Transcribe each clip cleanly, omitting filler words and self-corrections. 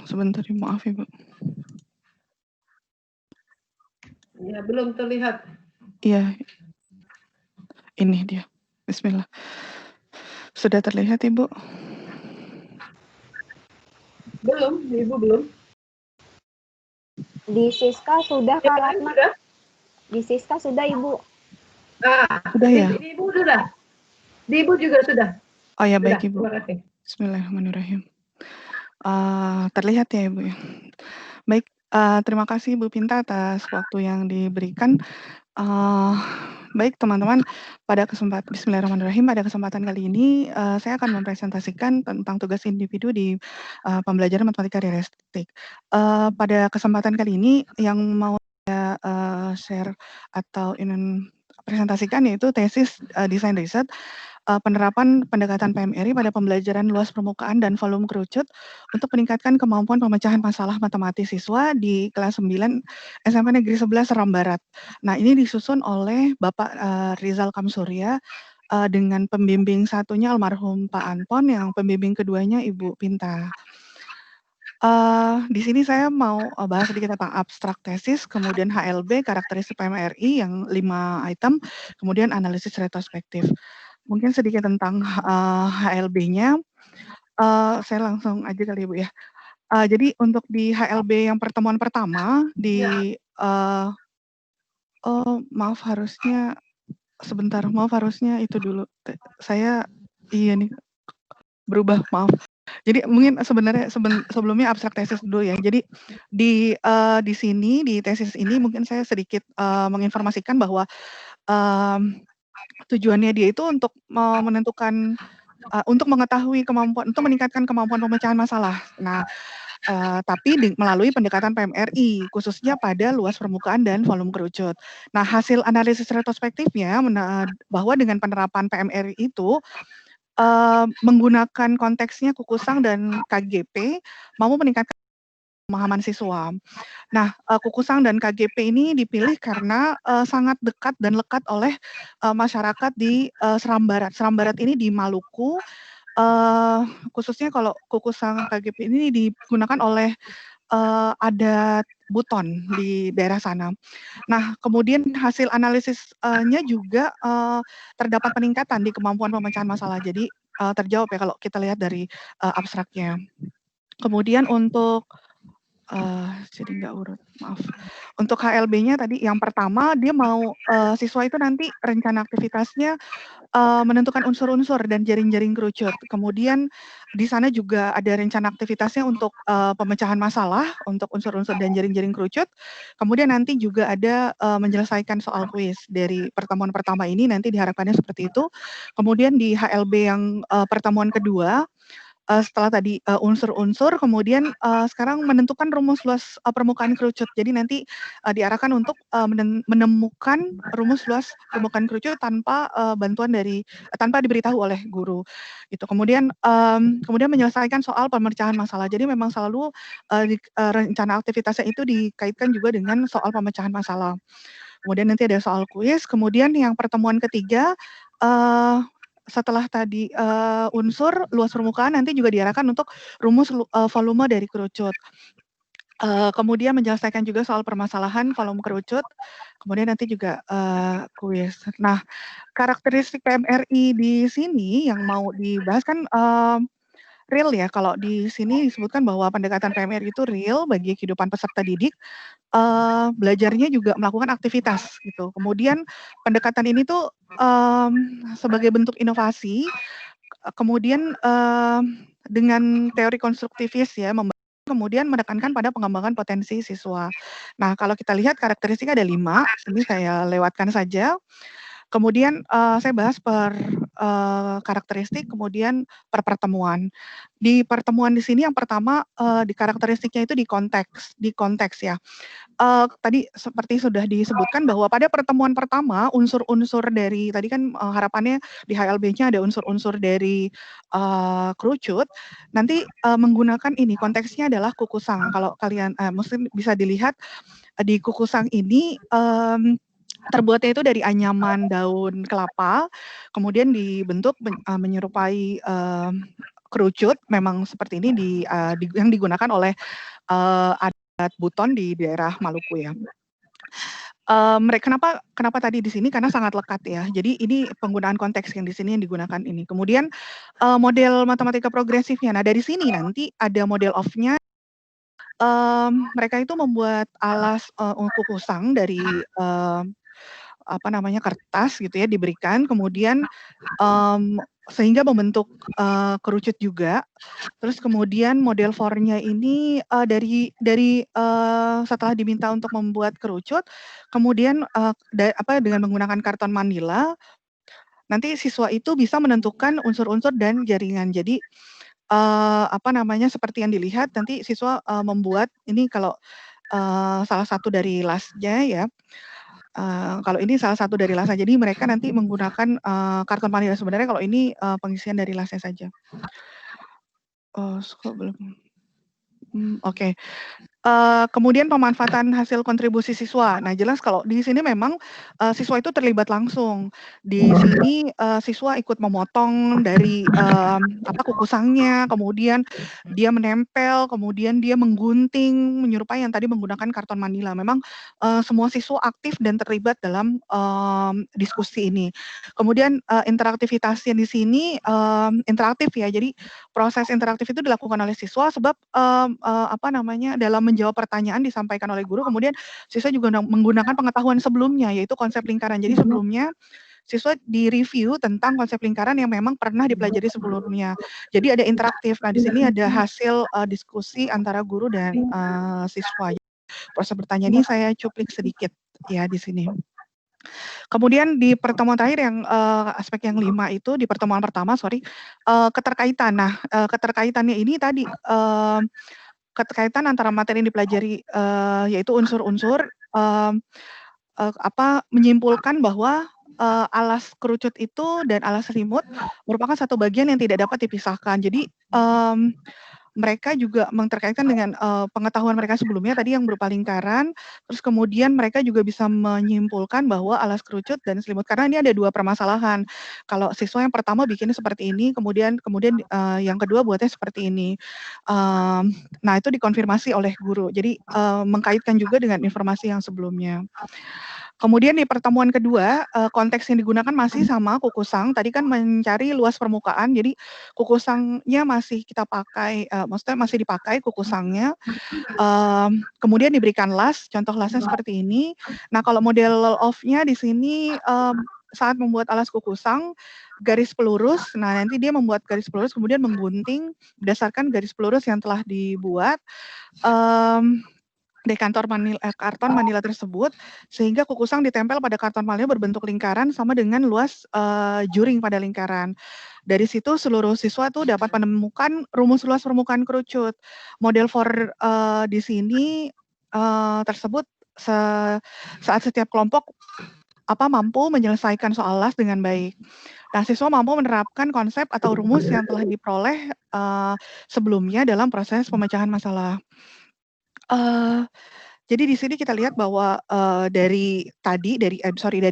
Sebentar, maaf Ibu. Ya, belum terlihat. Iya, ini dia. Bismillah. Sudah terlihat Ibu? Belum, Ibu belum. Di Siska sudah Ya, Kak Ratna. sudah. Di Siska sudah Ibu. Sudah ya? Di Ibu sudah. Di Ibu juga sudah. Oh ya, Sudah, baik Ibu. terima kasih. Bismillahirrahmanirrahim. Terlihat ya Ibu ya. Baik, terima kasih Bu Pinta atas waktu yang diberikan. Baik teman-teman, Bismillahirrahmanirrahim, pada kesempatan kali ini saya akan mempresentasikan tentang tugas individu di pembelajaran matematika realistik. Pada kesempatan kali ini yang mau saya share atau ingin presentasikan yaitu tesis desain riset penerapan pendekatan PMRI pada pembelajaran luas permukaan dan volume kerucut untuk meningkatkan kemampuan pemecahan masalah matematis siswa di kelas 9 SMP Negeri 11 Seram Barat. Nah, ini disusun oleh Bapak Rizal Kamsurya dengan pembimbing satunya almarhum Pak Anton, yang pembimbing keduanya Ibu Pinta. Di sini saya mau bahas sedikit tentang abstrak tesis, kemudian HLB, karakteristik PMRI yang 5 item, kemudian analisis retrospektif. Mungkin sedikit tentang HLB-nya, saya langsung aja kali Ibu ya. Jadi untuk di HLB yang pertemuan pertama di maaf harusnya sebentar, harusnya itu dulu. Saya iya nih berubah, maaf. Jadi mungkin sebenarnya sebelumnya abstrak tesis dulu ya. Jadi di sini di tesis ini mungkin saya sedikit menginformasikan bahwa tujuannya dia itu untuk menentukan untuk mengetahui kemampuan, untuk meningkatkan kemampuan pemecahan masalah. Nah, tapi melalui pendekatan PMRI, khususnya pada luas permukaan dan volume kerucut. Nah, hasil analisis retrospektifnya bahwa dengan penerapan PMRI itu menggunakan konteksnya Kukusang dan KGP mampu meningkatkan pemahaman siswa. Nah, Kukusang dan KGP ini dipilih karena sangat dekat dan lekat oleh masyarakat di Seram Barat. Seram Barat ini di Maluku, khususnya kalau Kukusang KGP ini digunakan oleh adat Buton di daerah sana. Nah, kemudian hasil analisisnya juga terdapat peningkatan di kemampuan pemecahan masalah. Jadi terjawab ya kalau kita lihat dari abstraknya. Kemudian untuk jadi nggak urut, maaf. Untuk HLB-nya tadi yang pertama dia mau siswa itu nanti rencana aktivitasnya menentukan unsur-unsur dan jaring-jaring kerucut. Kemudian di sana juga ada rencana aktivitasnya untuk pemecahan masalah untuk unsur-unsur dan jaring-jaring kerucut. Kemudian nanti juga ada menyelesaikan soal kuis dari pertemuan pertama ini, nanti diharapkannya seperti itu. Kemudian di HLB yang pertemuan kedua, setelah tadi unsur-unsur, kemudian sekarang menentukan rumus luas permukaan kerucut. Jadi nanti diarahkan untuk menemukan rumus luas permukaan kerucut tanpa bantuan dari tanpa diberitahu oleh guru. Gitu. Kemudian menyelesaikan soal pemecahan masalah. Jadi memang selalu rencana aktivitasnya itu dikaitkan juga dengan soal pemecahan masalah. Kemudian nanti ada soal kuis. Kemudian yang pertemuan ketiga, setelah tadi unsur luas permukaan, nanti juga diarahkan untuk rumus volume dari kerucut. Kemudian menyelesaikan juga soal permasalahan volume kerucut. Kemudian nanti juga kuis. Nah, karakteristik PMRI di sini yang mau dibahas kan real ya. Kalau di sini disebutkan bahwa pendekatan PMRI itu real bagi kehidupan peserta didik. Belajarnya juga melakukan aktivitas gitu. Kemudian pendekatan ini tuh sebagai bentuk inovasi, kemudian dengan teori konstruktivis ya, kemudian menekankan pada pengembangan potensi siswa. Nah, kalau kita lihat karakteristiknya ada 5, ini saya lewatkan saja. Kemudian saya bahas per karakteristik, kemudian per pertemuan. Di pertemuan di sini yang pertama di karakteristiknya itu di konteks ya. Tadi seperti sudah disebutkan bahwa pada pertemuan pertama unsur-unsur dari tadi kan harapannya di HLB-nya ada unsur-unsur dari kerucut. Nanti menggunakan ini konteksnya adalah kukusang. Kalau kalian mungkin bisa dilihat di kukusang ini terbuatnya itu dari anyaman daun kelapa, kemudian dibentuk menyerupai kerucut memang seperti ini yang digunakan oleh adat Buton di daerah Maluku ya. Kenapa tadi di sini karena sangat lekat ya. Jadi ini penggunaan konteks yang di sini yang digunakan ini. Kemudian model matematika progresifnya. Nah dari sini nanti ada model of-nya. Mereka itu membuat alas kukusang dari kertas gitu ya diberikan, kemudian sehingga membentuk kerucut juga. Terus kemudian model for-nya ini dari setelah diminta untuk membuat kerucut, kemudian dengan menggunakan karton Manila, nanti siswa itu bisa menentukan unsur-unsur dan jaringan. Jadi seperti yang dilihat nanti siswa membuat ini kalau salah satu dari lasnya ya. Kalau ini salah satu dari lasnya, jadi mereka nanti menggunakan karton Manila. Sebenarnya kalau ini pengisian dari lasnya saja. Kok belum? Oke. Kemudian pemanfaatan hasil kontribusi siswa. Nah, jelas kalau di sini memang siswa itu terlibat langsung. Di sini siswa ikut memotong dari kukusangnya, kemudian dia menempel, kemudian dia menggunting, menyerupai yang tadi menggunakan karton Manila. Memang semua siswa aktif dan terlibat dalam diskusi ini. Kemudian interaktivitasnya di sini interaktif ya. Jadi proses interaktif itu dilakukan oleh siswa sebab dalam menjawab pertanyaan disampaikan oleh guru, kemudian siswa juga menggunakan pengetahuan sebelumnya, yaitu konsep lingkaran. Jadi sebelumnya siswa direview tentang konsep lingkaran yang memang pernah dipelajari sebelumnya. Jadi ada interaktif. Nah, di sini ada hasil diskusi antara guru dan siswa. Proses bertanya ini saya cuplik sedikit ya di sini. Kemudian di pertemuan terakhir yang aspek yang 5 itu di pertemuan pertama keterkaitan. Nah, keterkaitannya ini tadi keterkaitan antara materi yang dipelajari yaitu unsur-unsur menyimpulkan bahwa alas kerucut itu dan alas selimut merupakan satu bagian yang tidak dapat dipisahkan. Jadi mereka juga menterkaitkan dengan pengetahuan mereka sebelumnya tadi yang berupa lingkaran, terus kemudian mereka juga bisa menyimpulkan bahwa alas kerucut dan selimut, karena ini ada 2 permasalahan. Kalau siswa yang pertama bikinnya seperti ini, kemudian yang kedua buatnya seperti ini. Nah itu dikonfirmasi oleh guru, jadi mengkaitkan juga dengan informasi yang sebelumnya. Kemudian di pertemuan kedua, konteks yang digunakan masih sama kukusang, tadi kan mencari luas permukaan, jadi kukusangnya masih kita pakai, maksudnya masih dipakai kukusangnya, kemudian diberikan las, contoh lasnya seperti ini. Nah kalau model of-nya di sini saat membuat alas kukusang, garis pelurus, nah nanti dia membuat garis pelurus, kemudian menggunting berdasarkan garis pelurus yang telah dibuat, di karton Manila tersebut, sehingga kukusang ditempel pada karton Manila berbentuk lingkaran sama dengan luas juring pada lingkaran. Dari situ seluruh siswa tuh dapat menemukan rumus luas permukaan kerucut. Model for di sini tersebut saat setiap kelompok mampu menyelesaikan soal las dengan baik. Nah, siswa mampu menerapkan konsep atau rumus yang telah diperoleh sebelumnya dalam proses pemecahan masalah. Jadi di sini kita lihat bahwa dari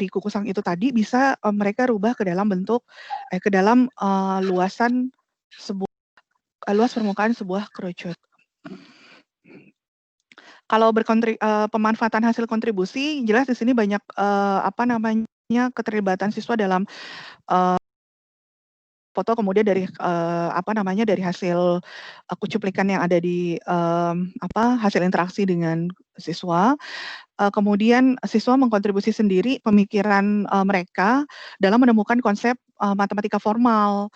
kukusang itu tadi bisa mereka rubah ke dalam bentuk ke dalam luasan luas permukaan sebuah kerucut. Kalau pemanfaatan hasil kontribusi, jelas di sini banyak keterlibatan siswa dalam foto, kemudian dari dari hasil cuplikan yang ada di hasil interaksi dengan siswa. Kemudian siswa mengkontribusi sendiri pemikiran mereka dalam menemukan konsep matematika formal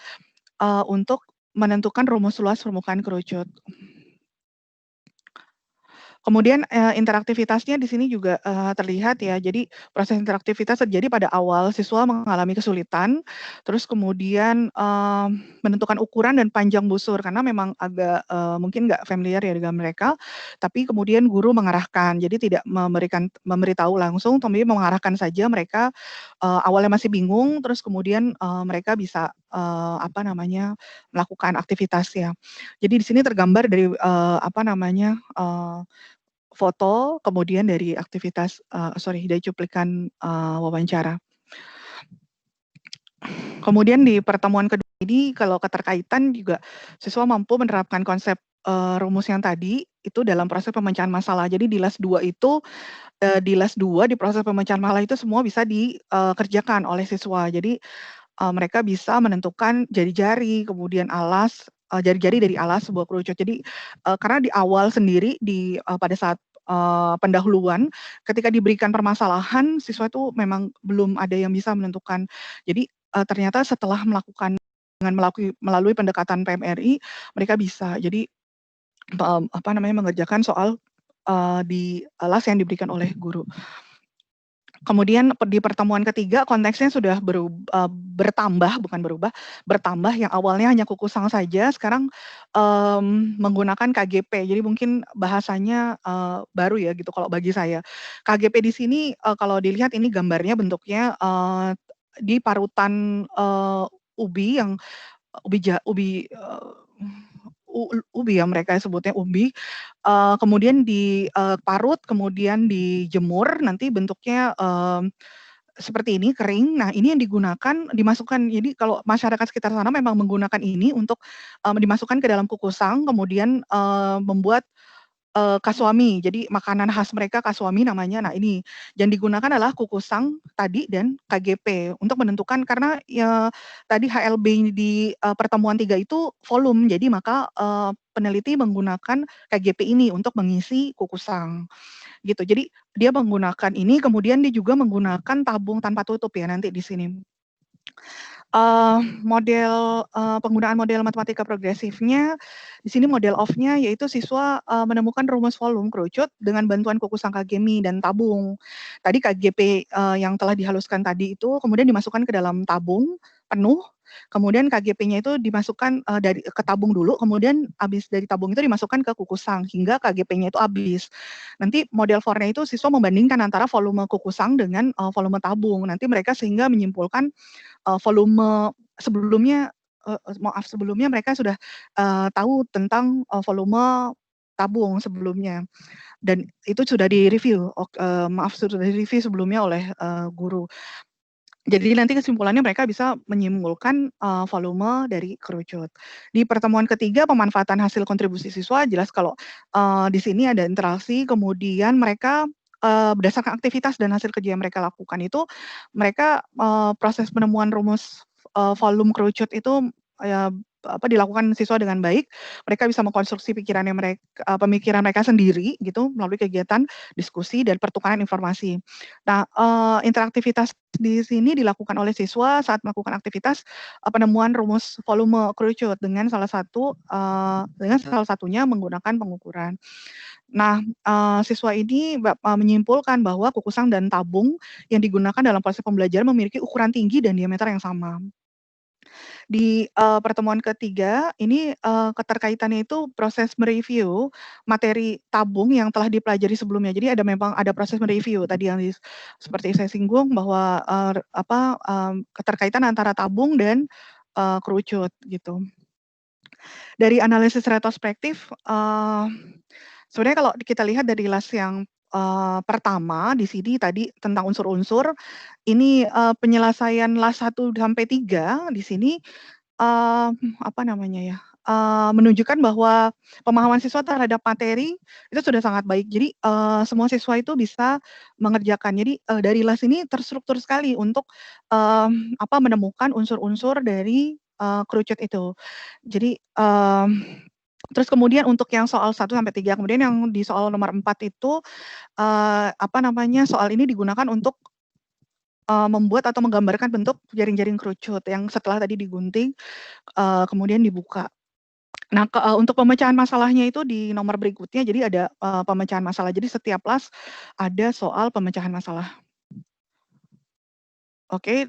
untuk menentukan rumus luas permukaan kerucut. Kemudian interaktivitasnya di sini juga terlihat ya. Jadi proses interaktivitas terjadi pada awal siswa mengalami kesulitan, terus kemudian menentukan ukuran dan panjang busur karena memang agak mungkin nggak familiar ya dengan mereka, tapi kemudian guru mengarahkan. Jadi tidak memberitahu langsung, tapi mengarahkan saja mereka. Awalnya masih bingung, terus kemudian mereka bisa melakukan aktivitas ya. Jadi di sini tergambar dari foto, kemudian dari aktivitas, dari cuplikan wawancara. Kemudian di pertemuan kedua Jadi kalau keterkaitan juga siswa mampu menerapkan konsep, rumus yang tadi itu dalam proses pemecahan masalah. Jadi di les 2 itu, di les 2 di proses pemecahan masalah itu semua bisa dikerjakan oleh siswa. Jadi, mereka bisa menentukan jari-jari, kemudian alas, jari-jari dari alas sebuah kerucut. Jadi, karena di awal sendiri pada saat, pendahuluan ketika diberikan permasalahan, siswa itu memang belum ada yang bisa menentukan. Jadi, ternyata setelah melakukan dengan melalui pendekatan PMRI, mereka bisa. Jadi, mengerjakan soal, di les yang diberikan oleh guru. Kemudian di pertemuan ketiga konteksnya sudah bertambah, bukan berubah, bertambah yang awalnya hanya kukusang saja, sekarang, menggunakan KGP. Jadi mungkin bahasanya, baru ya gitu kalau bagi saya. KGP di sini, kalau dilihat ini gambarnya bentuknya, di parutan, ubi yang ubi, ubi ya mereka sebutnya ubi, kemudian parut, kemudian dijemur, nanti bentuknya, seperti ini kering. Nah, ini yang dimasukkan. Jadi kalau masyarakat sekitar sana memang menggunakan ini untuk, dimasukkan ke dalam kukusang, kemudian, membuat kasuami, jadi makanan khas mereka kasuami namanya. Nah ini, yang digunakan adalah kukusang tadi dan KGP untuk menentukan karena tadi HLB di, pertemuan 3 itu volume, jadi maka, peneliti menggunakan KGP ini untuk mengisi kukusang, gitu. Jadi dia menggunakan ini, kemudian dia juga menggunakan tabung tanpa tutup ya nanti di sini. Penggunaan model matematika progresifnya, di sini model of-nya yaitu siswa, menemukan rumus volume kerucut dengan bantuan kukusang kagemi dan tabung. Tadi KGP, yang telah dihaluskan tadi itu kemudian dimasukkan ke dalam tabung penuh, kemudian KGP-nya itu dimasukkan, ke tabung dulu, kemudian habis dari tabung itu dimasukkan ke kukusang hingga KGP-nya itu habis. Nanti model for-nya itu siswa membandingkan antara volume kukusang dengan, volume tabung. Nanti mereka sehingga menyimpulkan volume sebelumnya, sebelumnya mereka sudah, tahu tentang, volume tabung sebelumnya dan itu sudah di-review, sudah di-review sebelumnya oleh, guru. Jadi nanti kesimpulannya mereka bisa menyimpulkan, volume dari kerucut. Di pertemuan ketiga pemanfaatan hasil kontribusi siswa jelas kalau, di sini ada interaksi kemudian mereka, berdasarkan aktivitas dan hasil kerja yang mereka lakukan itu, mereka, proses penemuan rumus, volume kerucut itu, dilakukan siswa dengan baik, mereka bisa mengkonstruksi pemikiran mereka sendiri gitu melalui kegiatan diskusi dan pertukaran informasi. Nah, interaktivitas di sini dilakukan oleh siswa saat melakukan aktivitas, penemuan rumus volume kerucut dengan salah satunya menggunakan pengukuran. Nah, siswa ini menyimpulkan bahwa kukusang dan tabung yang digunakan dalam proses pembelajaran memiliki ukuran tinggi dan diameter yang sama. Di, pertemuan ketiga ini, keterkaitannya itu proses mereview materi tabung yang telah dipelajari sebelumnya. Jadi memang ada proses mereview tadi yang seperti saya singgung bahwa, keterkaitan antara tabung dan, kerucut gitu. Dari analisis retrospektif, sebenarnya kalau kita lihat dari les yang, pertama di sini tadi tentang unsur-unsur, ini, penyelesaian les 1 sampai 3 di sini, menunjukkan bahwa pemahaman siswa terhadap materi itu sudah sangat baik. Jadi, semua siswa itu bisa mengerjakan. Jadi, dari les ini terstruktur sekali untuk, menemukan unsur-unsur dari, kerucut itu. Jadi, terus kemudian untuk yang soal 1 sampai 3, kemudian yang di soal nomor 4 itu, soal ini digunakan untuk, membuat atau menggambarkan bentuk jaring-jaring kerucut yang setelah tadi digunting, kemudian dibuka. Nah, untuk pemecahan masalahnya itu di nomor berikutnya, jadi ada, pemecahan masalah. Jadi setiap kelas ada soal pemecahan masalah. Oke.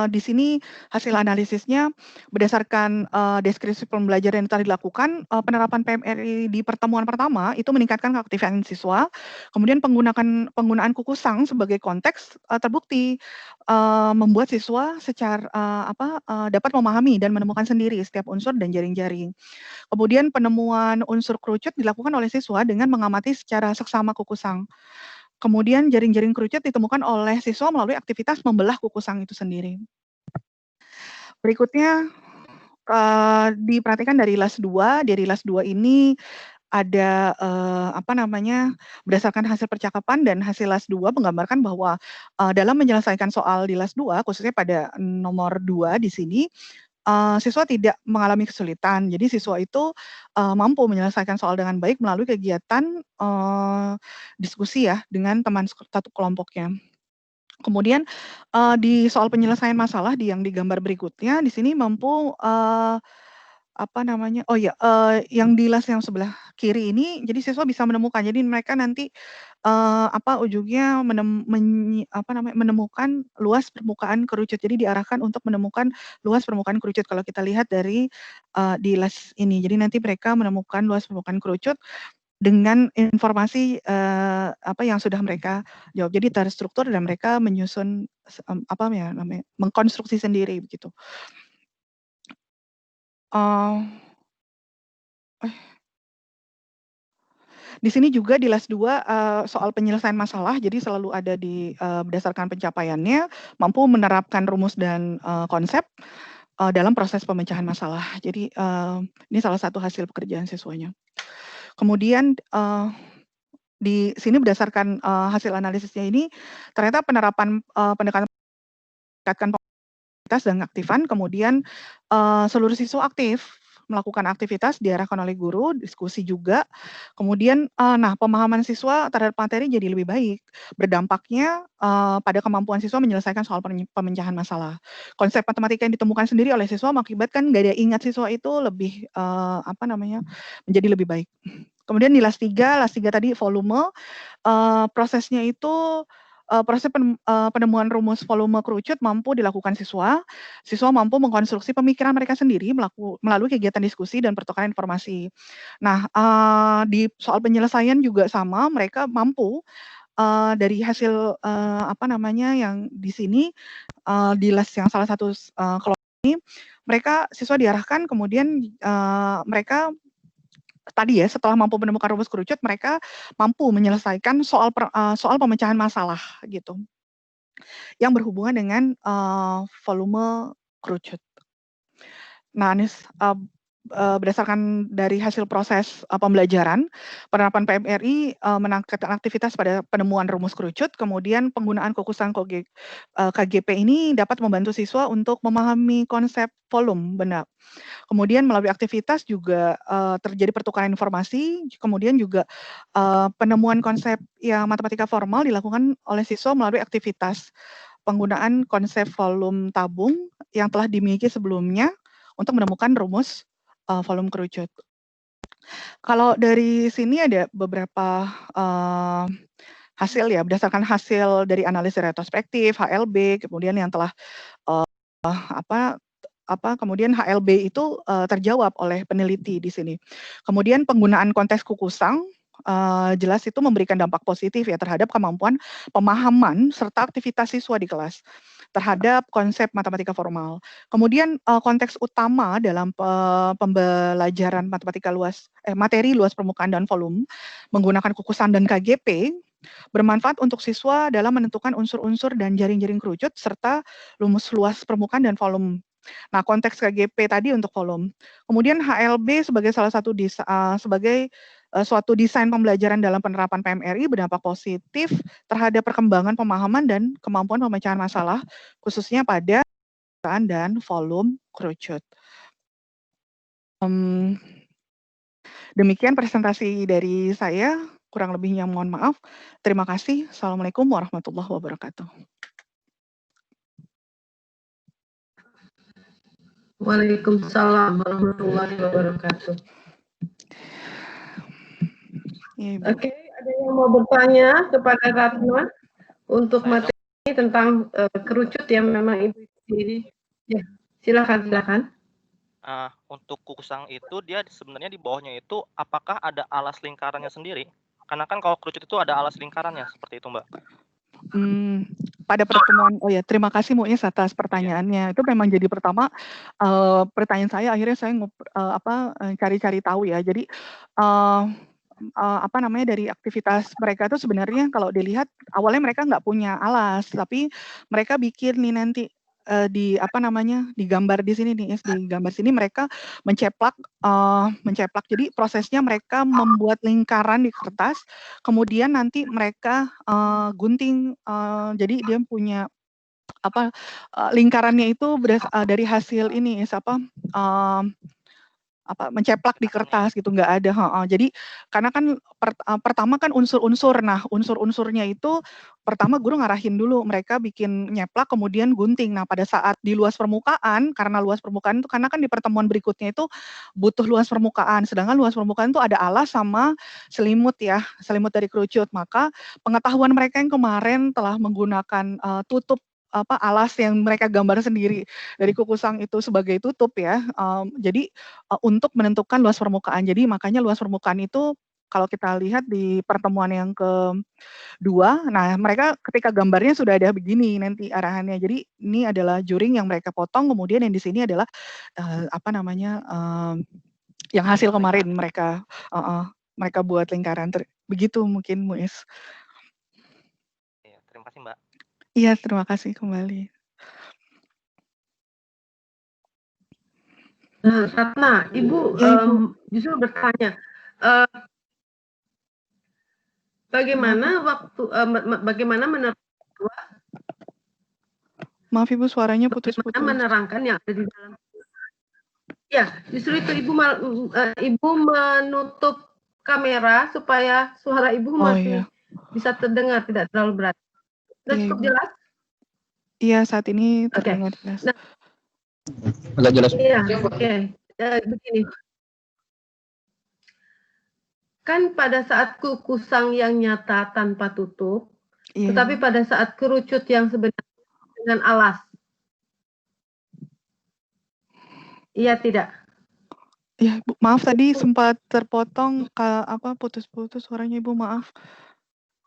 Di sini hasil analisisnya berdasarkan, deskripsi pembelajaran yang telah dilakukan, penerapan PMRI di pertemuan pertama itu meningkatkan keaktifan siswa, kemudian penggunaan kukusang sebagai konteks, terbukti, membuat siswa dapat memahami dan menemukan sendiri setiap unsur dan jaring-jaring. Kemudian penemuan unsur kerucut dilakukan oleh siswa dengan mengamati secara seksama kukusang. Kemudian jaring-jaring kerucut ditemukan oleh siswa melalui aktivitas membelah kukusang itu sendiri. Berikutnya, diperhatikan dari las 2 ini ada, apa namanya, berdasarkan hasil percakapan dan hasil las 2 menggambarkan bahwa, dalam menyelesaikan soal di las 2 khususnya pada nomor 2 di sini, siswa tidak mengalami kesulitan. Jadi siswa itu, mampu menyelesaikan soal dengan baik melalui kegiatan, diskusi ya dengan teman satu kelompoknya. Kemudian, di soal penyelesaian masalah yang digambar berikutnya di sini mampu, apa namanya, oh ya, yang di las yang sebelah kiri ini jadi siswa bisa menemukan. Jadi mereka nanti, ujungnya menemukan luas permukaan kerucut. Jadi diarahkan untuk menemukan luas permukaan kerucut kalau kita lihat dari, di las ini. Jadi nanti mereka menemukan luas permukaan kerucut dengan informasi, yang sudah mereka jawab. Jadi terstruktur dan mereka menyusun mengkonstruksi sendiri begitu. Di sini juga di las 2, soal penyelesaian masalah, jadi selalu ada berdasarkan pencapaiannya, mampu menerapkan rumus dan, konsep, dalam proses pemecahan masalah. Jadi, ini salah satu hasil pekerjaan siswanya. Kemudian, di sini berdasarkan, hasil analisisnya ini, ternyata penerapan, pendekatan dan aktifan, kemudian, seluruh siswa aktif melakukan aktivitas diarahkan oleh guru, diskusi juga, kemudian, pemahaman siswa terhadap materi jadi lebih baik, berdampaknya, pada kemampuan siswa menyelesaikan soal pemecahan masalah. Konsep matematika yang ditemukan sendiri oleh siswa mengakibatkan daya ingat siswa itu lebih, menjadi lebih baik. Kemudian di las 3 tadi volume, prosesnya itu, proses penemuan rumus volume kerucut mampu dilakukan siswa. Siswa mampu mengkonstruksi pemikiran mereka sendiri melalui kegiatan diskusi dan pertukaran informasi. Nah, di soal penyelesaian juga sama, mereka mampu, dari hasil, yang di sini, di las yang salah satu kelompok ini, siswa diarahkan kemudian, mereka tadi ya, setelah mampu menemukan rumus kerucut, mereka mampu menyelesaikan soal pemecahan masalah gitu, yang berhubungan dengan, volume kerucut. Nah, berdasarkan dari hasil proses, pembelajaran, penerapan PMRI, menangkapkan aktivitas pada penemuan rumus kerucut, kemudian penggunaan kukusan KGP ini dapat membantu siswa untuk memahami konsep volume, benar. Kemudian melalui aktivitas juga, terjadi pertukaran informasi, kemudian juga, penemuan konsep yang matematika formal dilakukan oleh siswa melalui aktivitas penggunaan konsep volume tabung yang telah dimiliki sebelumnya untuk menemukan rumus, volume kerucut. Kalau dari sini ada beberapa, hasil ya, berdasarkan hasil dari analisis retrospektif, HLB, kemudian yang telah, kemudian HLB itu, terjawab oleh peneliti di sini. Kemudian penggunaan konteks kukusang, jelas itu memberikan dampak positif ya terhadap kemampuan pemahaman serta aktivitas siswa di kelas terhadap konsep matematika formal. Kemudian, konteks utama dalam pembelajaran materi luas permukaan dan volume menggunakan kukusan dan KGP bermanfaat untuk siswa dalam menentukan unsur-unsur dan jaring-jaring kerucut serta rumus luas permukaan dan volume. Nah, konteks KGP tadi untuk volume. Kemudian HLB sebagai salah satu suatu desain pembelajaran dalam penerapan PMRI berdampak positif terhadap perkembangan pemahaman dan kemampuan pemecahan masalah, khususnya pada permukaan dan volume kerucut. Demikian presentasi dari saya, kurang lebihnya mohon maaf. Terima kasih. Assalamualaikum warahmatullahi wabarakatuh. Waalaikumsalam warahmatullahi wabarakatuh. Ya, Ibu. Oke, ada yang mau bertanya kepada Ratna untuk materi tentang kerucut yang memang Ibu ini? Ya, silakan. Untuk kukusang itu dia sebenarnya di bawahnya itu apakah ada alas lingkarannya sendiri? Karena kan kalau kerucut itu ada alas lingkarannya seperti itu, Mbak. Pada pertemuan terima kasih Muiz atas pertanyaannya. Itu memang jadi pertanyaan saya akhirnya saya cari-cari tahu ya. Jadi, dari aktivitas mereka itu sebenarnya kalau dilihat awalnya mereka nggak punya alas, tapi mereka bikin nih nanti di apa namanya, digambar di sini nih, di gambar sini mereka menceplak, menceplak. Jadi prosesnya mereka membuat lingkaran di kertas, kemudian nanti mereka, gunting, jadi dia punya apa, lingkarannya itu dari hasil ini, menceplak di kertas gitu, nggak ada heeh. Jadi karena kan pertama kan unsur-unsur. Nah, unsur-unsurnya itu pertama guru ngarahin dulu, mereka bikin nyeplak kemudian gunting. Nah, pada saat di luas permukaan, karena luas permukaan itu karena kan di pertemuan berikutnya itu butuh luas permukaan, sedangkan luas permukaan itu ada alas sama selimut ya, selimut dari kerucut. Maka pengetahuan mereka yang kemarin telah menggunakan, tutup alas yang mereka gambar sendiri dari kukusang itu sebagai tutup ya, jadi untuk menentukan luas permukaan. Jadi makanya luas permukaan itu kalau kita lihat di pertemuan yang kedua, nah mereka ketika gambarnya sudah ada begini nanti arahannya. Jadi ini adalah juring yang mereka potong, kemudian yang di sini adalah, yang hasil kemarin mereka mereka buat lingkaran. Begitu mungkin Muis. Iya, terima kasih Mbak. Iya, terima kasih kembali. Nah, Ratna, Ibu Ya, Ibu. justru bertanya, bagaimana bagaimana Maaf Ibu, suaranya putus-putus. menerangkan yang ada di dalam? Ya, justru itu Ibu menutup kamera supaya suara Ibu masih bisa terdengar, tidak terlalu berat. Sudah Iya, cukup Ibu. jelas? Iya, saat ini terdengar jelas. Nah, agak jelas. iya, oke. Begini. Kan pada saat kukusang yang nyata tanpa tutup, Iya, tetapi Ibu. pada saat kerucut yang sebenarnya dengan alas. Iya tidak? Iya, Ibu. Maaf tadi sempat terpotong putus-putus suaranya Ibu, maaf.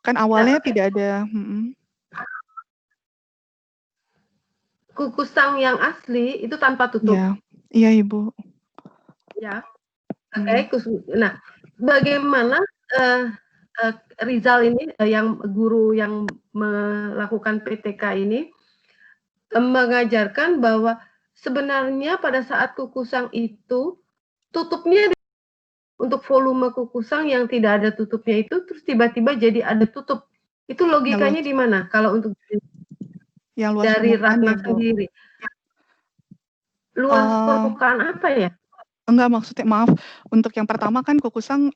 Kan awalnya tidak ada. Kukusang yang asli itu tanpa tutup. Iya, iya Ibu. Ya. Oke, nah, bagaimana Rizal ini yang guru yang melakukan PTK ini mengajarkan bahwa sebenarnya pada saat kukusang itu tutupnya untuk volume kukusang yang tidak ada tutupnya itu terus tiba-tiba jadi ada tutup. Itu logikanya di mana kalau untuk yang luas dari permukaan Ratna ya, Bu. sendiri? Luas permukaan apa ya? Enggak, maksudnya maaf, untuk yang pertama kan kukusang,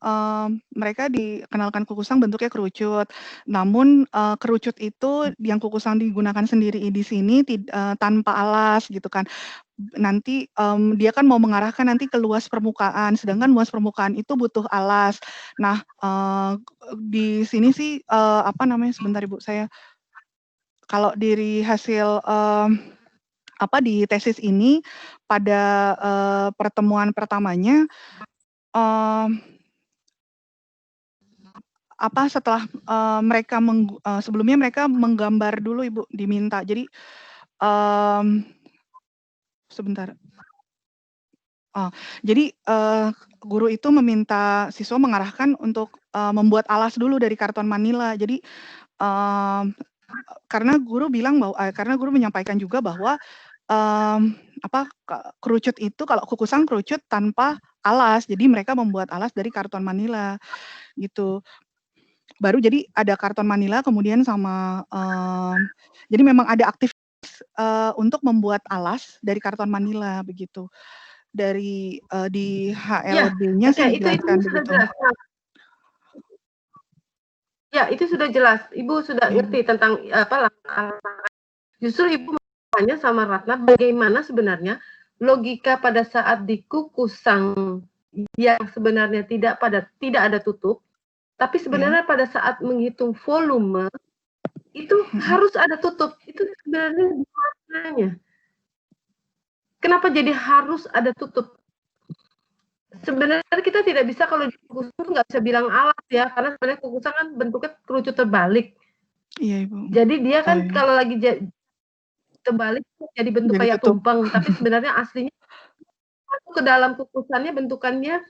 mereka dikenalkan kukusang bentuknya kerucut. Namun, kerucut itu yang kukusang digunakan sendiri di sini tanpa alas gitu kan. Nanti, dia kan mau mengarahkan nanti ke luas permukaan, sedangkan luas permukaan itu butuh alas. Nah, di sini sih, sebentar Ibu, saya kalau dari hasil, di tesis ini pada, pertemuan pertamanya, setelah, mereka sebelumnya mereka menggambar dulu Ibu, diminta. Jadi, sebentar. Jadi, guru itu meminta siswa mengarahkan untuk, membuat alas dulu dari karton manila. Jadi, karena guru menyampaikan juga bahwa, kerucut itu kalau kukusang kerucut tanpa alas, jadi mereka membuat alas dari karton manila, gitu. Baru jadi ada karton manila kemudian sama, jadi memang ada aktivitas, untuk membuat alas dari karton manila, begitu. Dari, di HLB-nya sih dijelaskan begitu. Ya, itu sudah jelas. Ibu sudah ngerti tentang langkah-langkah. Justru Ibu bertanya sama Ratna bagaimana sebenarnya logika pada saat di kukusang yang sebenarnya tidak ada tutup, tapi sebenarnya pada saat menghitung volume itu harus ada tutup. Itu sebenarnya maknanya. Kenapa jadi harus ada tutup? Sebenarnya kita tidak bisa kalau di kukusang nggak bisa bilang alas ya, karena sebenarnya kukusang kan bentuknya kerucut terbalik. Iya Ibu. Jadi dia kan kalau lagi terbalik jadi bentuk Jadi kayak tutup. tumpeng, tapi sebenarnya aslinya ke dalam kukusannya bentukannya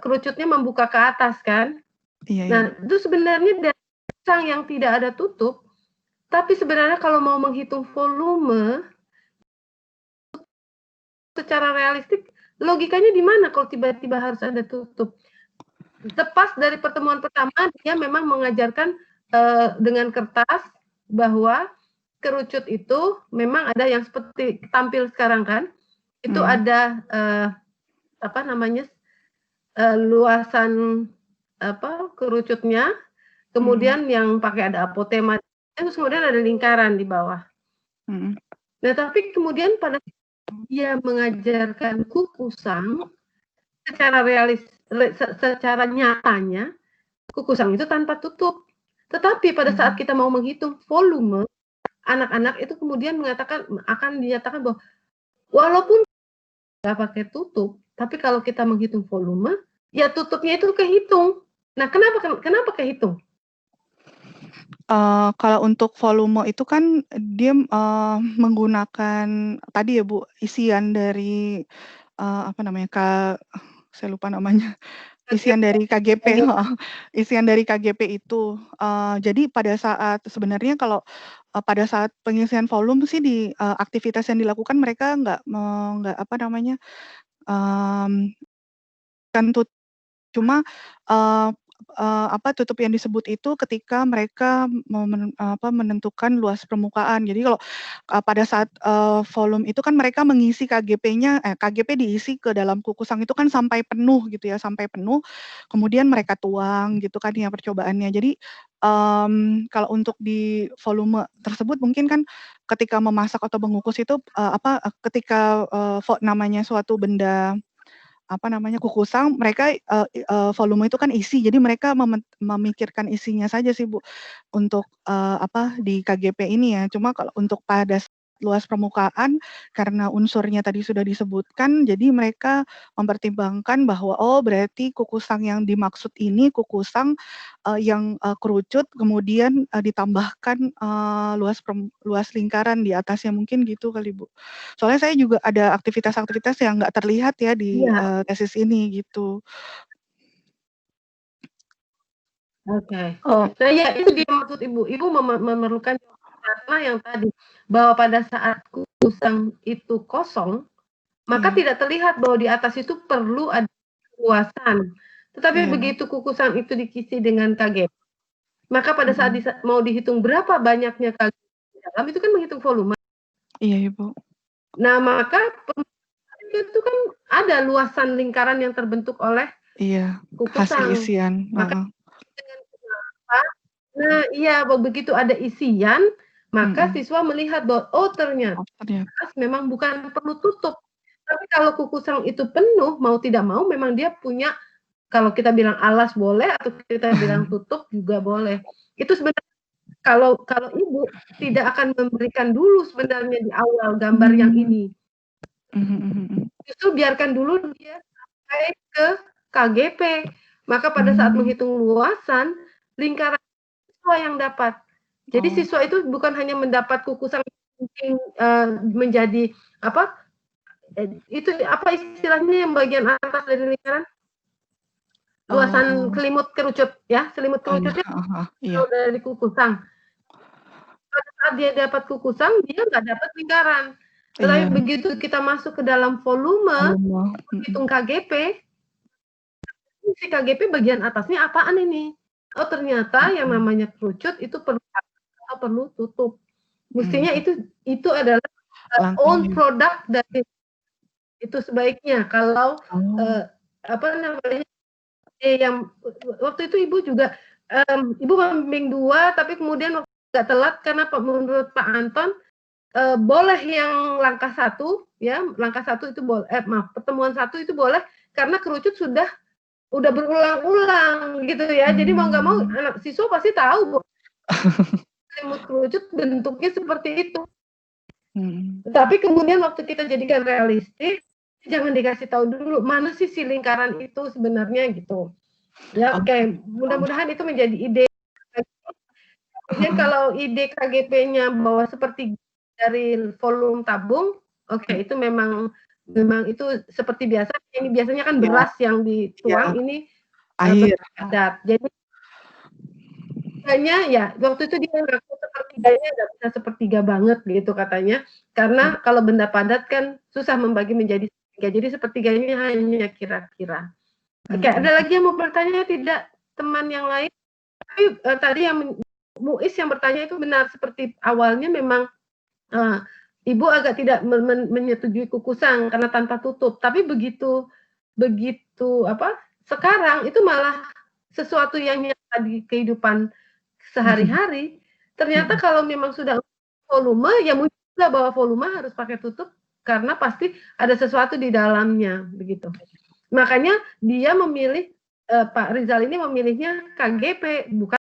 kerucutnya membuka ke atas kan. Iya, Nah Ibu. itu sebenarnya dari kukusang yang tidak ada tutup, tapi sebenarnya kalau mau menghitung volume secara realistik logikanya di mana kalau tiba-tiba harus ada tutup? Lepas dari pertemuan pertama dia memang mengajarkan dengan kertas bahwa kerucut itu memang ada yang seperti tampil sekarang kan, itu ada apa namanya luasan apa kerucutnya, kemudian yang pakai ada apotema, terus kemudian ada lingkaran di bawah. Nah tapi kemudian pada dia mengajarkan kukusang secara secara nyatanya kukusang itu tanpa tutup. Tetapi pada saat kita mau menghitung volume, anak-anak itu kemudian akan dinyatakan bahwa walaupun nggak pakai tutup, tapi kalau kita menghitung volume, ya tutupnya itu kehitung. Nah, kenapa kehitung? Kalau untuk volume itu kan dia menggunakan tadi ya Bu, isian dari apa namanya saya lupa namanya. Isian dari KGP, isian dari KGP itu. Jadi pada saat sebenarnya kalau pada saat pengisian volume sih di aktivitas yang dilakukan mereka nggak apa namanya kan cuma apa tutup yang disebut itu ketika mereka menentukan luas permukaan. Jadi kalau pada saat volume itu kan mereka mengisi KGP-nya, KGP diisi ke dalam kukusang itu kan sampai penuh gitu ya, sampai penuh, kemudian mereka tuang gitu kan ya percobaannya. Jadi kalau untuk di volume tersebut mungkin kan ketika memasak atau mengukus itu ketika namanya suatu benda apa namanya, kukusang mereka volume itu kan isi, jadi mereka memikirkan isinya saja sih Bu, untuk di KGP ini ya. Cuma kalau untuk pada luas permukaan, karena unsurnya tadi sudah disebutkan, jadi mereka mempertimbangkan bahwa, oh berarti kukusang yang dimaksud ini kukusang yang kerucut kemudian ditambahkan luas lingkaran di atasnya, mungkin gitu kali Bu. Soalnya saya juga ada aktivitas-aktivitas yang nggak terlihat ya di tesis ini gitu. Oke. Nah ya itu dia maksud Ibu. Ibu memerlukan karena yang tadi bahwa pada saat kukusang itu kosong, maka tidak terlihat bahwa di atas itu perlu ada luasan. Tetapi begitu kukusang itu diisi dengan KGP, maka pada saat mau dihitung berapa banyaknya KGP di dalam itu kan menghitung volume. Iya Ibu. Nah maka itu kan ada luasan lingkaran yang terbentuk oleh kukusang. Hasil isian. Maka nah iya begitu ada isian, maka siswa melihat bahwa oh ternyata memang bukan perlu tutup. Tapi kalau kukusang itu penuh, mau tidak mau memang dia punya, kalau kita bilang alas boleh atau kita bilang tutup juga boleh. Itu sebenarnya kalau Ibu tidak akan memberikan dulu sebenarnya di awal gambar yang ini. Justru biarkan dulu dia sampai ke KGP. Maka pada saat menghitung luasan, lingkaran siswa yang dapat. Jadi siswa itu bukan hanya mendapat kukusan menjadi apa? Itu apa istilahnya yang bagian atas dari lingkaran? Luasan selimut kerucut ya, selimut kerucutnya dari kukusang. Pada saat dia dapat kukusang, dia nggak dapat lingkaran. Tetapi begitu kita masuk ke dalam volume, hitung KGP, si KGP bagian atasnya apaan ini? Oh ternyata yang namanya kerucut itu perlu tutup. Mestinya itu adalah own product dari itu sebaiknya. Kalau apa namanya yang waktu itu Ibu juga Ibu membimbing 2, tapi kemudian nggak telat karena menurut Pak Anton boleh yang langkah 1 ya, langkah 1 itu boleh pertemuan 1 itu boleh karena kerucut sudah berulang-ulang gitu ya. Jadi mau nggak mau anak siswa pasti tahu selimut kerucut bentuknya seperti itu. Tapi kemudian waktu kita jadikan realistis, jangan dikasih tahu dulu mana sih si lingkaran itu sebenarnya gitu. Ya oke, mudah-mudahan itu menjadi ide. Kemudian kalau ide KGP-nya bahwa seperti dari volume tabung, oke itu memang itu seperti biasa. Ini biasanya kan beras yang dituang, ini air. padat. Jadi hanya ya waktu itu dia sepertiganya nggak bisa sepertiga banget gitu katanya, karena kalau benda padat kan susah membagi menjadi sepertiga, jadi sepertiganya hanya kira-kira. Oke, ada lagi yang mau bertanya tidak, teman yang lain? Tapi tadi yang Muis yang bertanya itu benar, seperti awalnya memang Ibu agak tidak menyetujui kukusan karena tanpa tutup, tapi begitu sekarang itu malah sesuatu yang nyata di kehidupan sehari-hari. Ternyata kalau memang sudah volume, ya mungkin juga bahwa volume harus pakai tutup karena pasti ada sesuatu di dalamnya begitu. Makanya dia memilih Pak Rizal ini memilihnya KGP, bukan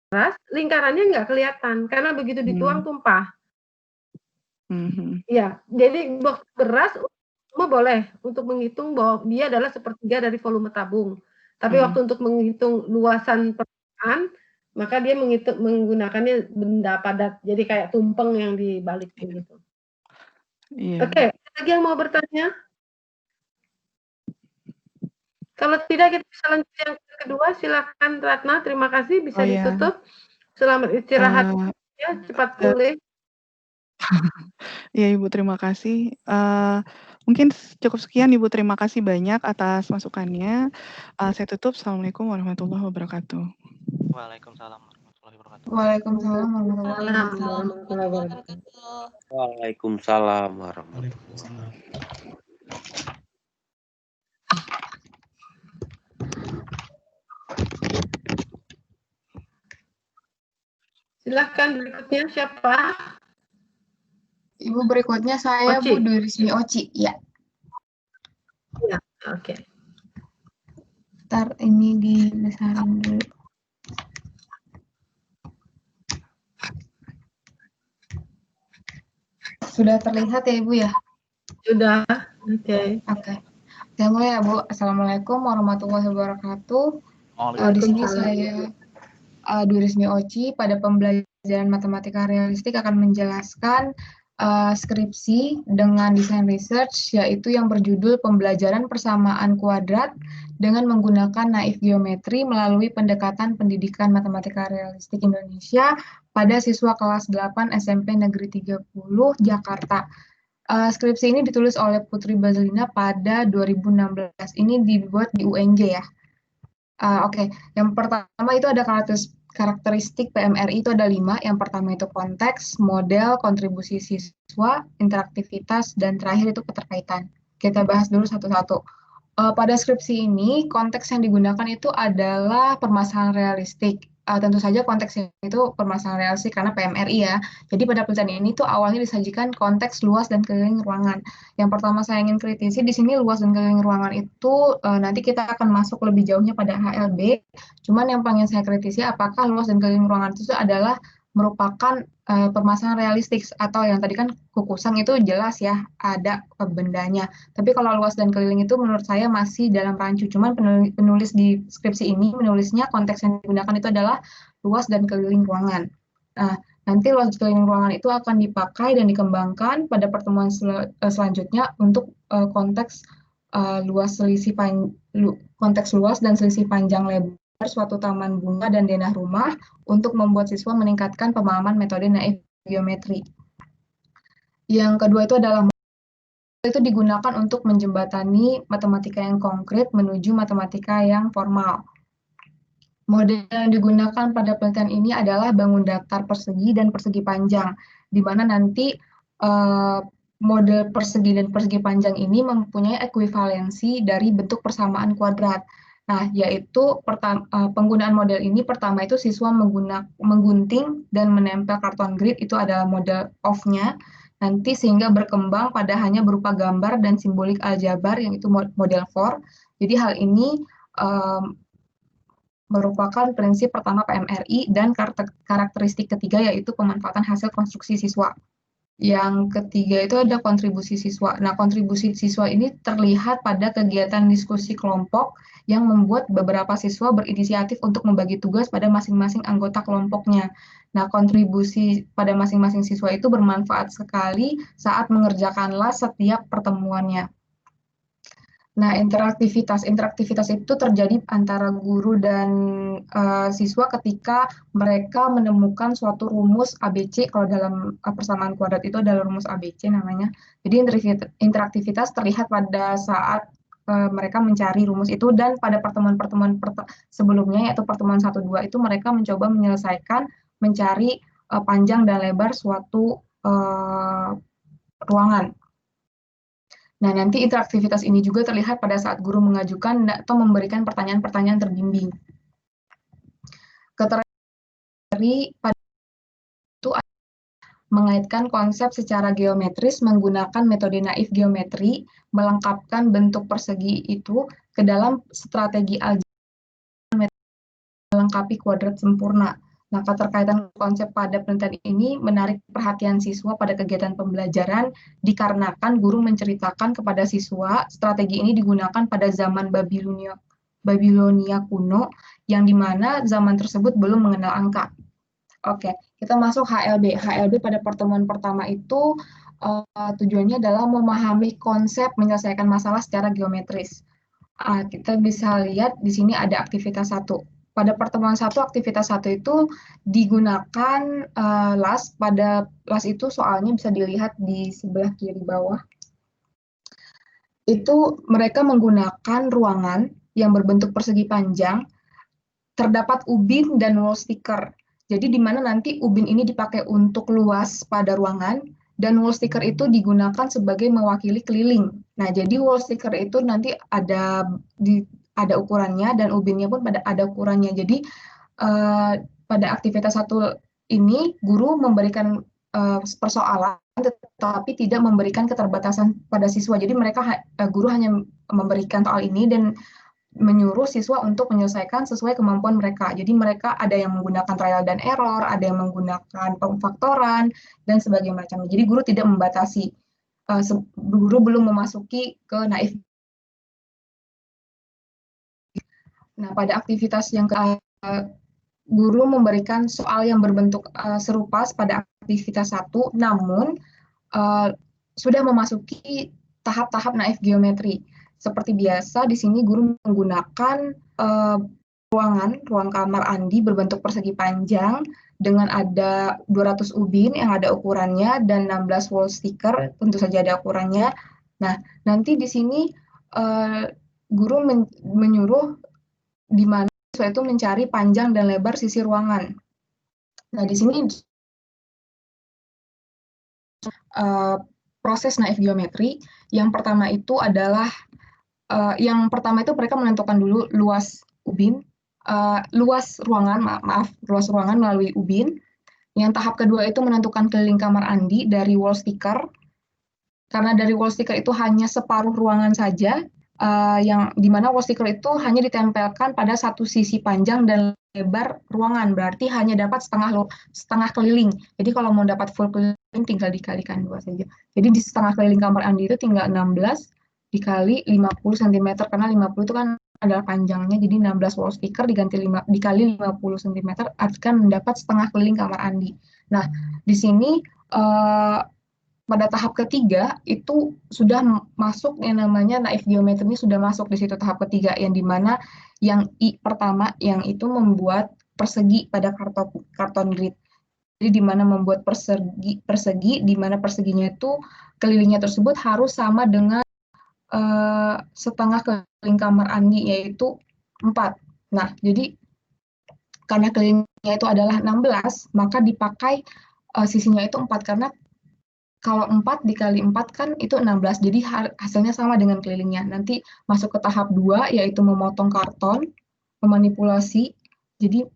keras, lingkarannya nggak kelihatan karena begitu dituang tumpah. Ya, jadi box beras boleh untuk menghitung bahwa dia adalah sepertiga dari volume tabung. Tapi waktu untuk menghitung luasan permukaan, maka dia menggunakannya benda padat. Jadi kayak tumpeng yang dibalik begitu. Oke, lagi yang mau bertanya? Kalau tidak kita bisa lanjut yang kedua. Silakan Ratna, terima kasih bisa ditutup. Selamat istirahat ya, cepat pulih. Ya Ibu, terima kasih. Mungkin cukup sekian Ibu, terima kasih banyak atas masukannya. Saya tutup. Assalamualaikum warahmatullahi wabarakatuh. Waalaikumsalam warahmatullahi wabarakatuh. Waalaikumsalam warahmatullahi wabarakatuh. Waalaikumsalam warahmatullahi wabarakatuh. Silahkan berikutnya siapa? Ibu berikutnya saya Oci. Bu Dwi Rismi Oci, ya. Ya, oke. Ntar ini dibesarin dulu. Sudah terlihat ya Ibu ya? Sudah, oke. Oke. Saya mulai ya Bu. Assalamualaikum warahmatullahi wabarakatuh. Di sini saya Dwi Rismi Oci pada pembelajaran matematika realistik akan menjelaskan skripsi dengan desain research, yaitu yang berjudul pembelajaran persamaan kuadrat dengan menggunakan naif geometri melalui pendekatan pendidikan matematika realistik Indonesia pada siswa kelas 8 SMP Negeri 30 Jakarta. Skripsi ini ditulis oleh Putri Bazlina pada 2016. Ini dibuat di UNJ ya. Oke. Yang pertama itu ada karakteristik PMRI itu ada 5. Yang pertama itu konteks, model, kontribusi siswa, interaktivitas, dan terakhir itu keterkaitan. Kita bahas dulu satu-satu. Pada skripsi ini, konteks yang digunakan itu adalah permasalahan realistik. Tentu saja konteksnya itu permasalahan realistik karena PMRI ya. Jadi pada penelitian ini tuh awalnya disajikan konteks luas dan keliling ruangan. Yang pertama saya ingin kritisi di sini luas dan keliling ruangan itu nanti kita akan masuk lebih jauhnya pada HLB. Cuman yang pengen saya kritisi apakah luas dan keliling ruangan itu adalah merupakan permasalahan realistik atau yang tadi kan kukusan itu jelas ya ada bendanya. Tapi kalau luas dan keliling itu menurut saya masih dalam rancu. Cuman penulis di skripsi ini menulisnya konteks yang digunakan itu adalah luas dan keliling ruangan. Nah, nanti luas dan keliling ruangan itu akan dipakai dan dikembangkan pada pertemuan selanjutnya untuk konteks konteks luas dan selisih panjang lebar suatu taman bunga dan denah rumah untuk membuat siswa meningkatkan pemahaman metode naif geometri. Yang kedua itu adalah itu digunakan untuk menjembatani matematika yang konkret menuju matematika yang formal. Model yang digunakan pada penelitian ini adalah bangun datar persegi dan persegi panjang, di mana nanti model persegi dan persegi panjang ini mempunyai ekuivalensi dari bentuk persamaan kuadrat. Nah, yaitu penggunaan model ini pertama itu siswa menggunting dan menempel karton grid, itu adalah model off-nya, nanti sehingga berkembang pada hanya berupa gambar dan simbolik aljabar, yang itu model 4. Jadi hal ini merupakan prinsip pertama PMRI dan karakteristik ketiga yaitu pemanfaatan hasil konstruksi siswa. Yang ketiga itu ada kontribusi siswa. Nah, kontribusi siswa ini terlihat pada kegiatan diskusi kelompok yang membuat beberapa siswa berinisiatif untuk membagi tugas pada masing-masing anggota kelompoknya. Nah, kontribusi pada masing-masing siswa itu bermanfaat sekali saat mengerjakanlah setiap pertemuannya. Nah, interaktivitas itu terjadi antara guru dan siswa ketika mereka menemukan suatu rumus ABC. Kalau dalam persamaan kuadrat itu adalah rumus ABC namanya. Jadi interaktivitas terlihat pada saat mereka mencari rumus itu, dan pada pertemuan-pertemuan sebelumnya, yaitu pertemuan 1-2 itu mereka mencoba menyelesaikan mencari panjang dan lebar suatu ruangan. Nah, nanti interaktivitas ini juga terlihat pada saat guru mengajukan atau memberikan pertanyaan-pertanyaan terbimbing. Keterangan dari pada itu mengaitkan konsep secara geometris menggunakan metode naif geometri, melengkapkan bentuk persegi itu ke dalam strategi aljabar melengkapi kuadrat sempurna. Nah, keterkaitan konsep pada penelitian ini menarik perhatian siswa pada kegiatan pembelajaran dikarenakan guru menceritakan kepada siswa strategi ini digunakan pada zaman Babilonia kuno, yang dimana zaman tersebut belum mengenal angka. Oke, kita masuk HLB. HLB pada pertemuan pertama itu tujuannya adalah memahami konsep menyelesaikan masalah secara geometris. Kita bisa lihat di sini ada aktivitas 1. Pada pertemuan 1, aktivitas 1 itu digunakan LAS. Pada LAS itu soalnya bisa dilihat di sebelah kiri bawah. Itu mereka menggunakan ruangan yang berbentuk persegi panjang, terdapat ubin dan wall sticker. Jadi di mana nanti ubin ini dipakai untuk luas pada ruangan, dan wall sticker itu digunakan sebagai mewakili keliling. Nah, jadi wall sticker itu nanti ada ukurannya, dan ubinnya pun ada ukurannya. Jadi pada aktivitas 1 ini guru memberikan persoalan, tetapi tidak memberikan keterbatasan pada siswa. Jadi guru hanya memberikan soal ini dan menyuruh siswa untuk menyelesaikan sesuai kemampuan mereka. Jadi mereka ada yang menggunakan trial dan error, ada yang menggunakan pemfaktoran, dan sebagainya macam. Jadi guru tidak membatasi. Guru belum memasuki ke naif. Nah, pada aktivitas yang guru memberikan soal yang berbentuk serupa pada aktivitas 1, namun sudah memasuki tahap-tahap naif geometri. Seperti biasa, di sini guru menggunakan ruang kamar Andi berbentuk persegi panjang dengan ada 200 ubin yang ada ukurannya dan 16 wall sticker, tentu saja ada ukurannya. Nah, nanti di sini guru menyuruh di mana siswa itu mencari panjang dan lebar sisi ruangan. Nah, di sini proses naif geometri. Yang pertama itu adalah mereka menentukan dulu luas ubin, luas ruangan melalui ubin. Yang tahap kedua itu menentukan keliling kamar Andi dari wall sticker. Karena dari wall sticker itu hanya separuh ruangan saja, yang dimana wall sticker itu hanya ditempelkan pada satu sisi panjang dan lebar ruangan, berarti hanya dapat setengah keliling. Jadi kalau mau dapat full keliling tinggal dikalikan 2 saja. Jadi di setengah keliling kamar Andi itu tinggal 16 dikali 50 cm, karena 50 itu kan adalah panjangnya, jadi 16 wall sticker dikali 50 cm akan mendapat setengah keliling kamar Andi. Nah, di sini pada tahap ketiga itu sudah masuk yang namanya naif geometri, ini sudah masuk di situ tahap ketiga, yang dimana yang pertama yang itu membuat persegi pada karton grid. Jadi di mana membuat persegi di mana perseginya itu kelilingnya tersebut harus sama dengan setengah keliling kamar Andi, yaitu 4. Nah, jadi karena kelilingnya itu adalah 16, maka dipakai sisinya itu 4, karena kalau 4 dikali 4 kan itu 16, jadi hasilnya sama dengan kelilingnya. Nanti masuk ke tahap 2, yaitu memotong karton, memanipulasi. Jadi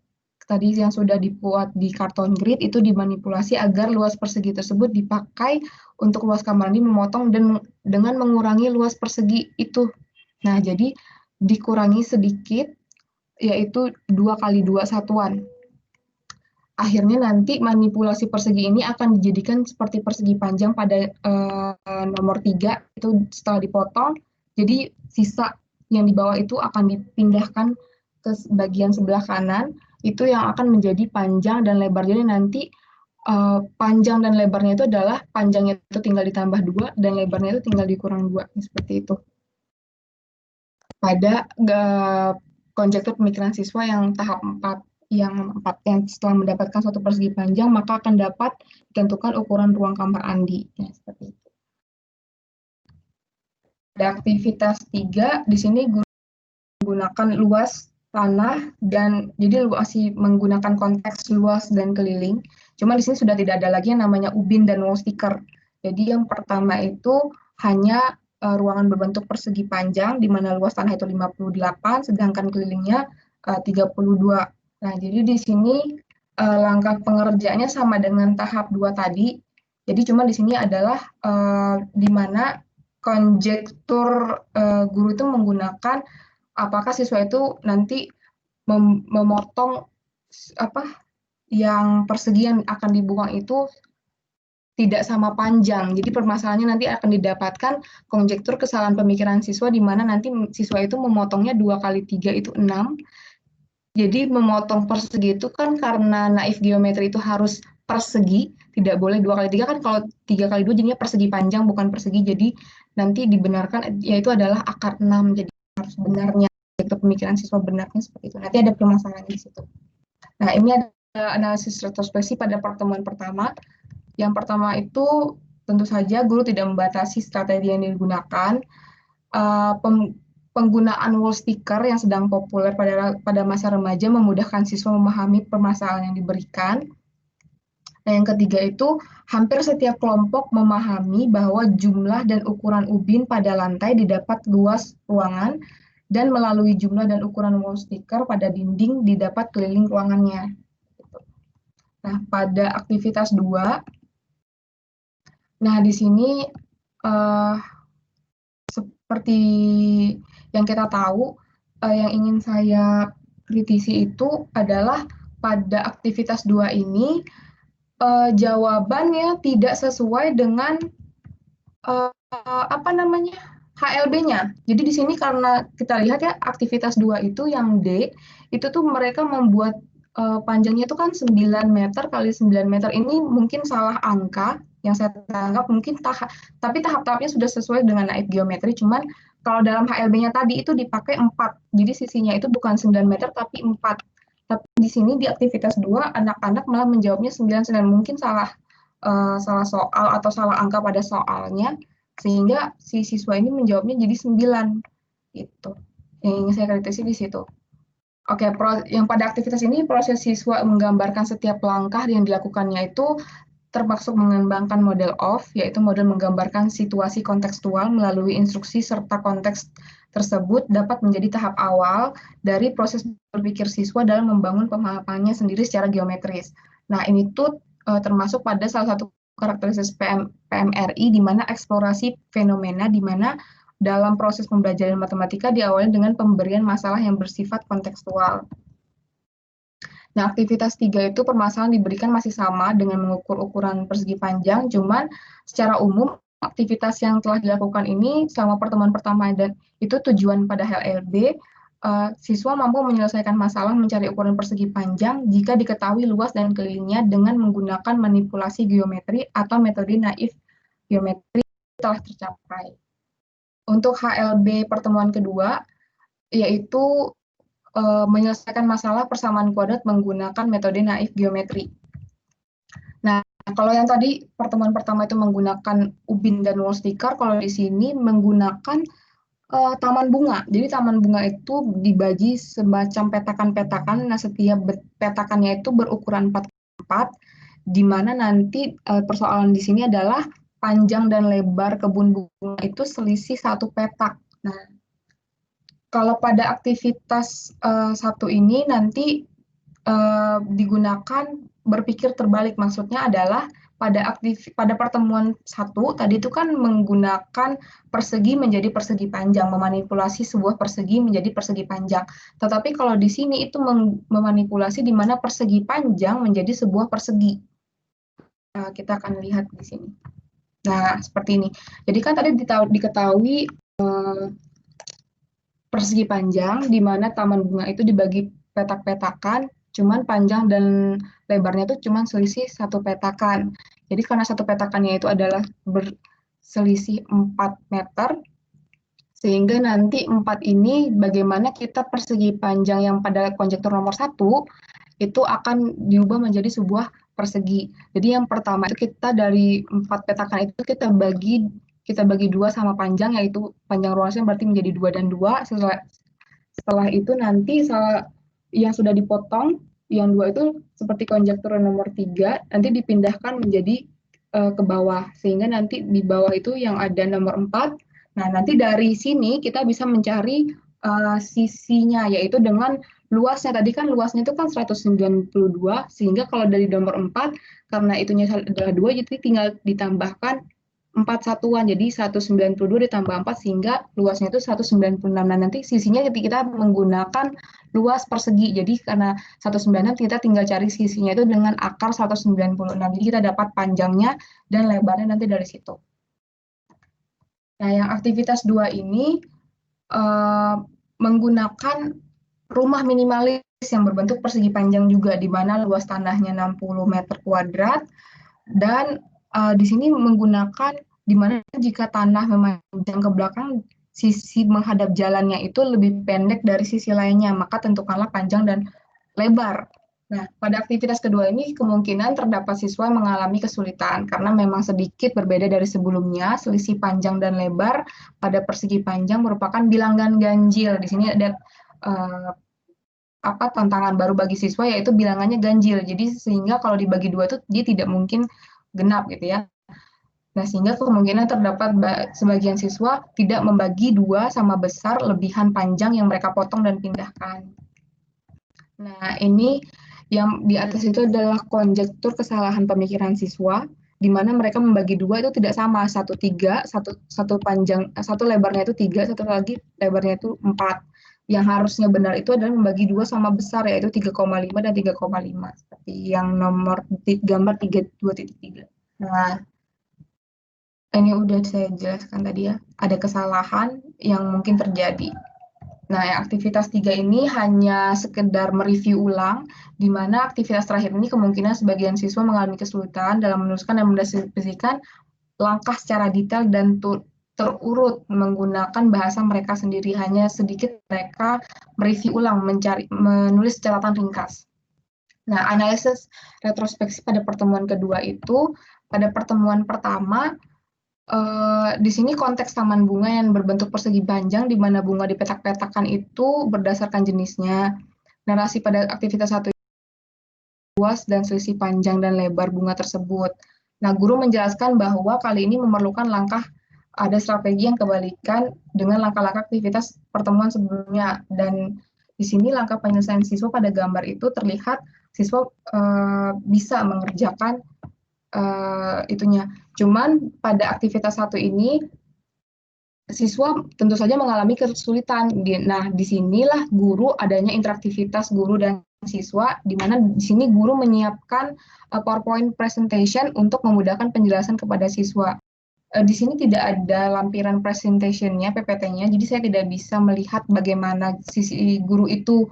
tadi yang sudah dibuat di karton grid itu dimanipulasi agar luas persegi tersebut dipakai untuk luas kamar Andi, memotong dan dengan mengurangi luas persegi itu. Nah, jadi dikurangi sedikit, yaitu 2 kali 2 satuan. Akhirnya nanti manipulasi persegi ini akan dijadikan seperti persegi panjang pada nomor 3, itu setelah dipotong, jadi sisa yang di bawah itu akan dipindahkan ke bagian sebelah kanan, itu yang akan menjadi panjang dan lebar. Jadi nanti panjang dan lebarnya itu adalah panjangnya itu tinggal ditambah 2 dan lebarnya itu tinggal dikurang 2, seperti itu. pada konjektur pemikiran siswa yang tahap 4 yang setelah mendapatkan suatu persegi panjang maka akan dapat ditentukan ukuran ruang kamar Andi. Ya, seperti itu. Ada aktivitas 3 di sini guru menggunakan luas tanah dan jadi masih menggunakan konteks luas dan keliling. Cuma di sini sudah tidak ada lagi yang namanya ubin dan wall sticker. Jadi yang pertama itu hanya ruangan berbentuk persegi panjang di mana luas tanah itu 58 sedangkan kelilingnya 32. Nah, jadi di sini langkah pengerjaannya sama dengan tahap 2 tadi. Jadi cuma di sini adalah di mana konjektur guru itu menggunakan apakah siswa itu nanti memotong yang persegi yang akan dibuang itu tidak sama panjang. Jadi permasalahannya nanti akan didapatkan konjektur kesalahan pemikiran siswa di mana nanti siswa itu memotongnya 2 kali 3 itu 6. Jadi memotong persegi itu kan karena naif geometri itu harus persegi, tidak boleh 2 kali 3 kan kalau 3 kali 2 jadinya persegi panjang bukan persegi. Jadi nanti dibenarkan yaitu adalah akar 6. Jadi harus benarnya konjektur pemikiran siswa benarnya seperti itu. Nanti ada permasalahan di situ. Nah, ini ada analisis retrospeksi pada pertemuan pertama. Yang pertama itu tentu saja guru tidak membatasi strategi yang digunakan. Penggunaan wall sticker yang sedang populer pada masa remaja memudahkan siswa memahami permasalahan yang diberikan. Nah, yang ketiga itu hampir setiap kelompok memahami bahwa jumlah dan ukuran ubin pada lantai didapat luas ruangan dan melalui jumlah dan ukuran wall sticker pada dinding didapat keliling ruangannya. Nah, pada aktivitas 2, nah di sini seperti yang kita tahu, yang ingin saya kritisi itu adalah pada aktivitas 2 ini jawabannya tidak sesuai dengan HLB-nya. Jadi di sini karena kita lihat ya aktivitas 2 itu yang D itu tuh mereka membuat panjangnya itu kan 9 meter kali 9 meter. Ini mungkin salah angka yang saya anggap mungkin tapi tahap-tahapnya sudah sesuai dengan naif geometri, cuman kalau dalam HLB-nya tadi itu dipakai 4. Jadi sisinya itu bukan 9 meter tapi 4. Tapi di sini di aktivitas 2 anak-anak malah menjawabnya 9. Mungkin salah soal atau salah angka pada soalnya sehingga si siswa ini menjawabnya jadi 9 gitu. Yang ingin saya kritisi di situ. Oke, yang pada aktivitas ini proses siswa menggambarkan setiap langkah yang dilakukannya itu termasuk mengembangkan model OFF, yaitu model menggambarkan situasi kontekstual melalui instruksi serta konteks tersebut dapat menjadi tahap awal dari proses berpikir siswa dalam membangun pemahamannya sendiri secara geometris. Nah, ini tuh termasuk pada salah satu karakteristik PMRI, di mana eksplorasi fenomena, di mana dalam proses pembelajaran matematika diawali dengan pemberian masalah yang bersifat kontekstual. Nah, aktivitas 3 itu permasalahan diberikan masih sama dengan mengukur ukuran persegi panjang, cuman secara umum aktivitas yang telah dilakukan ini selama pertemuan pertama dan itu tujuan pada HLB, siswa mampu menyelesaikan masalah mencari ukuran persegi panjang jika diketahui luas dan kelilingnya dengan menggunakan manipulasi geometri atau metode naif geometri telah tercapai. Untuk HLB pertemuan kedua, yaitu menyelesaikan masalah persamaan kuadrat menggunakan metode naif geometri. Nah, kalau yang tadi pertemuan pertama itu menggunakan ubin dan wall sticker, kalau di sini menggunakan taman bunga. Jadi taman bunga itu dibagi semacam petakan-petakan. Nah, setiap petakannya itu berukuran 4x4, di mana nanti persoalan di sini adalah panjang dan lebar kebun bunga itu selisih 1 petak. Nah, kalau pada aktivitas 1 ini nanti digunakan berpikir terbalik, maksudnya adalah pada pertemuan 1 tadi itu kan menggunakan persegi menjadi persegi panjang, memanipulasi sebuah persegi menjadi persegi panjang. Tetapi kalau di sini itu memanipulasi di mana persegi panjang menjadi sebuah persegi. Nah, kita akan lihat di sini. Nah, seperti ini. Jadi kan tadi diketahui persegi panjang, di mana taman bunga itu dibagi petak-petakan, cuman panjang dan lebarnya itu cuman selisih 1 petakan. Jadi karena 1 petakannya itu adalah berselisih 4 meter, Sehingga nanti 4 ini bagaimana kita persegi panjang yang pada konjektur nomor 1 itu akan diubah menjadi sebuah persegi. Jadi yang pertama itu kita dari 4 petakan itu kita bagi 2 sama panjang, yaitu panjang ruasnya berarti menjadi 2 dan 2. Setelah itu nanti yang sudah dipotong, yang 2 itu seperti konjektur nomor 3, nanti dipindahkan menjadi ke bawah. Sehingga nanti di bawah itu yang ada nomor 4. Nah, nanti dari sini kita bisa mencari sisinya, yaitu dengan luasnya. Tadi kan luasnya itu kan 192, sehingga kalau dari nomor 4, karena itunya adalah 2, jadi tinggal ditambahkan 4 satuan, jadi 192 ditambah 4, sehingga luasnya itu 196. Nah, nanti sisinya kita menggunakan luas persegi, jadi karena 196 kita tinggal cari sisinya itu dengan akar 196, jadi kita dapat panjangnya dan lebarnya nanti dari situ. Nah, yang aktivitas 2 ini menggunakan rumah minimalis yang berbentuk persegi panjang juga, di mana luas tanahnya 60 meter kuadrat, dan di sini menggunakan di mana jika tanah memanjang ke belakang, sisi menghadap jalannya itu lebih pendek dari sisi lainnya, maka tentukanlah panjang dan lebar. Nah, pada aktivitas kedua ini kemungkinan terdapat siswa yang mengalami kesulitan karena memang sedikit berbeda dari sebelumnya. Selisih panjang dan lebar pada persegi panjang merupakan bilangan ganjil. Di sini ada tantangan baru bagi siswa, yaitu bilangannya ganjil. Jadi sehingga kalau dibagi 2 itu dia tidak mungkin genap gitu ya. Nah, sehingga kemungkinan terdapat sebagian siswa tidak membagi 2 sama besar lebihan panjang yang mereka potong dan pindahkan. Nah, ini yang di atas itu adalah konjektur kesalahan pemikiran siswa, di mana mereka membagi 2 itu tidak sama, satu lebarnya itu 3, satu lagi lebarnya itu 4. Yang harusnya benar itu adalah membagi 2 sama besar, yaitu 3,5 dan 3,5, seperti yang nomor gambar 32.3. Nah, ini udah saya jelaskan tadi ya, ada kesalahan yang mungkin terjadi. Nah, aktivitas 3 ini hanya sekedar mereview ulang, di mana aktivitas terakhir ini kemungkinan sebagian siswa mengalami kesulitan dalam menuliskan dan mendeskripsikan langkah secara detail dan terurut menggunakan bahasa mereka sendiri. Hanya sedikit mereka mereview ulang, menulis catatan ringkas. Nah, analisis retrospeksi pada pertemuan kedua itu, pada pertemuan pertama, di sini konteks taman bunga yang berbentuk persegi panjang, di mana bunga dipetak-petakan itu berdasarkan jenisnya. Narasi pada aktivitas 1 luas dan selisih panjang dan lebar bunga tersebut. Nah, guru menjelaskan bahwa kali ini memerlukan ada strategi yang kebalikan dengan langkah-langkah aktivitas pertemuan sebelumnya. Dan di sini langkah penyelesaian siswa pada gambar itu terlihat siswa bisa mengerjakan itunya. Cuman pada aktivitas 1 ini siswa tentu saja mengalami kesulitan. Nah, disinilah adanya interaktivitas guru dan siswa, di mana di sini guru menyiapkan PowerPoint presentation untuk memudahkan penjelasan kepada siswa. Di sini tidak ada lampiran presentation-nya, PPT-nya, jadi saya tidak bisa melihat bagaimana sisi guru itu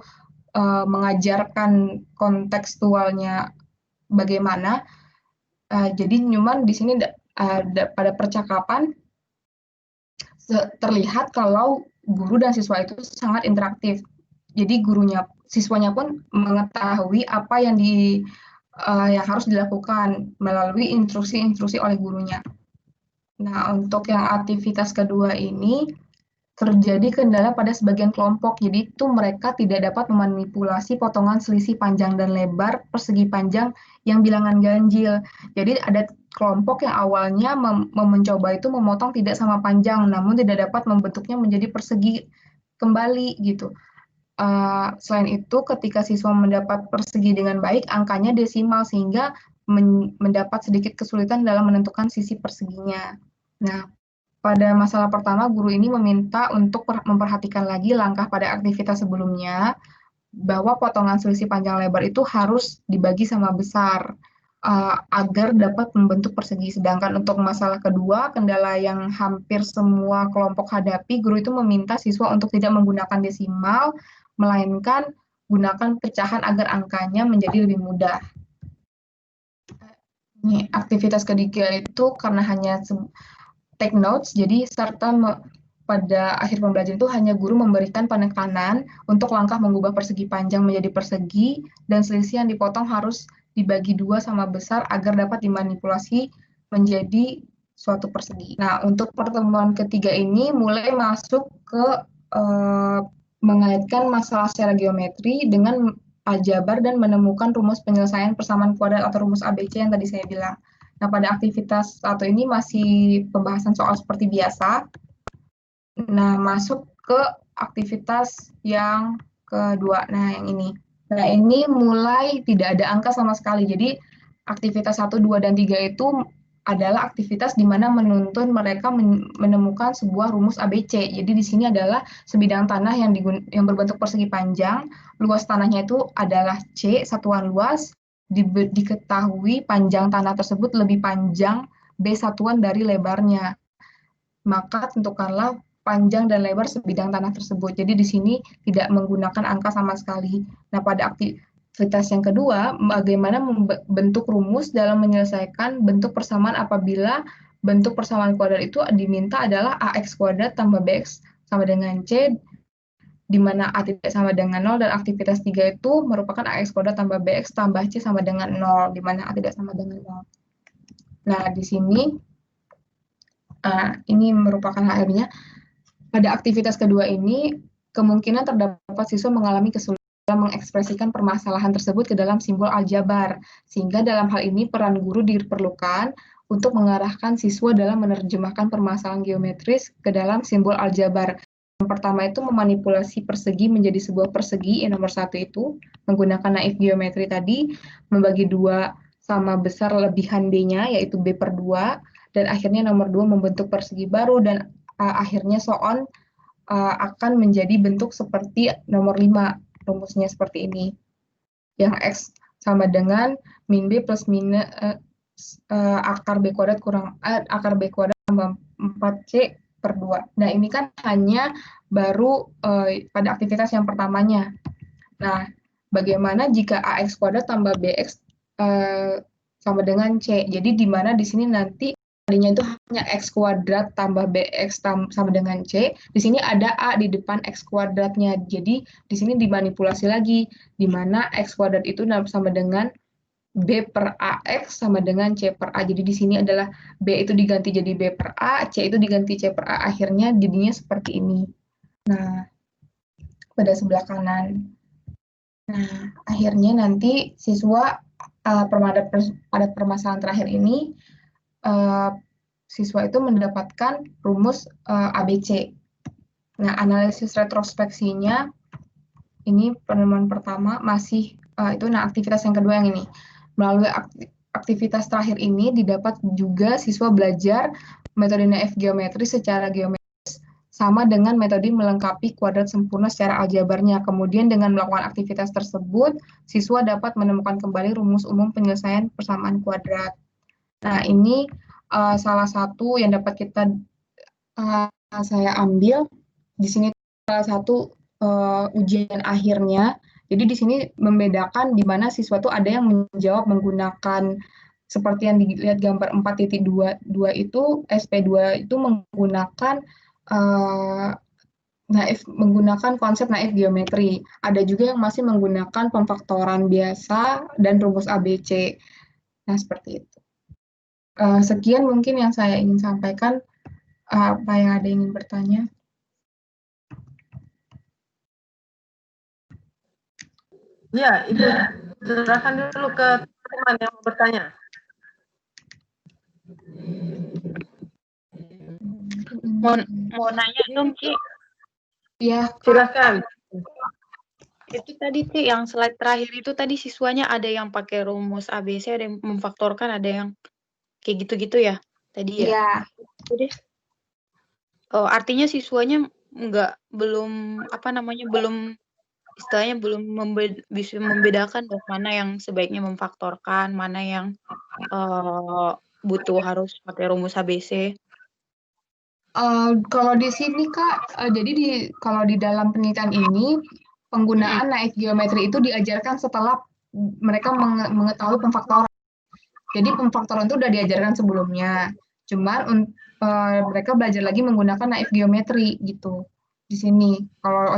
mengajarkan kontekstualnya bagaimana. Jadi cuman di sini pada percakapan terlihat kalau guru dan siswa itu sangat interaktif. Jadi siswanya pun mengetahui apa yang harus dilakukan melalui instruksi-instruksi oleh gurunya. Nah, untuk yang aktivitas kedua ini terjadi kendala pada sebagian kelompok. Jadi itu mereka tidak dapat memanipulasi potongan selisih panjang dan lebar persegi panjang yang bilangan ganjil. Jadi ada kelompok yang awalnya mencoba itu memotong tidak sama panjang, namun tidak dapat membentuknya menjadi persegi kembali gitu. Selain itu, ketika siswa mendapat persegi dengan baik, angkanya desimal sehingga mendapat sedikit kesulitan dalam menentukan sisi perseginya. Nah, pada masalah pertama, guru ini meminta untuk memperhatikan lagi langkah pada aktivitas sebelumnya, bahwa potongan selisih panjang lebar itu harus dibagi sama besar, agar dapat membentuk persegi. Sedangkan untuk masalah kedua, kendala yang hampir semua kelompok hadapi, guru itu meminta siswa untuk tidak menggunakan desimal, melainkan gunakan pecahan agar angkanya menjadi lebih mudah. Ini aktivitas ketiga itu karena hanya take notes, jadi serta pada akhir pembelajaran itu hanya guru memberikan penekanan untuk langkah mengubah persegi panjang menjadi persegi, dan selisih yang dipotong harus dibagi 2 sama besar agar dapat dimanipulasi menjadi suatu persegi. Nah, untuk pertemuan ketiga ini mulai masuk ke mengaitkan masalah secara geometri dengan aljabar dan menemukan rumus penyelesaian persamaan kuadrat atau rumus ABC yang tadi saya bilang. Nah, pada aktivitas 1 ini masih pembahasan soal seperti biasa. Nah, masuk ke aktivitas yang kedua. Nah, yang ini. Nah, ini mulai tidak ada angka sama sekali. Jadi, aktivitas 1, 2, dan 3 itu adalah aktivitas di mana menuntun mereka menemukan sebuah rumus ABC. Jadi, di sini adalah sebidang tanah yang berbentuk persegi panjang. Luas tanahnya itu adalah C, satuan luas. Diketahui panjang tanah tersebut lebih panjang B satuan dari lebarnya. Maka tentukanlah panjang dan lebar sebidang tanah tersebut. Jadi di sini tidak menggunakan angka sama sekali. Nah, pada aktivitas yang kedua, bagaimana membentuk rumus dalam menyelesaikan bentuk persamaan apabila bentuk persamaan kuadrat itu diminta adalah AX kuadrat tambah BX sama dengan C, di mana A tidak sama dengan 0, dan aktivitas 3 itu merupakan AX kuadrat tambah BX tambah C sama dengan 0, di mana A tidak sama dengan 0. Nah, di sini, ini merupakan hasilnya. Pada aktivitas kedua ini, kemungkinan terdapat siswa mengalami kesulitan mengekspresikan permasalahan tersebut ke dalam simbol aljabar, sehingga dalam hal ini peran guru diperlukan untuk mengarahkan siswa dalam menerjemahkan permasalahan geometris ke dalam simbol aljabar. Yang pertama itu memanipulasi persegi menjadi sebuah persegi, yang nomor 1 itu menggunakan naif geometri tadi, membagi 2 sama besar lebihan B-nya, yaitu B/2, dan akhirnya nomor 2 membentuk persegi baru, dan akhirnya so-on akan menjadi bentuk seperti nomor 5, rumusnya seperti ini, yang X sama dengan min B plus minus akar B kuadrat kurang akar B kuadrat tambah 4C per 2. Nah, ini kan hanya baru pada aktivitas yang pertamanya. Nah, bagaimana jika AX kuadrat tambah BX sama dengan C? Jadi, di mana di sini nanti tadinya itu hanya X kuadrat tambah BX sama dengan C, di sini ada A di depan X kuadratnya. Jadi, di sini dimanipulasi lagi, di mana X kuadrat itu sama dengan B per AX sama dengan C per A. Jadi di sini adalah B itu diganti jadi B per A, C itu diganti C per A. Akhirnya jadinya seperti ini. Nah, pada sebelah kanan. Nah, akhirnya nanti siswa pada permasalahan terakhir ini, siswa itu mendapatkan rumus ABC. Nah, analisis retrospeksinya, ini penemuan pertama masih, itu aktivitas yang kedua yang ini. Melalui aktivitas terakhir ini didapat juga siswa belajar metode naif geometri secara geometris sama dengan metode melengkapi kuadrat sempurna secara aljabarnya. Kemudian dengan melakukan aktivitas tersebut, siswa dapat menemukan kembali rumus umum penyelesaian persamaan kuadrat. Nah, ini salah satu yang dapat saya ambil di sini, salah satu ujian akhirnya. Jadi di sini membedakan di mana siswa itu ada yang menjawab menggunakan seperti yang dilihat gambar 4.22 itu, SP2 itu menggunakan menggunakan konsep naif geometri. Ada juga yang masih menggunakan pemfaktoran biasa dan rumus ABC. Nah, seperti itu. Sekian mungkin yang saya ingin sampaikan. Apa yang ada ingin bertanya? Ya, Ibu serahkan dulu ke teman yang mau bertanya. Mau nanya dong, Ci. Ya, Silakan. Itu tadi, Ci, yang slide terakhir itu tadi siswanya ada yang pakai rumus ABC, ada yang memfaktorkan, ada yang kayak gitu-gitu ya? Tadi ya? Iya. Jadi, artinya siswanya belum istilahnya belum bisa membedakan mana yang sebaiknya memfaktorkan, mana yang butuh harus pakai rumus ABC. Kalau di sini, Kak, jadi kalau di dalam penelitian ini, penggunaan naif geometri itu diajarkan setelah mereka mengetahui pemfaktoran. Jadi pemfaktoran itu udah diajarkan sebelumnya. Cuman mereka belajar lagi menggunakan naif geometri gitu. Di sini kalau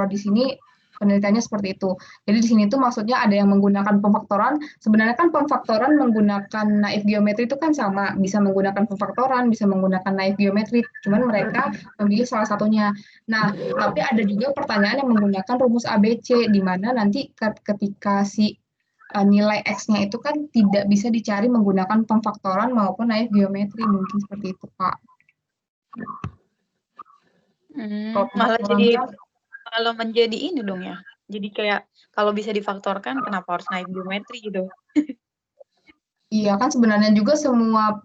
di sini penelitiannya seperti itu. Jadi di sini tuh maksudnya ada yang menggunakan pemfaktoran. Sebenarnya kan pemfaktoran menggunakan naif geometri itu kan sama, bisa menggunakan pemfaktoran, bisa menggunakan naif geometri. Cuman mereka memilih salah satunya. Nah, tapi ada juga pertanyaan yang menggunakan rumus ABC, di mana nanti ketika si nilai X-nya itu kan tidak bisa dicari menggunakan pemfaktoran maupun naif geometri, mungkin seperti itu, Pak. Kalau Malah pemfaktoran jadi kan, kalau menjadi ini dong ya. Jadi kayak kalau bisa difaktorkan kenapa harus naik geometri gitu. iya kan sebenarnya juga semua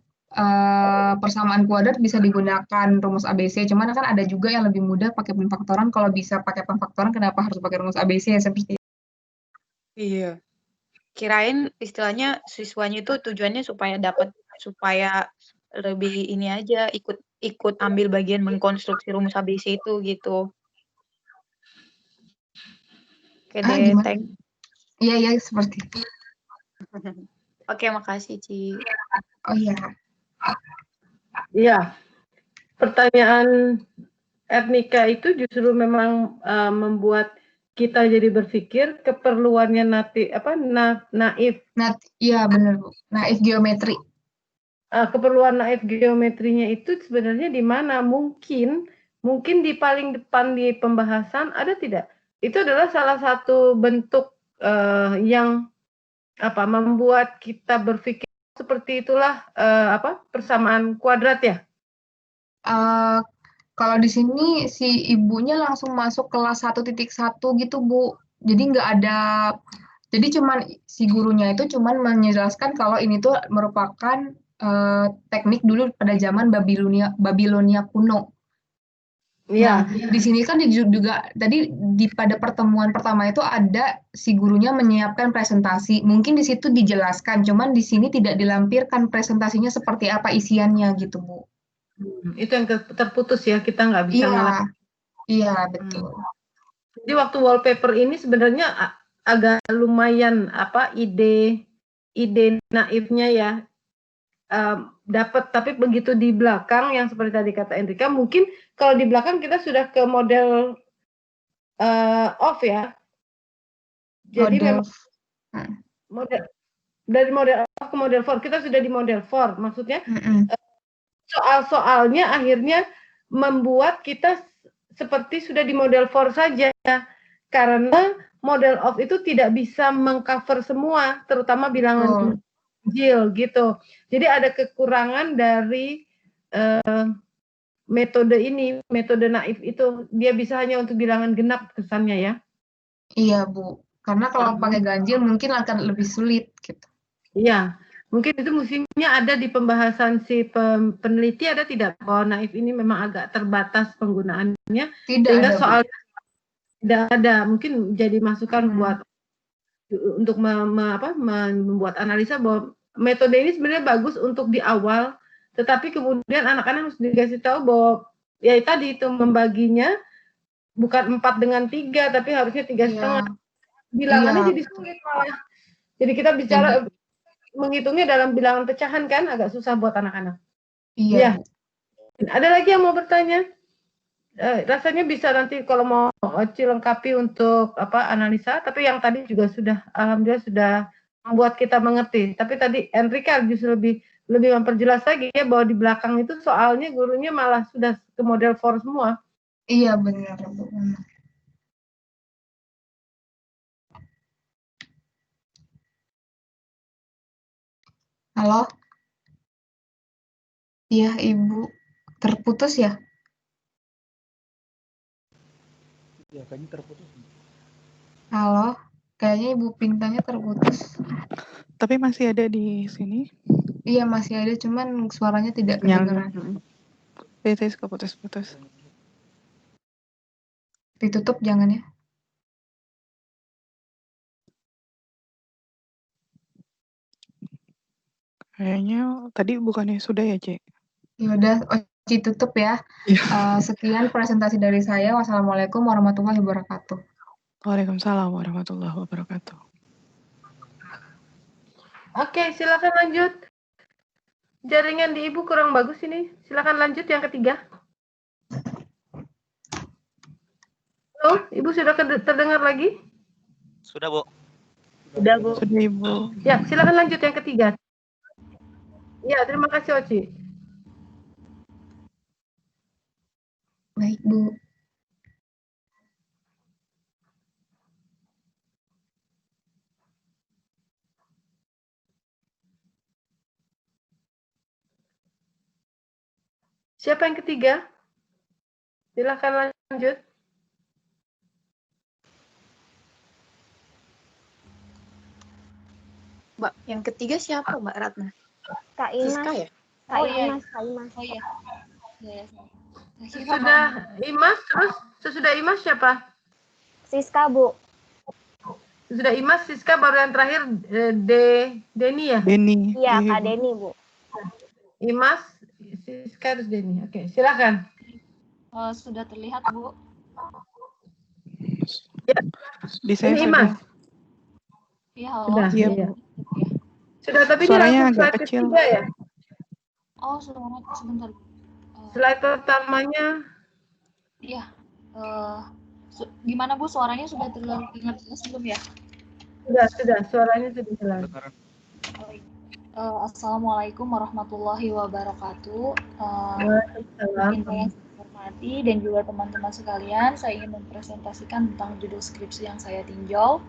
persamaan kuadrat bisa digunakan rumus ABC, cuman kan ada juga yang lebih mudah pakai pemfaktoran. Kalau bisa pakai pemfaktoran, kenapa harus pakai rumus ABC ya seperti itu? Iya. Kirain istilahnya siswanya itu tujuannya supaya lebih ini aja ikut ambil bagian mengkonstruksi rumus ABC itu gitu. Oke deh, Gimana? thank. Iya, seperti itu. Oke, makasih Ci. Oh iya. Iya. Pertanyaan Ernika itu justru memang membuat kita jadi berpikir keperluannya naif. Iya benar, Bu. Naif geometri. Keperluan naif geometrinya itu sebenarnya di mana? Mungkin di paling depan di pembahasan ada tidak? Itu adalah salah satu bentuk yang membuat kita berpikir seperti itulah persamaan kuadrat ya. Kalau di sini si ibunya langsung masuk kelas 1.1 gitu, Bu. Jadi nggak ada, jadi cuman si gurunya itu cuman menjelaskan kalau ini tuh merupakan teknik dulu pada zaman Babilonia kuno. Nah, Iya. di sini kan juga tadi pada pertemuan pertama itu ada si gurunya menyiapkan presentasi. Mungkin di situ dijelaskan, cuman di sini tidak dilampirkan presentasinya seperti apa isiannya gitu, Bu. Itu yang terputus ya, kita nggak bisa ngelihat. Iya, betul. Jadi waktu wallpaper ini sebenarnya agak lumayan ide naifnya ya dapat, tapi begitu di belakang yang seperti tadi kata Enrika, mungkin kalau di belakang kita sudah ke model off ya. Jadi memang dari model off ke model 4, kita sudah di model 4, maksudnya soal-soalnya akhirnya membuat kita seperti sudah di model 4 saja, karena model off itu tidak bisa mengcover semua, terutama bilangan ganjil gitu. Jadi ada kekurangan dari metode ini, metode naif itu, dia bisa hanya untuk bilangan genap kesannya ya. Iya, Bu. Karena kalau pakai ganjil mungkin akan lebih sulit gitu. Iya. Mungkin itu mestinya ada di pembahasan si peneliti, ada tidak bahwa naif ini memang agak terbatas penggunaannya, sehingga soalnya tidak ada. Mungkin jadi masukan buat untuk membuat analisa bahwa metode ini sebenarnya bagus untuk di awal, tetapi kemudian anak-anak harus dikasih tahu bahwa ya tadi itu membaginya bukan 4/3, tapi harusnya 3,5. Bilangannya jadi sulit malah. Jadi kita bicara menghitungnya dalam bilangan pecahan kan agak susah buat anak-anak. Iya. Ada lagi yang mau bertanya? Rasanya bisa nanti kalau mau lengkapi untuk analisa, tapi yang tadi juga sudah alhamdulillah sudah membuat kita mengerti. Tapi tadi Enrika justru lebih memperjelas lagi ya bahwa di belakang itu soalnya gurunya malah sudah ke model 4 semua. Iya benar, Bu. Halo? Iya, Ibu. Terputus ya? Ya, kayaknya terputus. Halo? Kayaknya Ibu Pintanya terputus. Tapi masih ada di sini. Iya, masih ada, cuman suaranya tidak kedengaran. Itu keputus-putus. Ditutup jangan ya. Kayaknya tadi bukannya sudah ya, Cek? Ya udah, Oci tutup ya. Sekian presentasi dari saya. Wassalamualaikum warahmatullahi wabarakatuh. Waalaikumsalam warahmatullahi wabarakatuh. Oke, silakan lanjut. Jaringan di Ibu kurang bagus ini. Silakan lanjut yang ketiga. Halo, Ibu sudah terdengar lagi? Sudah, Bu. Udah, Bu. Sudah, Ibu. Ya, silakan lanjut yang ketiga. Ya, terima kasih Oci. Baik, Bu. Siapa yang ketiga? Silakan lanjut. Mbak, yang ketiga siapa, Mbak Ratna? Kak Siska Imas. ya? Kak Oh, iya. Imas, Kak Imas. Oh iya. Ya, Sesudah Imas, terus sesudah Imas siapa? Siska, Bu. Sesudah Imas, Siska, baru yang terakhir Deni ya? Deni. Iya, Kak Ibu. Deni, Bu. Imas, Siska, terus Deni. Oke, silakan. Sudah terlihat, Bu. Di saya Ini sudah. Imas. Iya, halo. Sudah, Iya, iya. Bu. Sudah, tapi ini Suaranya langsung agak slide kecil. ketiga ya? Oh, sebentar. Slide pertamanya. Iya. Gimana, Bu? Suaranya sudah terdengar jelas belum ya? Sudah. Suaranya sudah jelas. Assalamualaikum warahmatullahi wabarakatuh. Waalaikumsalam. Yang saya hormati dan juga teman-teman sekalian, saya ingin mempresentasikan tentang judul skripsi yang saya tinjau.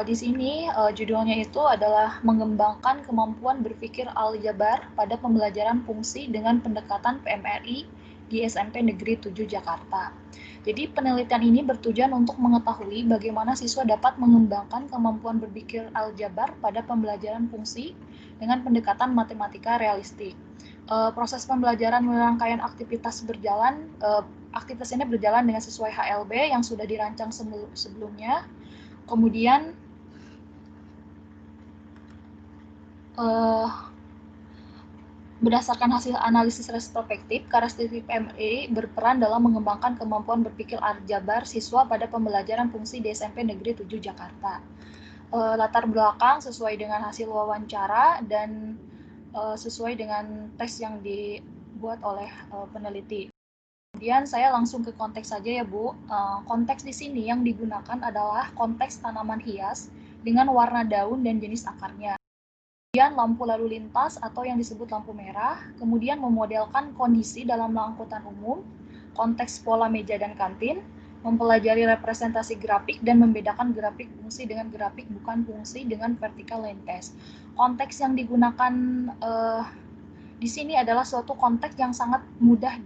Di sini judulnya itu adalah mengembangkan kemampuan berpikir aljabar pada pembelajaran fungsi dengan pendekatan PMRI di SMP Negeri 7 Jakarta. Jadi penelitian ini bertujuan untuk mengetahui bagaimana siswa dapat mengembangkan kemampuan berpikir aljabar pada pembelajaran fungsi dengan pendekatan matematika realistik. Proses pembelajaran rangkaian aktivitas berjalan, aktivitas ini berjalan dengan sesuai HLB yang sudah dirancang sebelumnya. Kemudian berdasarkan hasil analisis retrospektif, karakteristik PMRI berperan dalam mengembangkan kemampuan berpikir aljabar siswa pada pembelajaran fungsi di SMP Negeri 7 Jakarta. Latar belakang sesuai dengan hasil wawancara dan sesuai dengan tes yang dibuat oleh peneliti. Kemudian saya langsung ke konteks saja ya Bu. Konteks di sini yang digunakan adalah konteks tanaman hias dengan warna daun dan jenis akarnya. Kemudian lampu lalu lintas atau yang disebut lampu merah, kemudian memodelkan kondisi dalam angkutan umum, konteks pola meja dan kantin, mempelajari representasi grafik dan membedakan grafik fungsi dengan grafik bukan fungsi dengan vertical line test. Konteks yang digunakan di sini adalah suatu konteks yang sangat mudah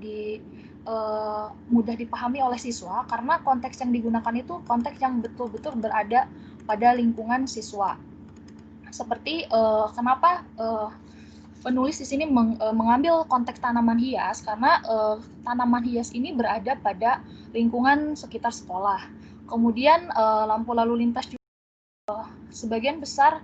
dipahami oleh siswa karena konteks yang digunakan itu konteks yang betul-betul berada pada lingkungan siswa. Seperti kenapa penulis di sini mengambil konteks tanaman hias karena tanaman hias ini berada pada lingkungan sekitar sekolah. Kemudian lampu lalu lintas juga sebagian besar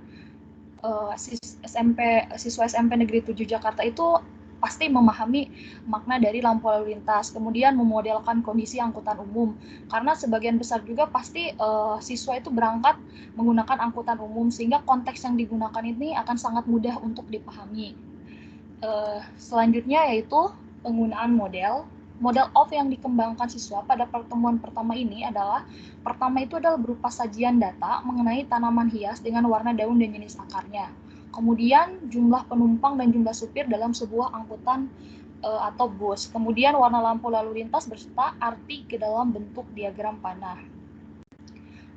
siswa SMP Negeri 7 Jakarta itu pasti memahami makna dari lampu lalu lintas, kemudian memodelkan kondisi angkutan umum, karena sebagian besar juga pasti siswa itu berangkat menggunakan angkutan umum, sehingga konteks yang digunakan ini akan sangat mudah untuk dipahami. Selanjutnya yaitu penggunaan model of yang dikembangkan siswa pada pertemuan pertama ini adalah, pertama itu adalah berupa sajian data mengenai tanaman hias dengan warna daun dan jenis akarnya. Kemudian jumlah penumpang dan jumlah supir dalam sebuah angkutan atau bus. Kemudian warna lampu lalu lintas berserta arti ke dalam bentuk diagram panah.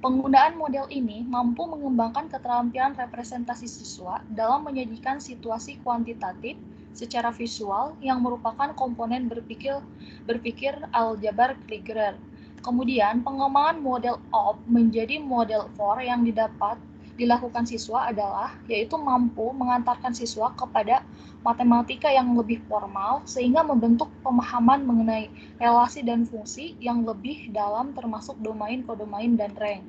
Penggunaan model ini mampu mengembangkan keterampilan representasi siswa dalam menyajikan situasi kuantitatif secara visual yang merupakan komponen berpikir aljabar Krieger. Kemudian pengembangan model of menjadi model for yang dilakukan siswa adalah yaitu mampu mengantarkan siswa kepada matematika yang lebih formal sehingga membentuk pemahaman mengenai relasi dan fungsi yang lebih dalam termasuk domain, kodomain, dan rank.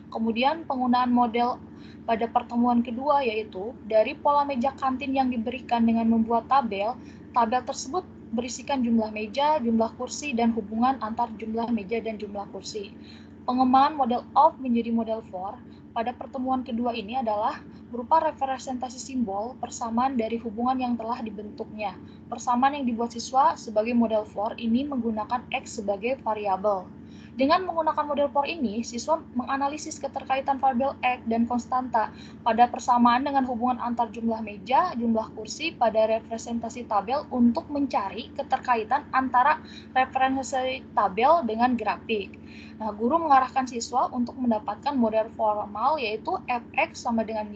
Kemudian penggunaan model pada pertemuan kedua yaitu dari pola meja kantin yang diberikan dengan membuat tabel tersebut berisikan jumlah meja, jumlah kursi, dan hubungan antar jumlah meja dan jumlah kursi. Pengembangan model of menjadi model for pada pertemuan kedua ini adalah berupa representasi simbol persamaan dari hubungan yang telah dibentuknya. Persamaan yang dibuat siswa sebagai model for ini menggunakan X sebagai variabel. Dengan menggunakan model for ini, siswa menganalisis keterkaitan variabel X dan konstanta pada persamaan dengan hubungan antar jumlah meja, jumlah kursi pada representasi tabel untuk mencari keterkaitan antara representasi tabel dengan grafik. Nah, guru mengarahkan siswa untuk mendapatkan model formal yaitu Fx sama dengan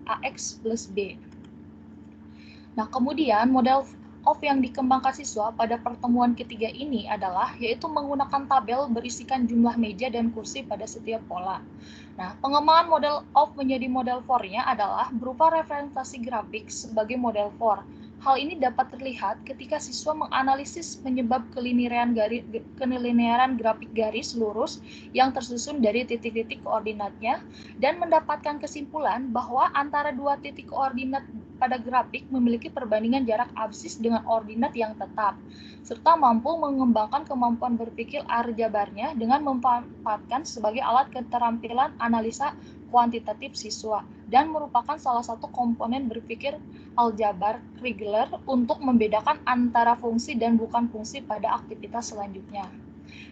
Ax plus B. Nah, kemudian model of yang dikembangkan siswa pada pertemuan ketiga ini adalah yaitu menggunakan tabel berisikan jumlah meja dan kursi pada setiap pola. Nah, pengembangan model of menjadi model for-nya adalah berupa representasi grafik sebagai model for. Hal ini dapat terlihat ketika siswa menganalisis penyebab kelinearan grafik garis lurus yang tersusun dari titik-titik koordinatnya dan mendapatkan kesimpulan bahwa antara dua titik koordinat pada grafik memiliki perbandingan jarak absis dengan ordinat yang tetap, serta mampu mengembangkan kemampuan berpikir aljabarnya dengan memanfaatkan sebagai alat keterampilan analisa kuantitatif siswa dan merupakan salah satu komponen berpikir aljabar reguler untuk membedakan antara fungsi dan bukan fungsi pada aktivitas selanjutnya.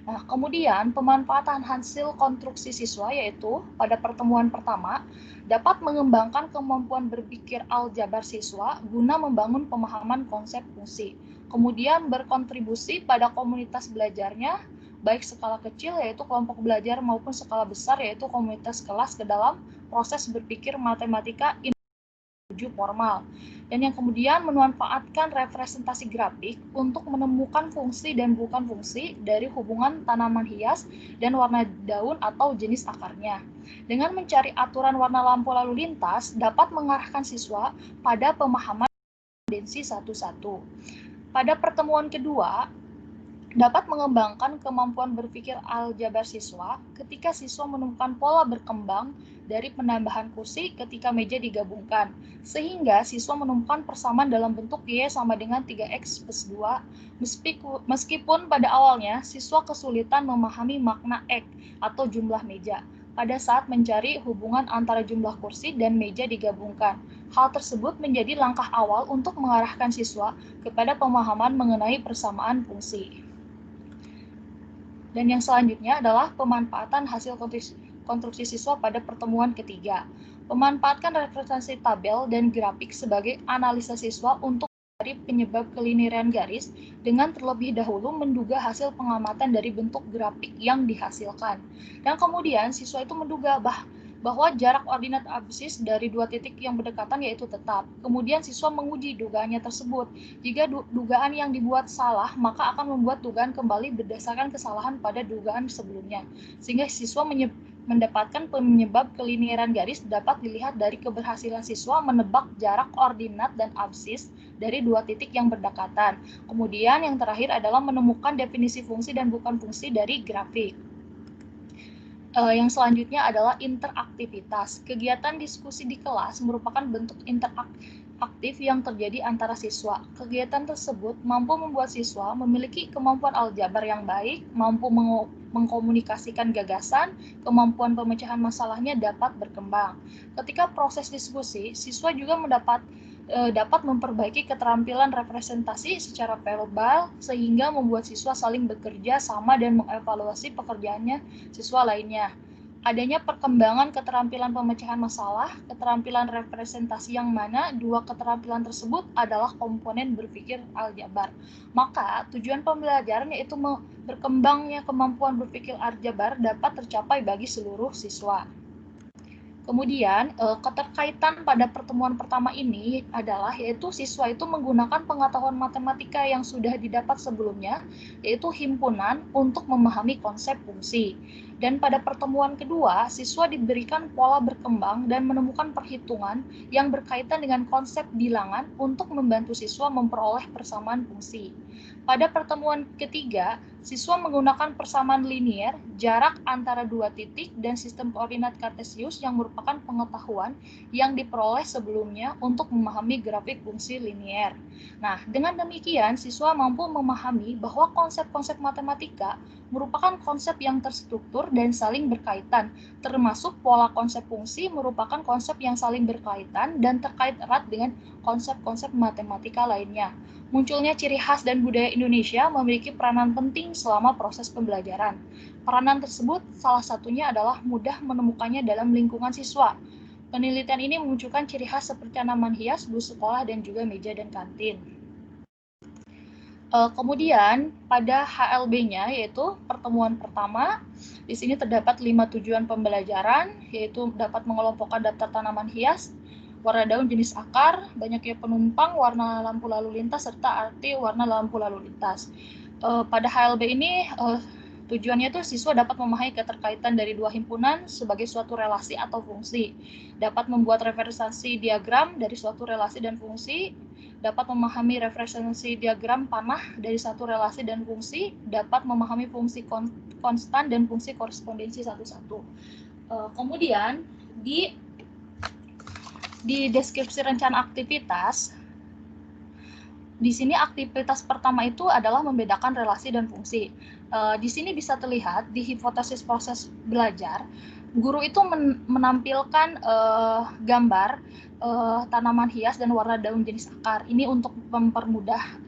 Nah, kemudian pemanfaatan hasil konstruksi siswa yaitu pada pertemuan pertama dapat mengembangkan kemampuan berpikir aljabar siswa guna membangun pemahaman konsep fungsi. Kemudian berkontribusi pada komunitas belajarnya baik skala kecil yaitu kelompok belajar maupun skala besar yaitu komunitas kelas ke dalam proses berpikir matematika menuju formal. Dan yang kemudian memanfaatkan representasi grafik untuk menemukan fungsi dan bukan fungsi dari hubungan tanaman hias dan warna daun atau jenis akarnya. Dengan mencari aturan warna lampu lalu lintas dapat mengarahkan siswa pada pemahaman tendensi satu-satu. Pada pertemuan kedua, dapat mengembangkan kemampuan berpikir aljabar siswa ketika siswa menemukan pola berkembang dari penambahan kursi ketika meja digabungkan, sehingga siswa menemukan persamaan dalam bentuk Y sama dengan 3X plus 2, meskipun pada awalnya siswa kesulitan memahami makna X atau jumlah meja pada saat mencari hubungan antara jumlah kursi dan meja digabungkan. Hal tersebut menjadi langkah awal untuk mengarahkan siswa kepada pemahaman mengenai persamaan fungsi. Dan yang selanjutnya adalah pemanfaatan hasil konstruksi siswa pada pertemuan ketiga. Memanfaatkan representasi tabel dan grafik sebagai analisa siswa untuk mencari penyebab kelinearan garis dengan terlebih dahulu menduga hasil pengamatan dari bentuk grafik yang dihasilkan. Dan kemudian siswa itu menduga bahwa jarak ordinat absis dari dua titik yang berdekatan yaitu tetap. Kemudian siswa menguji dugaannya tersebut. Jika dugaan yang dibuat salah, maka akan membuat dugaan kembali berdasarkan kesalahan pada dugaan sebelumnya. Sehingga siswa mendapatkan penyebab kelinearan garis dapat dilihat dari keberhasilan siswa menebak jarak ordinat dan absis dari dua titik yang berdekatan. Kemudian yang terakhir adalah menemukan definisi fungsi dan bukan fungsi dari grafik. Yang selanjutnya adalah interaktivitas. Kegiatan diskusi di kelas merupakan bentuk interaktif yang terjadi antara siswa. Kegiatan tersebut mampu membuat siswa memiliki kemampuan aljabar yang baik, mampu mengkomunikasikan gagasan, kemampuan pemecahan masalahnya dapat berkembang. Ketika proses diskusi, siswa juga dapat memperbaiki keterampilan representasi secara verbal sehingga membuat siswa saling bekerja sama dan mengevaluasi pekerjaannya siswa lainnya. Adanya perkembangan keterampilan pemecahan masalah, keterampilan representasi yang mana dua keterampilan tersebut adalah komponen berpikir aljabar. Maka tujuan pembelajaran yaitu berkembangnya kemampuan berpikir aljabar dapat tercapai bagi seluruh siswa. Kemudian, keterkaitan pada pertemuan pertama ini adalah yaitu siswa itu menggunakan pengetahuan matematika yang sudah didapat sebelumnya, yaitu himpunan untuk memahami konsep fungsi. Dan pada pertemuan kedua, siswa diberikan pola berkembang dan menemukan perhitungan yang berkaitan dengan konsep bilangan untuk membantu siswa memperoleh persamaan fungsi. Pada pertemuan ketiga, siswa menggunakan persamaan linier, jarak antara dua titik, dan sistem koordinat kartesius yang merupakan pengetahuan yang diperoleh sebelumnya untuk memahami grafik fungsi linier. Nah, dengan demikian, siswa mampu memahami bahwa konsep-konsep matematika merupakan konsep yang terstruktur dan saling berkaitan, termasuk pola konsep fungsi merupakan konsep yang saling berkaitan dan terkait erat dengan konsep-konsep matematika lainnya. Munculnya ciri khas dan budaya Indonesia memiliki peranan penting selama proses pembelajaran. Peranan tersebut salah satunya adalah mudah menemukannya dalam lingkungan siswa. Penelitian ini memunculkan ciri khas seperti tanaman hias, bus sekolah, dan juga meja dan kantin. Kemudian pada HLB-nya yaitu pertemuan pertama, di sini terdapat 5 tujuan pembelajaran, yaitu dapat mengelompokkan daftar tanaman hias, warna daun, jenis akar, banyaknya penumpang, warna lampu lalu lintas, serta arti warna lampu lalu lintas. Pada HLB ini tujuannya itu siswa dapat memahami keterkaitan dari dua himpunan sebagai suatu relasi atau fungsi, dapat membuat representasi diagram dari suatu relasi dan fungsi, dapat memahami representasi diagram panah dari satu relasi dan fungsi, dapat memahami fungsi konstan dan fungsi korespondensi satu-satu. Kemudian di deskripsi rencana aktivitas, di sini aktivitas pertama itu adalah membedakan relasi dan fungsi. Di sini bisa terlihat di hipotesis proses belajar, guru itu menampilkan gambar tanaman hias dan warna daun jenis akar. Ini untuk mempermudah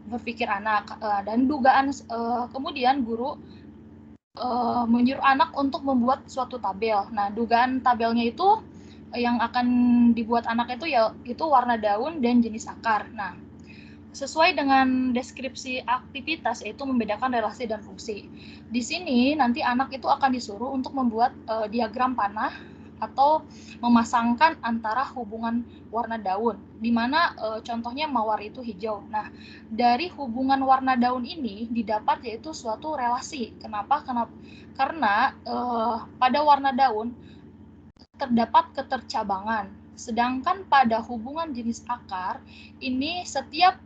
berpikir anak. Dan dugaan kemudian guru menyuruh anak untuk membuat suatu tabel. Nah, dugaan tabelnya itu yang akan dibuat anak itu yaitu warna daun dan jenis akar. Nah, sesuai dengan deskripsi aktivitas yaitu membedakan relasi dan fungsi. Di sini nanti anak itu akan disuruh untuk membuat diagram panah atau memasangkan antara hubungan warna daun, di mana contohnya mawar itu hijau. Nah, dari hubungan warna daun ini didapat yaitu suatu relasi. Kenapa? Karena pada warna daun terdapat ketercabangan. Sedangkan pada hubungan jenis akar, ini setiap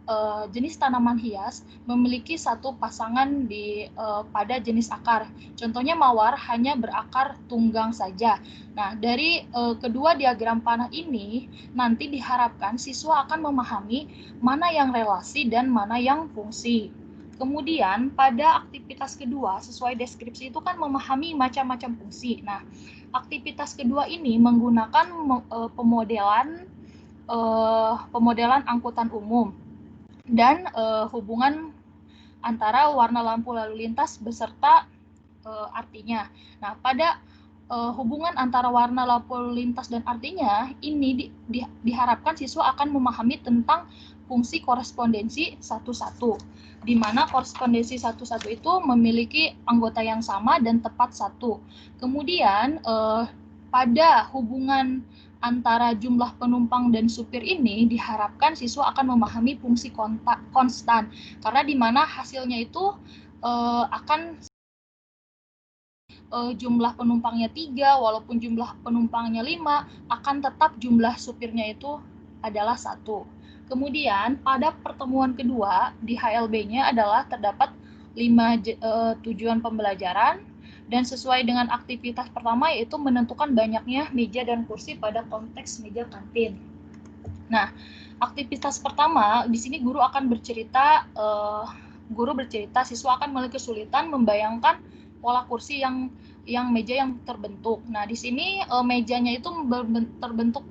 jenis tanaman hias memiliki satu pasangan pada jenis akar. Contohnya mawar hanya berakar tunggang saja. Nah, dari kedua diagram panah ini, nanti diharapkan siswa akan memahami mana yang relasi dan mana yang fungsi. Kemudian pada aktivitas kedua, sesuai deskripsi itu kan memahami macam-macam fungsi. Nah, aktivitas kedua ini menggunakan pemodelan angkutan umum dan hubungan antara warna lampu lalu lintas beserta artinya. Nah, pada hubungan antara warna lampu lintas dan artinya ini diharapkan siswa akan memahami tentang fungsi korespondensi satu-satu, di mana korespondensi satu-satu itu memiliki anggota yang sama dan tepat satu. Kemudian pada hubungan antara jumlah penumpang dan supir ini diharapkan siswa akan memahami fungsi konstan, karena di mana hasilnya itu akan jumlah penumpangnya 3, walaupun jumlah penumpangnya 5, akan tetap jumlah supirnya itu adalah 1. Kemudian pada pertemuan kedua di HLB-nya adalah terdapat 5 tujuan pembelajaran dan sesuai dengan aktivitas pertama yaitu menentukan banyaknya meja dan kursi pada konteks meja kantin. Nah, aktivitas pertama di sini guru bercerita siswa akan memiliki kesulitan membayangkan pola kursi yang meja yang terbentuk. Nah, di sini mejanya itu terbentuk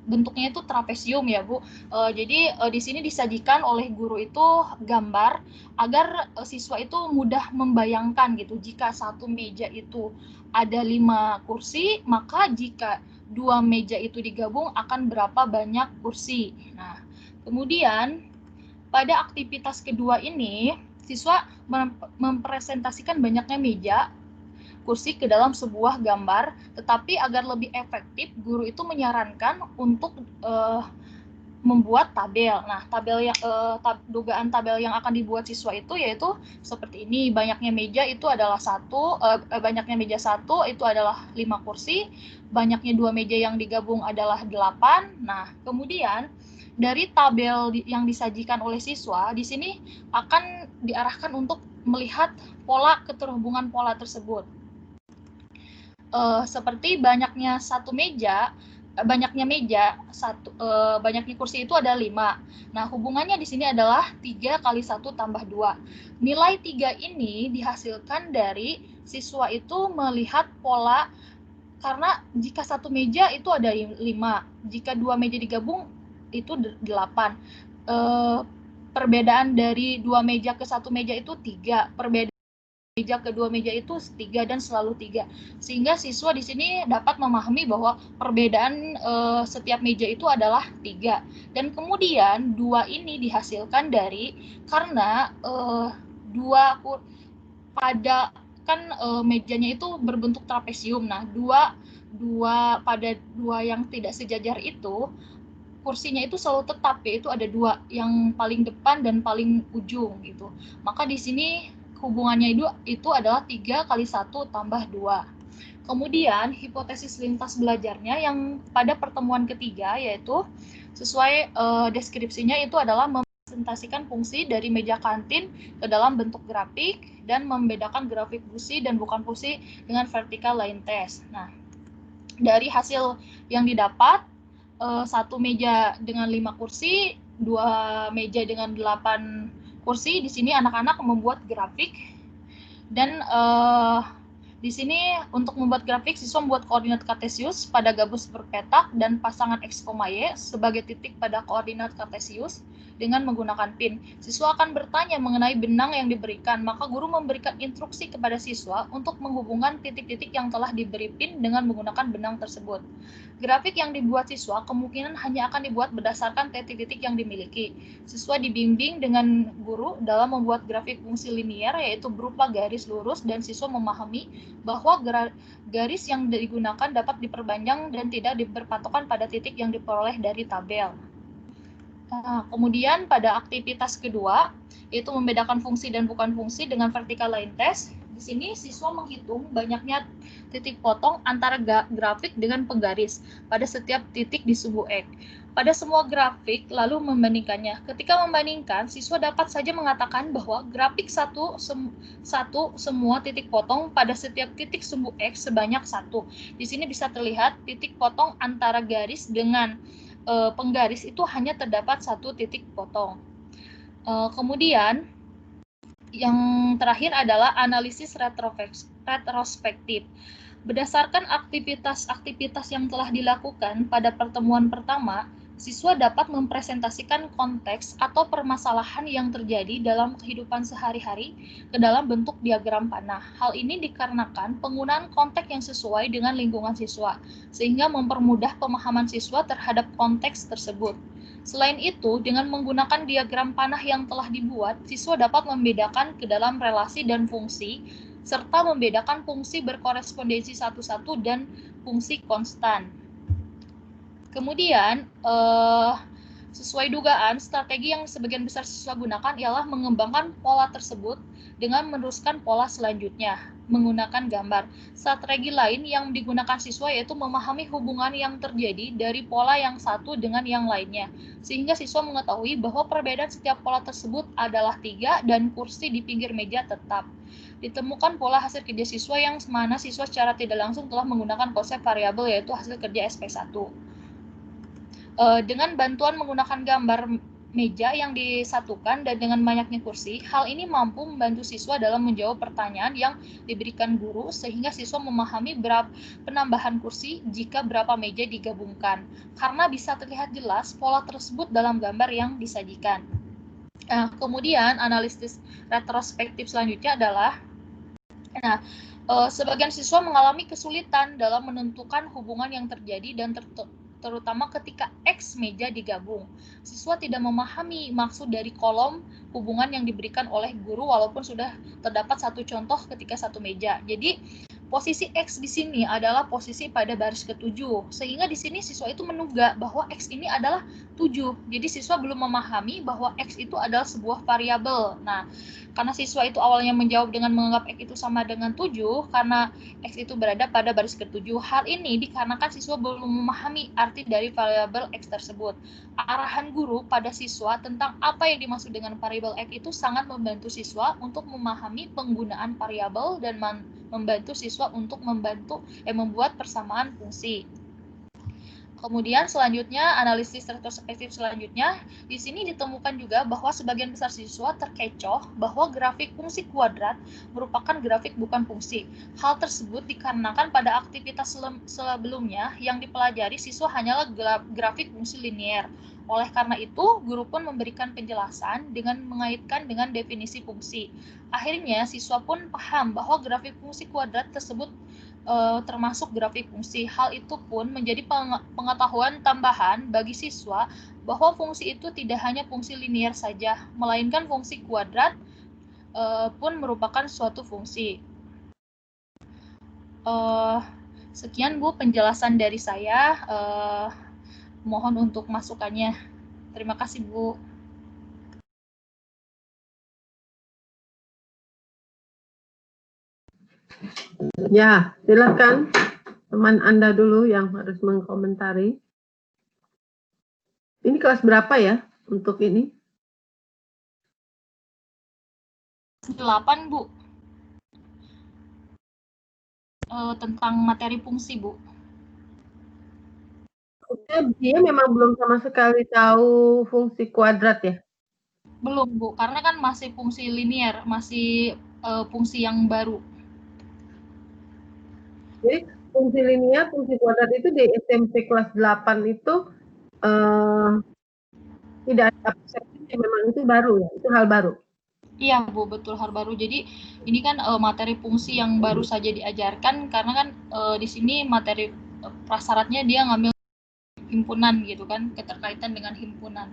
bentuknya itu trapesium ya, Bu. Jadi di sini disajikan oleh guru itu gambar agar siswa itu mudah membayangkan gitu. Jika satu meja itu ada 5 kursi, maka jika 2 meja itu digabung akan berapa banyak kursi. Nah, kemudian pada aktivitas kedua ini, siswa mempresentasikan banyaknya meja, kursi ke dalam sebuah gambar, tetapi agar lebih efektif, guru itu menyarankan untuk membuat tabel. Nah, dugaan tabel yang akan dibuat siswa itu yaitu seperti ini. Banyaknya meja itu adalah banyaknya meja 1 itu adalah 5 kursi, banyaknya 2 meja yang digabung adalah 8. Nah, kemudian dari tabel yang disajikan oleh siswa di sini akan diarahkan untuk melihat pola keterhubungan pola tersebut. Seperti banyaknya kursi itu ada 5. Nah, hubungannya di sini adalah 3 kali 1 tambah 2. Nilai 3 ini dihasilkan dari siswa itu melihat pola, karena jika 1 meja itu ada 5, jika 2 meja digabung itu 8. Perbedaan dari 2 meja ke 1 meja itu 3. Perbedaan meja ke 2 meja itu 3 dan selalu 3. Sehingga siswa di sini dapat memahami bahwa perbedaan setiap meja itu adalah 3. Dan kemudian 2 ini dihasilkan dari karena mejanya itu berbentuk trapesium. Nah, pada dua yang tidak sejajar itu kursinya itu selalu tetap, yaitu ada 2, yang paling depan dan paling ujung gitu. Maka di sini hubungannya itu adalah 3 kali 1 tambah 2. Kemudian hipotesis lintas belajarnya yang pada pertemuan ketiga yaitu sesuai deskripsinya itu adalah mempresentasikan fungsi dari meja kantin ke dalam bentuk grafik dan membedakan grafik fungsi dan bukan fungsi dengan vertical line test. Nah, dari hasil yang didapat 1 meja dengan 5 kursi, 2 meja dengan 8 kursi. Di sini anak-anak membuat grafik dan di sini untuk membuat grafik siswa membuat koordinat kartesius pada gabus berpetak dan pasangan X, Y sebagai titik pada koordinat kartesius dengan menggunakan pin. Siswa akan bertanya mengenai benang yang diberikan, maka guru memberikan instruksi kepada siswa untuk menghubungkan titik-titik yang telah diberi pin dengan menggunakan benang tersebut. Grafik yang dibuat siswa kemungkinan hanya akan dibuat berdasarkan titik-titik yang dimiliki. Siswa dibimbing dengan guru dalam membuat grafik fungsi linier, yaitu berupa garis lurus, dan siswa memahami bahwa garis yang digunakan dapat diperpanjang dan tidak berpatokan pada titik yang diperoleh dari tabel. Nah, kemudian pada aktivitas kedua, yaitu membedakan fungsi dan bukan fungsi dengan vertical line test. Di sini siswa menghitung banyaknya titik potong antara grafik dengan penggaris pada setiap titik di sebuah X. Pada semua grafik, lalu membandingkannya. Ketika membandingkan, siswa dapat saja mengatakan bahwa grafik satu semua titik potong pada setiap titik sumbu X sebanyak 1. Di sini bisa terlihat titik potong antara garis dengan penggaris itu hanya terdapat 1 titik potong. Kemudian yang terakhir adalah analisis retrospektif. Berdasarkan aktivitas-aktivitas yang telah dilakukan pada pertemuan pertama, siswa dapat mempresentasikan konteks atau permasalahan yang terjadi dalam kehidupan sehari-hari ke dalam bentuk diagram panah. Hal ini dikarenakan penggunaan konteks yang sesuai dengan lingkungan siswa, sehingga mempermudah pemahaman siswa terhadap konteks tersebut. Selain itu, dengan menggunakan diagram panah yang telah dibuat, siswa dapat membedakan ke dalam relasi dan fungsi, serta membedakan fungsi berkorespondensi satu-satu dan fungsi konstan. Kemudian, sesuai dugaan, strategi yang sebagian besar siswa gunakan ialah mengembangkan pola tersebut dengan meneruskan pola selanjutnya menggunakan gambar. Strategi lain yang digunakan siswa yaitu memahami hubungan yang terjadi dari pola yang satu dengan yang lainnya, sehingga siswa mengetahui bahwa perbedaan setiap pola tersebut adalah 3 dan kursi di pinggir meja tetap. Ditemukan pola hasil kerja siswa yang mana siswa secara tidak langsung telah menggunakan konsep variabel yaitu hasil kerja SP1. Dengan bantuan menggunakan gambar meja yang disatukan dan dengan banyaknya kursi, hal ini mampu membantu siswa dalam menjawab pertanyaan yang diberikan guru sehingga siswa memahami berapa penambahan kursi jika berapa meja digabungkan, karena bisa terlihat jelas pola tersebut dalam gambar yang disajikan. Kemudian analisis retrospektif selanjutnya adalah sebagian siswa mengalami kesulitan dalam menentukan hubungan yang terjadi dan terutama ketika X meja digabung. Siswa tidak memahami maksud dari kolom hubungan yang diberikan oleh guru walaupun sudah terdapat 1 contoh ketika 1 meja. Jadi Posisi X di sini adalah posisi pada baris ke-7, sehingga di sini siswa itu menduga bahwa X ini adalah 7. Jadi siswa belum memahami bahwa X itu adalah sebuah variabel. Nah, karena siswa itu awalnya menjawab dengan menganggap X itu sama dengan 7, karena X itu berada pada baris ke-7. Hal ini dikarenakan siswa belum memahami arti dari variabel X tersebut. Arahan guru pada siswa tentang apa yang dimaksud dengan variabel X itu sangat membantu siswa untuk memahami penggunaan variabel dan membantu siswa untuk membuat persamaan fungsi. Kemudian selanjutnya, analisis retrospektif selanjutnya, di sini ditemukan juga bahwa sebagian besar siswa terkecoh bahwa grafik fungsi kuadrat merupakan grafik bukan fungsi. Hal tersebut dikarenakan pada aktivitas sebelumnya yang dipelajari siswa hanyalah grafik fungsi linear. Oleh karena itu, guru pun memberikan penjelasan dengan mengaitkan dengan definisi fungsi. Akhirnya, siswa pun paham bahwa grafik fungsi kuadrat tersebut termasuk grafik fungsi. Hal itu pun menjadi pengetahuan tambahan bagi siswa bahwa fungsi itu tidak hanya fungsi linear saja, melainkan fungsi kuadrat pun merupakan suatu fungsi. Sekian Bu penjelasan dari saya. Mohon untuk masukannya. Terima kasih Bu. Ya, silakan teman Anda dulu yang harus mengkomentari. Ini kelas berapa ya untuk ini? 8 Bu. Tentang materi fungsi Bu. Dia memang belum sama sekali tahu fungsi kuadrat ya? Belum Bu, karena kan masih fungsi linear, masih fungsi yang baru. Jadi fungsi linear, fungsi kuadrat itu di SMP kelas 8 itu tidak ada persepsi, memang itu baru ya, itu hal baru. Iya Bu, betul hal baru. Jadi ini kan materi fungsi yang baru saja diajarkan, karena kan di sini materi prasyaratnya dia ngambil himpunan gitu kan, keterkaitan dengan himpunan.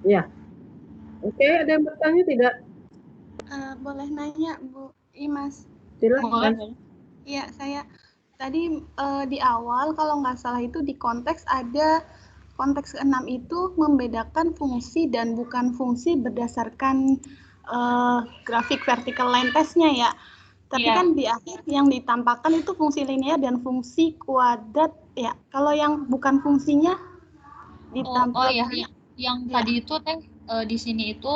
Ya. Oke, ada yang bertanya tidak? Boleh nanya Bu Imas? Silakan. Iya, saya tadi di awal kalau nggak salah itu di konteks ada konteks 6 itu membedakan fungsi dan bukan fungsi berdasarkan grafik vertical line test-nya ya. Tapi kan di akhir yang ditampakkan itu fungsi linear dan fungsi kuadrat ya. Kalau yang bukan fungsinya ditampakkan. Yang tadi itu di sini itu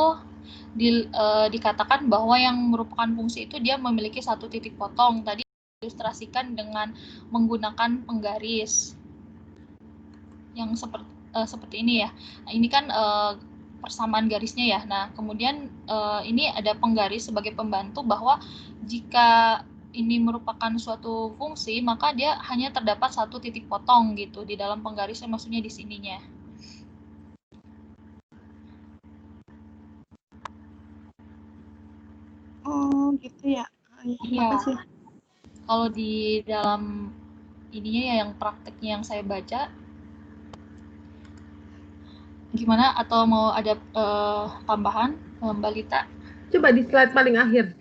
dikatakan bahwa yang merupakan fungsi itu dia memiliki satu titik potong. Tadi ilustrasikan dengan menggunakan penggaris yang seperti ini ya. Nah, ini kan persamaan garisnya ya. Nah, kemudian ini ada penggaris sebagai pembantu bahwa jika ini merupakan suatu fungsi, maka dia hanya terdapat satu titik potong gitu di dalam penggarisnya, maksudnya di sininya. Oh, gitu ya. Iya. Kalau di dalam ininya ya yang prakteknya yang saya baca, gimana? Atau mau ada tambahan, Mbak Lita? Coba di slide paling akhir,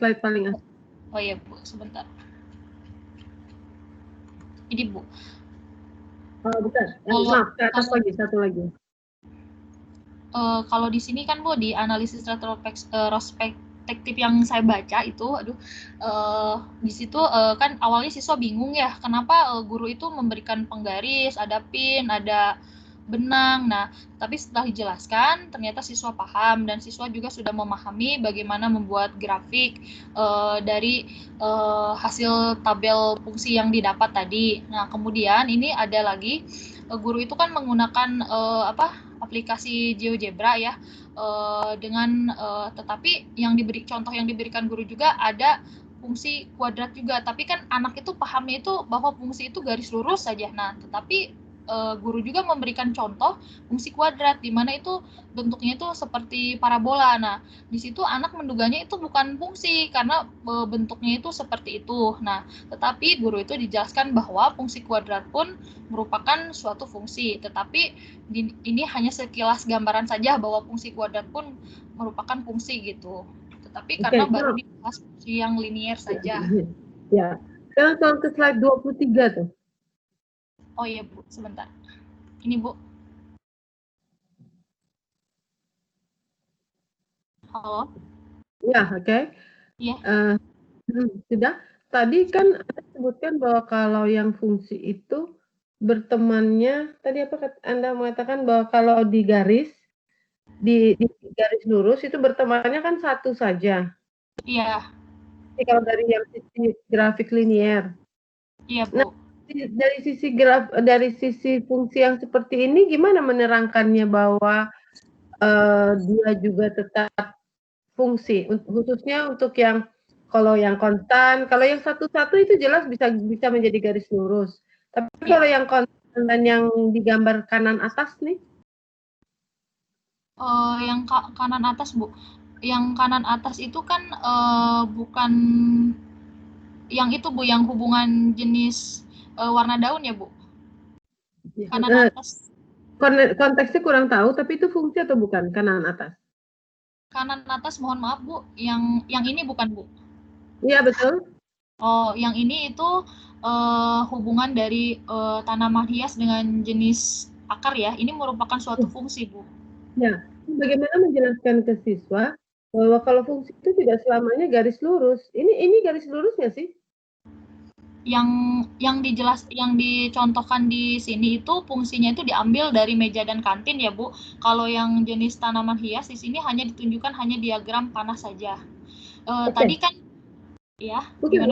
Oh iya Bu, sebentar. Ini Bu. Bukan, maaf, ke atas lagi, satu lagi. Kalau di sini kan Bu, di analisis retrospektif yang saya baca itu, di situ kan awalnya siswa bingung ya, kenapa guru itu memberikan penggaris, ada pin, ada benang. Nah, tapi setelah dijelaskan, ternyata siswa paham dan siswa juga sudah memahami bagaimana membuat grafik dari hasil tabel fungsi yang didapat tadi. Nah, kemudian ini ada lagi, guru itu kan menggunakan aplikasi GeoGebra ya, dengan tetapi contoh yang diberikan guru juga ada fungsi kuadrat juga, tapi kan anak itu pahamnya itu bahwa fungsi itu garis lurus saja. Nah, tetapi guru juga memberikan contoh fungsi kuadrat di mana itu bentuknya itu seperti parabola. Nah, di situ anak menduganya itu bukan fungsi karena bentuknya itu seperti itu. Nah, tetapi guru itu dijelaskan bahwa fungsi kuadrat pun merupakan suatu fungsi, tetapi ini hanya sekilas gambaran saja bahwa fungsi kuadrat pun merupakan fungsi gitu. Tetapi karena baru dibahas fungsi yang linear saja. Ya, Sekarang tolong ke slide 23 tuh. Oh iya Bu, sebentar. Ini Bu. Halo? Ya, oke. Iya. Sudah. Tadi kan Anda sebutkan bahwa kalau yang fungsi itu bertemannya, tadi apa Anda mengatakan bahwa kalau di garis lurus itu bertemannya kan satu saja. Iya. Jadi kalau dari yang sisi grafik linier. Iya, Nah, Bu. dari sisi fungsi yang seperti ini gimana menerangkannya bahwa dia juga tetap fungsi, khususnya untuk yang kalau yang konstan, kalau yang satu-satu itu jelas bisa menjadi garis lurus. Tapi kalau yang konstan dan yang digambar kanan atas nih? Yang kanan atas Bu. Yang kanan atas itu kan bukan yang itu Bu, yang hubungan jenis warna daun ya Bu? Kanan atas. Konteksnya kurang tahu, tapi itu fungsi atau bukan kanan atas? Kanan atas, mohon maaf Bu, yang ini bukan Bu? Iya betul. Oh, yang ini itu hubungan dari tanaman hias dengan jenis akar ya. Ini merupakan suatu fungsi Bu. Ya, bagaimana menjelaskan ke siswa bahwa kalau fungsi itu tidak selamanya garis lurus. Ini garis lurus nggak sih? Yang dicontohkan di sini itu fungsinya itu diambil dari meja dan kantin ya Bu. Kalau yang jenis tanaman hias di sini hanya ditunjukkan hanya diagram panah saja. Tadi kan ya. Mungkin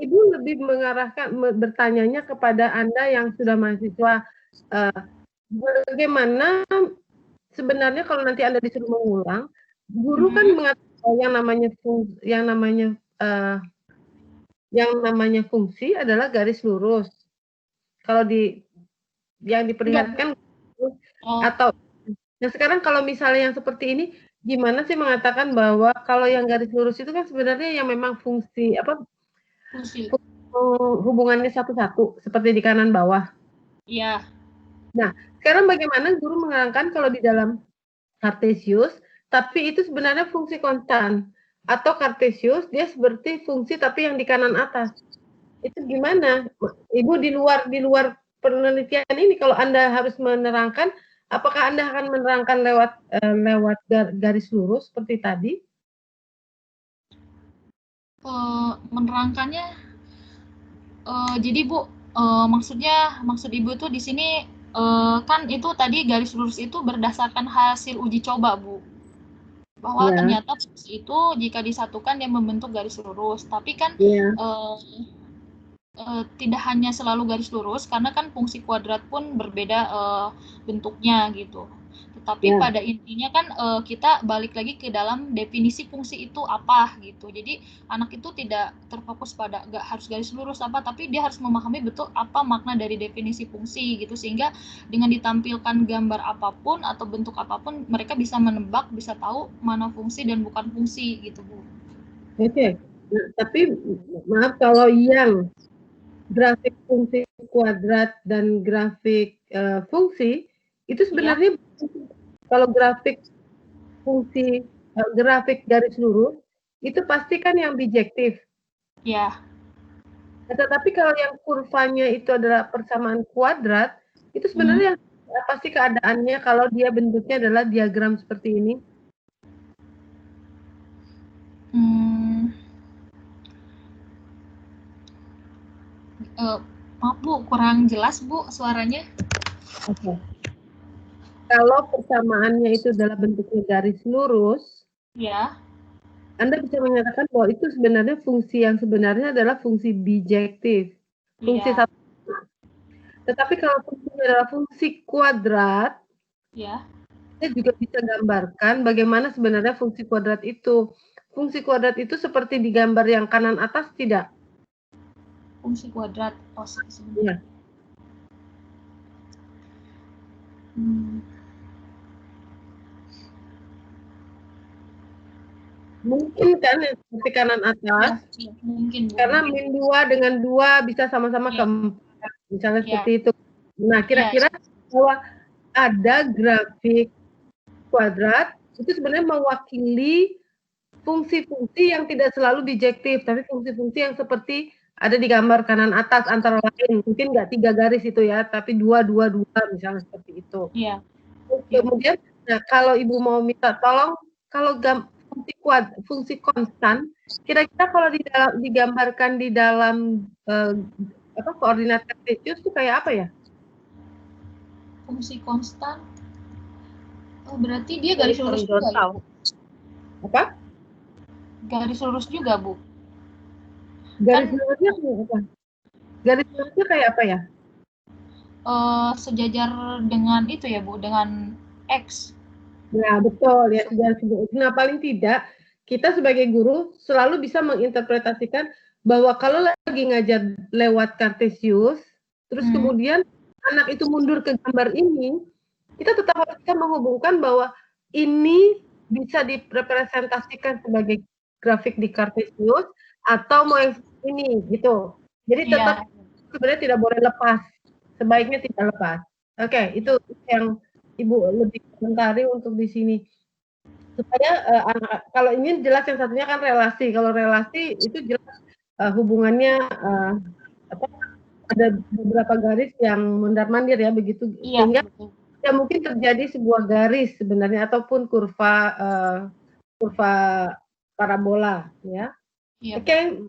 Ibu lebih mengarahkan bertanyanya kepada Anda yang sudah mahasiswa, bagaimana sebenarnya kalau nanti Anda disuruh mengulang, guru kan mengatakan yang namanya fungsi adalah garis lurus. Kalau yang diperlihatkan atau nah sekarang kalau misalnya yang seperti ini, gimana sih mengatakan bahwa kalau yang garis lurus itu kan sebenarnya yang memang fungsi hubungannya satu-satu seperti di kanan bawah. Iya. Nah, sekarang bagaimana guru menerangkan kalau di dalam Cartesius, tapi itu sebenarnya fungsi konstan, atau Cartesius dia seperti fungsi tapi yang di kanan atas. Itu gimana? Ibu di luar penelitian ini kalau Anda harus menerangkan, apakah Anda akan menerangkan lewat garis lurus seperti tadi? Menerangkannya, jadi Bu, maksud Ibu tuh di sini kan itu tadi garis lurus itu berdasarkan hasil uji coba Bu, bahwa ternyata fungsi itu jika disatukan dia membentuk garis lurus. Tapi kan tidak hanya selalu garis lurus karena kan fungsi kuadrat pun berbeda bentuknya gitu. Tetapi pada intinya kan kita balik lagi ke dalam definisi fungsi itu apa gitu. Jadi anak itu tidak terfokus pada nggak harus garis lurus apa, tapi dia harus memahami betul apa makna dari definisi fungsi gitu, sehingga dengan ditampilkan gambar apapun atau bentuk apapun mereka bisa menebak, bisa tahu mana fungsi dan bukan fungsi gitu Bu. Oke. Nah, tapi maaf kalau yang grafik fungsi kuadrat dan grafik fungsi itu sebenarnya kalau grafik fungsi grafik garis lurus itu pasti kan yang bijektif. Ya. Tetapi kalau yang kurvanya itu adalah persamaan kuadrat, itu sebenarnya apa sih keadaannya kalau dia bentuknya adalah diagram seperti ini? Maaf Bu, kurang jelas Bu suaranya. Oke. Kalau persamaannya itu adalah bentuknya garis lurus, ya, Anda bisa menyatakan bahwa itu sebenarnya fungsi yang sebenarnya adalah fungsi bijektif. Fungsi satu. Tetapi kalau fungsinya adalah fungsi kuadrat, kita juga bisa gambarkan bagaimana sebenarnya fungsi kuadrat itu. Fungsi kuadrat itu seperti di gambar yang kanan atas tidak? Fungsi kuadrat. Oh, sebenarnya. Mungkin kan seperti kanan atas, mungkin, karena min 2 dengan 2 bisa sama-sama keempat, misalnya seperti itu. Nah, kira-kira bahwa ada grafik kuadrat itu sebenarnya mewakili fungsi-fungsi yang tidak selalu bijektif, tapi fungsi-fungsi yang seperti ada di gambar kanan atas antara lain, mungkin nggak 3 garis itu ya, tapi 2, 2, 2 misalnya seperti itu. Iya. Kemudian, nah kalau Ibu mau minta tolong, kalau fungsi konstan, kira-kira kalau digambarkan di dalam koordinat kartesius itu kayak apa ya? Fungsi konstan. Oh, berarti dia garis lurus juga ya, Bu? Apa? Garis lurus juga, Bu. Garis lurusnya kayak apa? Garis lurusnya kayak apa ya? Sejajar dengan itu ya, Bu, dengan X. Nah, betul ya. Nah, paling tidak kita sebagai guru selalu bisa menginterpretasikan bahwa kalau lagi ngajar lewat kartesius, terus kemudian anak itu mundur ke gambar ini, kita tetap harus bisa menghubungkan bahwa ini bisa direpresentasikan sebagai grafik di kartesius atau mau yang ini gitu. Jadi tetap sebenarnya tidak boleh lepas, sebaiknya tidak lepas. Oke, itu yang Ibu lebih komentari untuk di sini. Supaya kalau ini jelas yang satunya kan relasi. Kalau relasi itu jelas hubungannya ada beberapa garis yang mondar-mandir ya begitu, sehingga ya mungkin terjadi sebuah garis sebenarnya ataupun kurva parabola ya. Oke.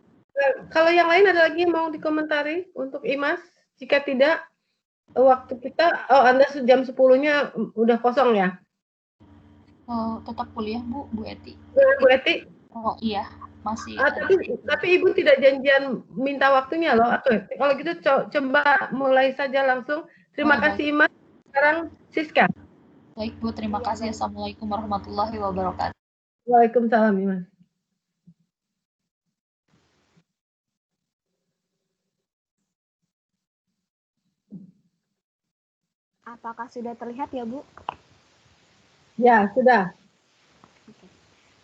Kalau yang lain ada lagi yang mau dikomentari untuk Imas? Jika tidak, waktu kita, Anda jam 10-nya udah kosong ya? Tetap kuliah, Bu Eti. Bu Eti? Oh iya, masih. Tapi Ibu tidak janjian minta waktunya loh. Kalau gitu coba mulai saja langsung. Terima kasih Imas. Sekarang Siska. Baik Bu, terima kasih. Assalamualaikum warahmatullahi wabarakatuh. Waalaikumsalam Imas. Apakah sudah terlihat ya, Bu? Ya, sudah.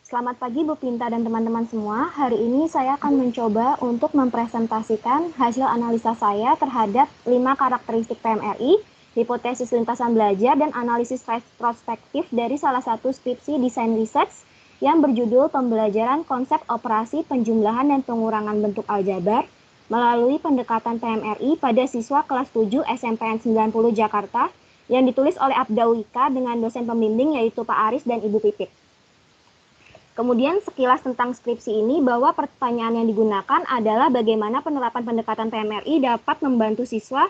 Selamat pagi Bu Pinta dan teman-teman semua. Hari ini saya akan mencoba untuk mempresentasikan hasil analisa saya terhadap 5 karakteristik PMRI, hipotesis lintasan belajar, dan analisis prospektif dari salah satu skripsi desain research yang berjudul Pembelajaran Konsep Operasi Penjumlahan dan Pengurangan Bentuk Aljabar melalui pendekatan PMRI pada siswa kelas 7 SMPN 90 Jakarta yang ditulis oleh Abda Wika dengan dosen pembimbing yaitu Pak Aris dan Ibu Pipit. Kemudian sekilas tentang skripsi ini bahwa pertanyaan yang digunakan adalah bagaimana penerapan pendekatan PMRI dapat membantu siswa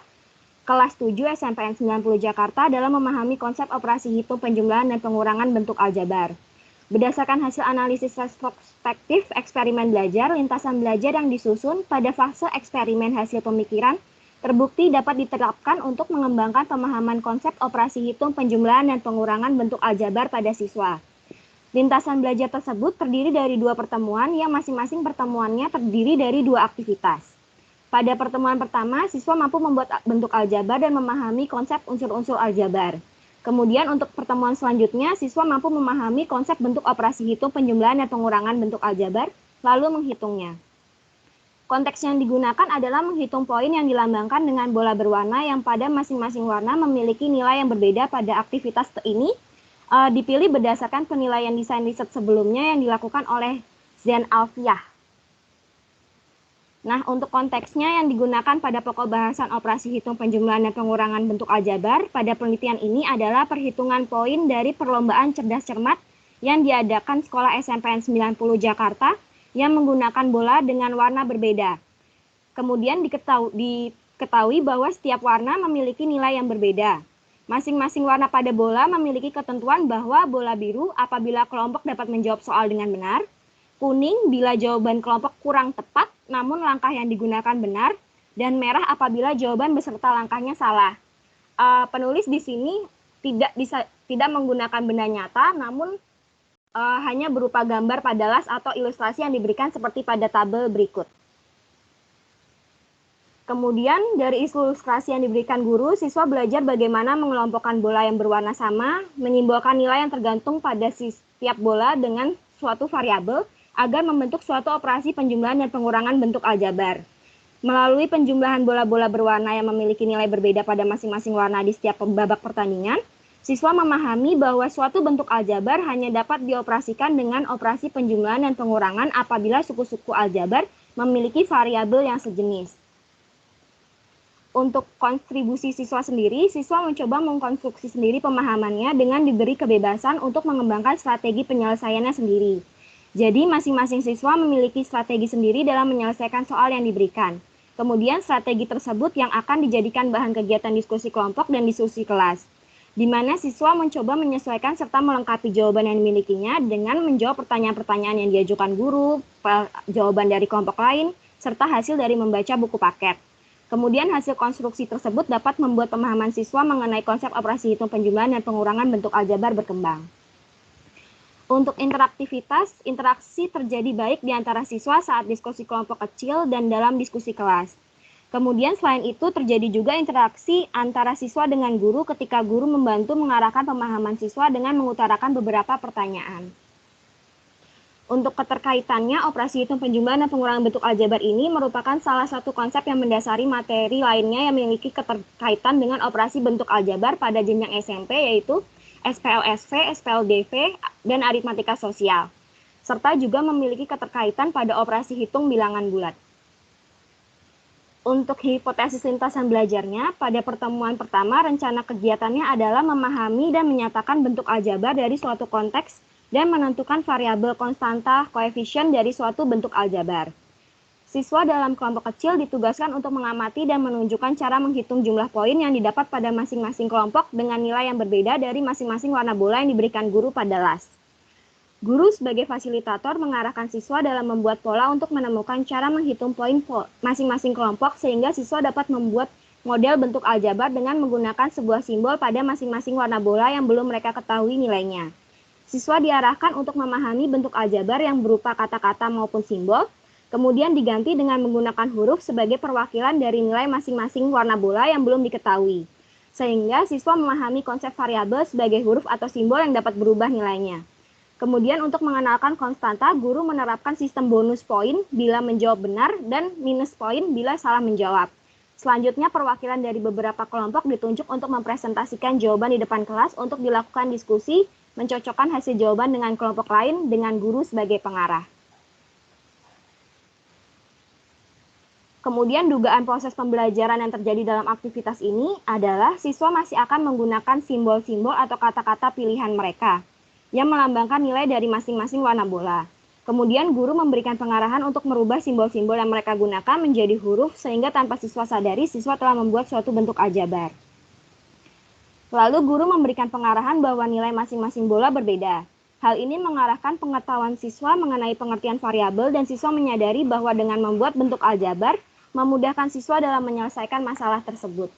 kelas 7 SMPN 90 Jakarta dalam memahami konsep operasi hitung penjumlahan dan pengurangan bentuk aljabar. Berdasarkan hasil analisis prospektif eksperimen belajar, lintasan belajar yang disusun pada fase eksperimen hasil pemikiran terbukti dapat diterapkan untuk mengembangkan pemahaman konsep operasi hitung penjumlahan dan pengurangan bentuk aljabar pada siswa. Lintasan belajar tersebut terdiri dari 2 pertemuan yang masing-masing pertemuannya terdiri dari 2 aktivitas. Pada pertemuan pertama, siswa mampu membuat bentuk aljabar dan memahami konsep unsur-unsur aljabar. Kemudian untuk pertemuan selanjutnya, siswa mampu memahami konsep bentuk operasi hitung penjumlahan dan pengurangan bentuk aljabar, lalu menghitungnya. Konteks yang digunakan adalah menghitung poin yang dilambangkan dengan bola berwarna yang pada masing-masing warna memiliki nilai yang berbeda pada aktivitas ini, dipilih berdasarkan penilaian desain riset sebelumnya yang dilakukan oleh Zen Alfiah. Nah, untuk konteksnya yang digunakan pada pokok bahasan operasi hitung penjumlahan dan pengurangan bentuk aljabar pada penelitian ini adalah perhitungan poin dari perlombaan cerdas cermat yang diadakan Sekolah SMPN 90 Jakarta yang menggunakan bola dengan warna berbeda. Kemudian diketahui bahwa setiap warna memiliki nilai yang berbeda. Masing-masing warna pada bola memiliki ketentuan bahwa bola biru apabila kelompok dapat menjawab soal dengan benar, kuning bila jawaban kelompok kurang tepat namun langkah yang digunakan benar, dan merah apabila jawaban beserta langkahnya salah. Penulis di sini tidak menggunakan benda nyata, namun hanya berupa gambar pada las atau ilustrasi yang diberikan seperti pada tabel berikut. Kemudian dari ilustrasi yang diberikan guru, siswa belajar bagaimana mengelompokkan bola yang berwarna sama, menyimbolkan nilai yang tergantung pada setiap bola dengan suatu variabel, agar membentuk suatu operasi penjumlahan dan pengurangan bentuk aljabar. Melalui penjumlahan bola-bola berwarna yang memiliki nilai berbeda pada masing-masing warna di setiap babak pertandingan, siswa memahami bahwa suatu bentuk aljabar hanya dapat dioperasikan dengan operasi penjumlahan dan pengurangan apabila suku-suku aljabar memiliki variabel yang sejenis. Untuk kontribusi siswa sendiri, siswa mencoba mengkonstruksi sendiri pemahamannya dengan diberi kebebasan untuk mengembangkan strategi penyelesaiannya sendiri. Jadi, masing-masing siswa memiliki strategi sendiri dalam menyelesaikan soal yang diberikan. Kemudian, strategi tersebut yang akan dijadikan bahan kegiatan diskusi kelompok dan diskusi kelas, di mana siswa mencoba menyesuaikan serta melengkapi jawaban yang dimilikinya dengan menjawab pertanyaan-pertanyaan yang diajukan guru, jawaban dari kelompok lain, serta hasil dari membaca buku paket. Kemudian hasil konstruksi tersebut dapat membuat pemahaman siswa mengenai konsep operasi hitung penjumlahan dan pengurangan bentuk aljabar berkembang. Untuk interaktivitas, interaksi terjadi baik di antara siswa saat diskusi kelompok kecil dan dalam diskusi kelas. Kemudian selain itu terjadi juga interaksi antara siswa dengan guru ketika guru membantu mengarahkan pemahaman siswa dengan mengutarakan beberapa pertanyaan. Untuk keterkaitannya, operasi hitung penjumlahan dan pengurangan bentuk aljabar ini merupakan salah satu konsep yang mendasari materi lainnya yang memiliki keterkaitan dengan operasi bentuk aljabar pada jenjang SMP, yaitu SPLSV, SPLDV, dan aritmatika sosial, serta juga memiliki keterkaitan pada operasi hitung bilangan bulat. Untuk hipotesis lintasan belajarnya, pada pertemuan pertama, rencana kegiatannya adalah memahami dan menyatakan bentuk aljabar dari suatu konteks dan menentukan variabel konstanta koefisien dari suatu bentuk aljabar. Siswa dalam kelompok kecil ditugaskan untuk mengamati dan menunjukkan cara menghitung jumlah poin yang didapat pada masing-masing kelompok dengan nilai yang berbeda dari masing-masing warna bola yang diberikan guru pada las. Guru sebagai fasilitator mengarahkan siswa dalam membuat pola untuk menemukan cara menghitung poin masing-masing kelompok sehingga siswa dapat membuat model bentuk aljabar dengan menggunakan sebuah simbol pada masing-masing warna bola yang belum mereka ketahui nilainya. Siswa diarahkan untuk memahami bentuk aljabar yang berupa kata-kata maupun simbol, kemudian diganti dengan menggunakan huruf sebagai perwakilan dari nilai masing-masing warna bola yang belum diketahui. Sehingga siswa memahami konsep variabel sebagai huruf atau simbol yang dapat berubah nilainya. Kemudian untuk mengenalkan konstanta, guru menerapkan sistem bonus poin bila menjawab benar dan minus poin bila salah menjawab. Selanjutnya, perwakilan dari beberapa kelompok ditunjuk untuk mempresentasikan jawaban di depan kelas untuk dilakukan diskusi, mencocokkan hasil jawaban dengan kelompok lain dengan guru sebagai pengarah. Kemudian dugaan proses pembelajaran yang terjadi dalam aktivitas ini adalah siswa masih akan menggunakan simbol-simbol atau kata-kata pilihan mereka yang melambangkan nilai dari masing-masing warna bola. Kemudian guru memberikan pengarahan untuk merubah simbol-simbol yang mereka gunakan menjadi huruf sehingga tanpa siswa sadari siswa telah membuat suatu bentuk aljabar. Lalu guru memberikan pengarahan bahwa nilai masing-masing bola berbeda. Hal ini mengarahkan pengetahuan siswa mengenai pengertian variabel dan siswa menyadari bahwa dengan membuat bentuk aljabar, memudahkan siswa dalam menyelesaikan masalah tersebut.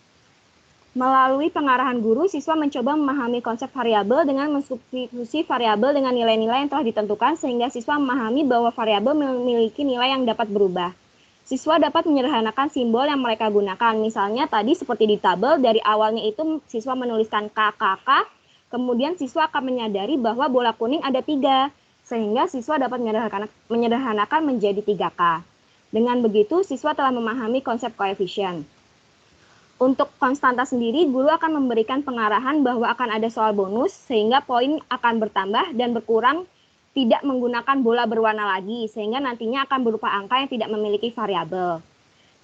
Melalui pengarahan guru, siswa mencoba memahami konsep variabel dengan mensubstitusi variabel dengan nilai-nilai yang telah ditentukan sehingga siswa memahami bahwa variabel memiliki nilai yang dapat berubah. Siswa dapat menyederhanakan simbol yang mereka gunakan. Misalnya tadi seperti di tabel, dari awalnya itu siswa menuliskan KKK, kemudian siswa akan menyadari bahwa bola kuning ada 3, sehingga siswa dapat menyederhanakan menjadi 3K. Dengan begitu, siswa telah memahami konsep koefisien. Untuk konstanta sendiri, guru akan memberikan pengarahan bahwa akan ada soal bonus, sehingga poin akan bertambah dan berkurang tidak menggunakan bola berwarna lagi, sehingga nantinya akan berupa angka yang tidak memiliki variabel.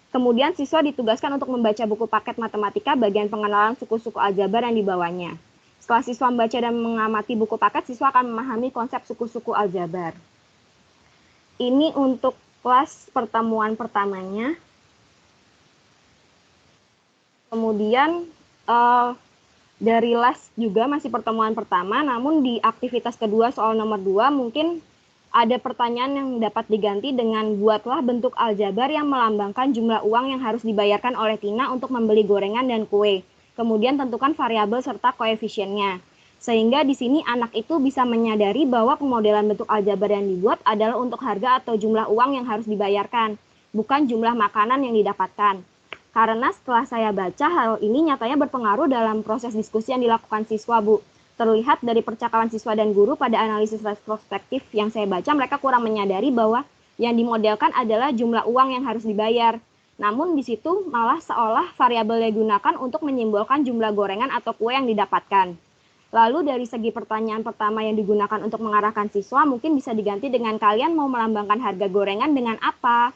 Kemudian siswa ditugaskan untuk membaca buku paket matematika bagian pengenalan suku-suku aljabar yang dibawanya. Setelah siswa membaca dan mengamati buku paket, siswa akan memahami konsep suku-suku aljabar. Ini untuk kelas pertemuan pertamanya. Kemudian dari las juga masih pertemuan pertama, namun di aktivitas kedua soal nomor 2 mungkin ada pertanyaan yang dapat diganti dengan buatlah bentuk aljabar yang melambangkan jumlah uang yang harus dibayarkan oleh Tina untuk membeli gorengan dan kue. Kemudian tentukan variabel serta koefisiennya. Sehingga di sini anak itu bisa menyadari bahwa pemodelan bentuk aljabar yang dibuat adalah untuk harga atau jumlah uang yang harus dibayarkan, bukan jumlah makanan yang didapatkan. Karena setelah saya baca, hal ini nyatanya berpengaruh dalam proses diskusi yang dilakukan siswa, Bu. Terlihat dari percakapan siswa dan guru pada analisis retrospektif yang saya baca, mereka kurang menyadari bahwa yang dimodelkan adalah jumlah uang yang harus dibayar. Namun di situ malah seolah variabel yang digunakan untuk menyimbolkan jumlah gorengan atau kue yang didapatkan. Lalu dari segi pertanyaan pertama yang digunakan untuk mengarahkan siswa, mungkin bisa diganti dengan kalian mau melambangkan harga gorengan dengan apa?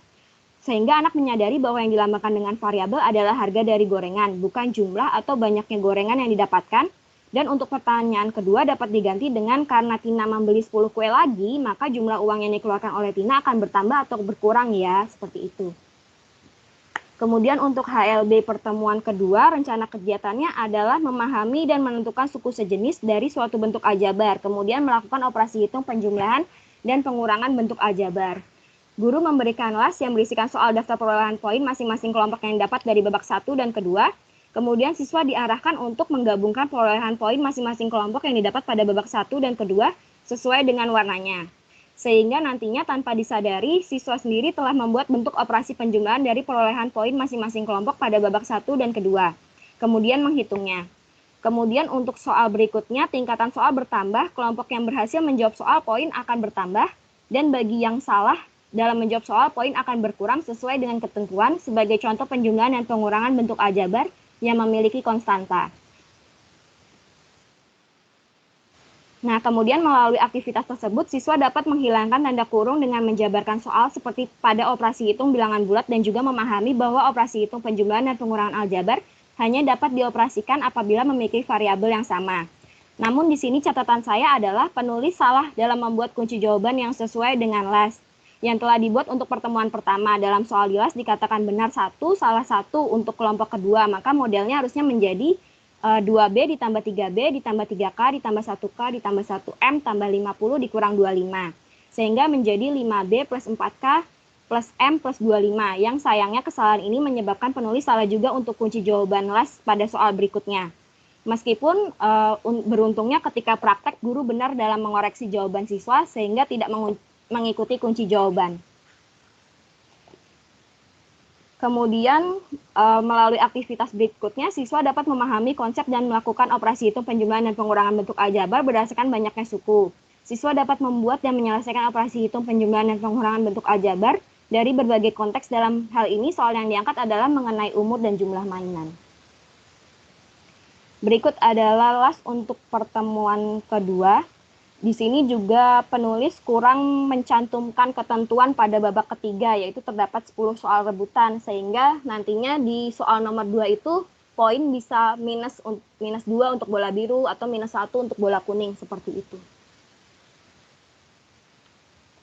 Sehingga anak menyadari bahwa yang dilambangkan dengan variabel adalah harga dari gorengan, bukan jumlah atau banyaknya gorengan yang didapatkan. Dan untuk pertanyaan kedua dapat diganti dengan karena Tina membeli 10 kue lagi, maka jumlah uang yang dikeluarkan oleh Tina akan bertambah atau berkurang ya, seperti itu. Kemudian untuk HLB pertemuan kedua, rencana kegiatannya adalah memahami dan menentukan suku sejenis dari suatu bentuk aljabar, kemudian melakukan operasi hitung penjumlahan dan pengurangan bentuk aljabar. Guru memberikan las yang berisikan soal daftar perolehan poin masing-masing kelompok yang dapat dari babak 1 dan kedua, kemudian siswa diarahkan untuk menggabungkan perolehan poin masing-masing kelompok yang didapat pada babak 1 dan kedua sesuai dengan warnanya. Sehingga nantinya tanpa disadari, siswa sendiri telah membuat bentuk operasi penjumlahan dari perolehan poin masing-masing kelompok pada babak 1 dan kedua. Kemudian menghitungnya. Kemudian untuk soal berikutnya, tingkatan soal bertambah, kelompok yang berhasil menjawab soal poin akan bertambah, dan bagi yang salah dalam menjawab soal poin akan berkurang sesuai dengan ketentuan sebagai contoh penjumlahan dan pengurangan bentuk aljabar yang memiliki konstanta. Nah, kemudian melalui aktivitas tersebut, siswa dapat menghilangkan tanda kurung dengan menjabarkan soal seperti pada operasi hitung bilangan bulat dan juga memahami bahwa operasi hitung penjumlahan dan pengurangan aljabar hanya dapat dioperasikan apabila memiliki variabel yang sama. Namun di sini catatan saya adalah penulis salah dalam membuat kunci jawaban yang sesuai dengan las yang telah dibuat untuk pertemuan pertama. Dalam soal di las dikatakan benar 1, salah 1 untuk kelompok kedua, maka modelnya harusnya menjadi 2B ditambah 3B ditambah 3K ditambah 1K ditambah 1M tambah 50 dikurang 25. Sehingga menjadi 5B plus 4K plus M plus 25. Yang sayangnya kesalahan ini menyebabkan penulis salah juga untuk kunci jawaban las pada soal berikutnya. Meskipun beruntungnya ketika praktek guru benar dalam mengoreksi jawaban siswa sehingga tidak mengikuti kunci jawaban. Kemudian melalui aktivitas berikutnya, siswa dapat memahami konsep dan melakukan operasi hitung penjumlahan dan pengurangan bentuk aljabar berdasarkan banyaknya suku. Siswa dapat membuat dan menyelesaikan operasi hitung penjumlahan dan pengurangan bentuk aljabar dari berbagai konteks. Dalam hal ini, soal yang diangkat adalah mengenai umur dan jumlah mainan. Berikut adalah las untuk pertemuan kedua. Di sini juga penulis kurang mencantumkan ketentuan pada babak ketiga, yaitu terdapat 10 soal rebutan, sehingga nantinya di soal nomor 2 itu poin bisa minus 2 untuk bola biru atau minus 1 untuk bola kuning, seperti itu.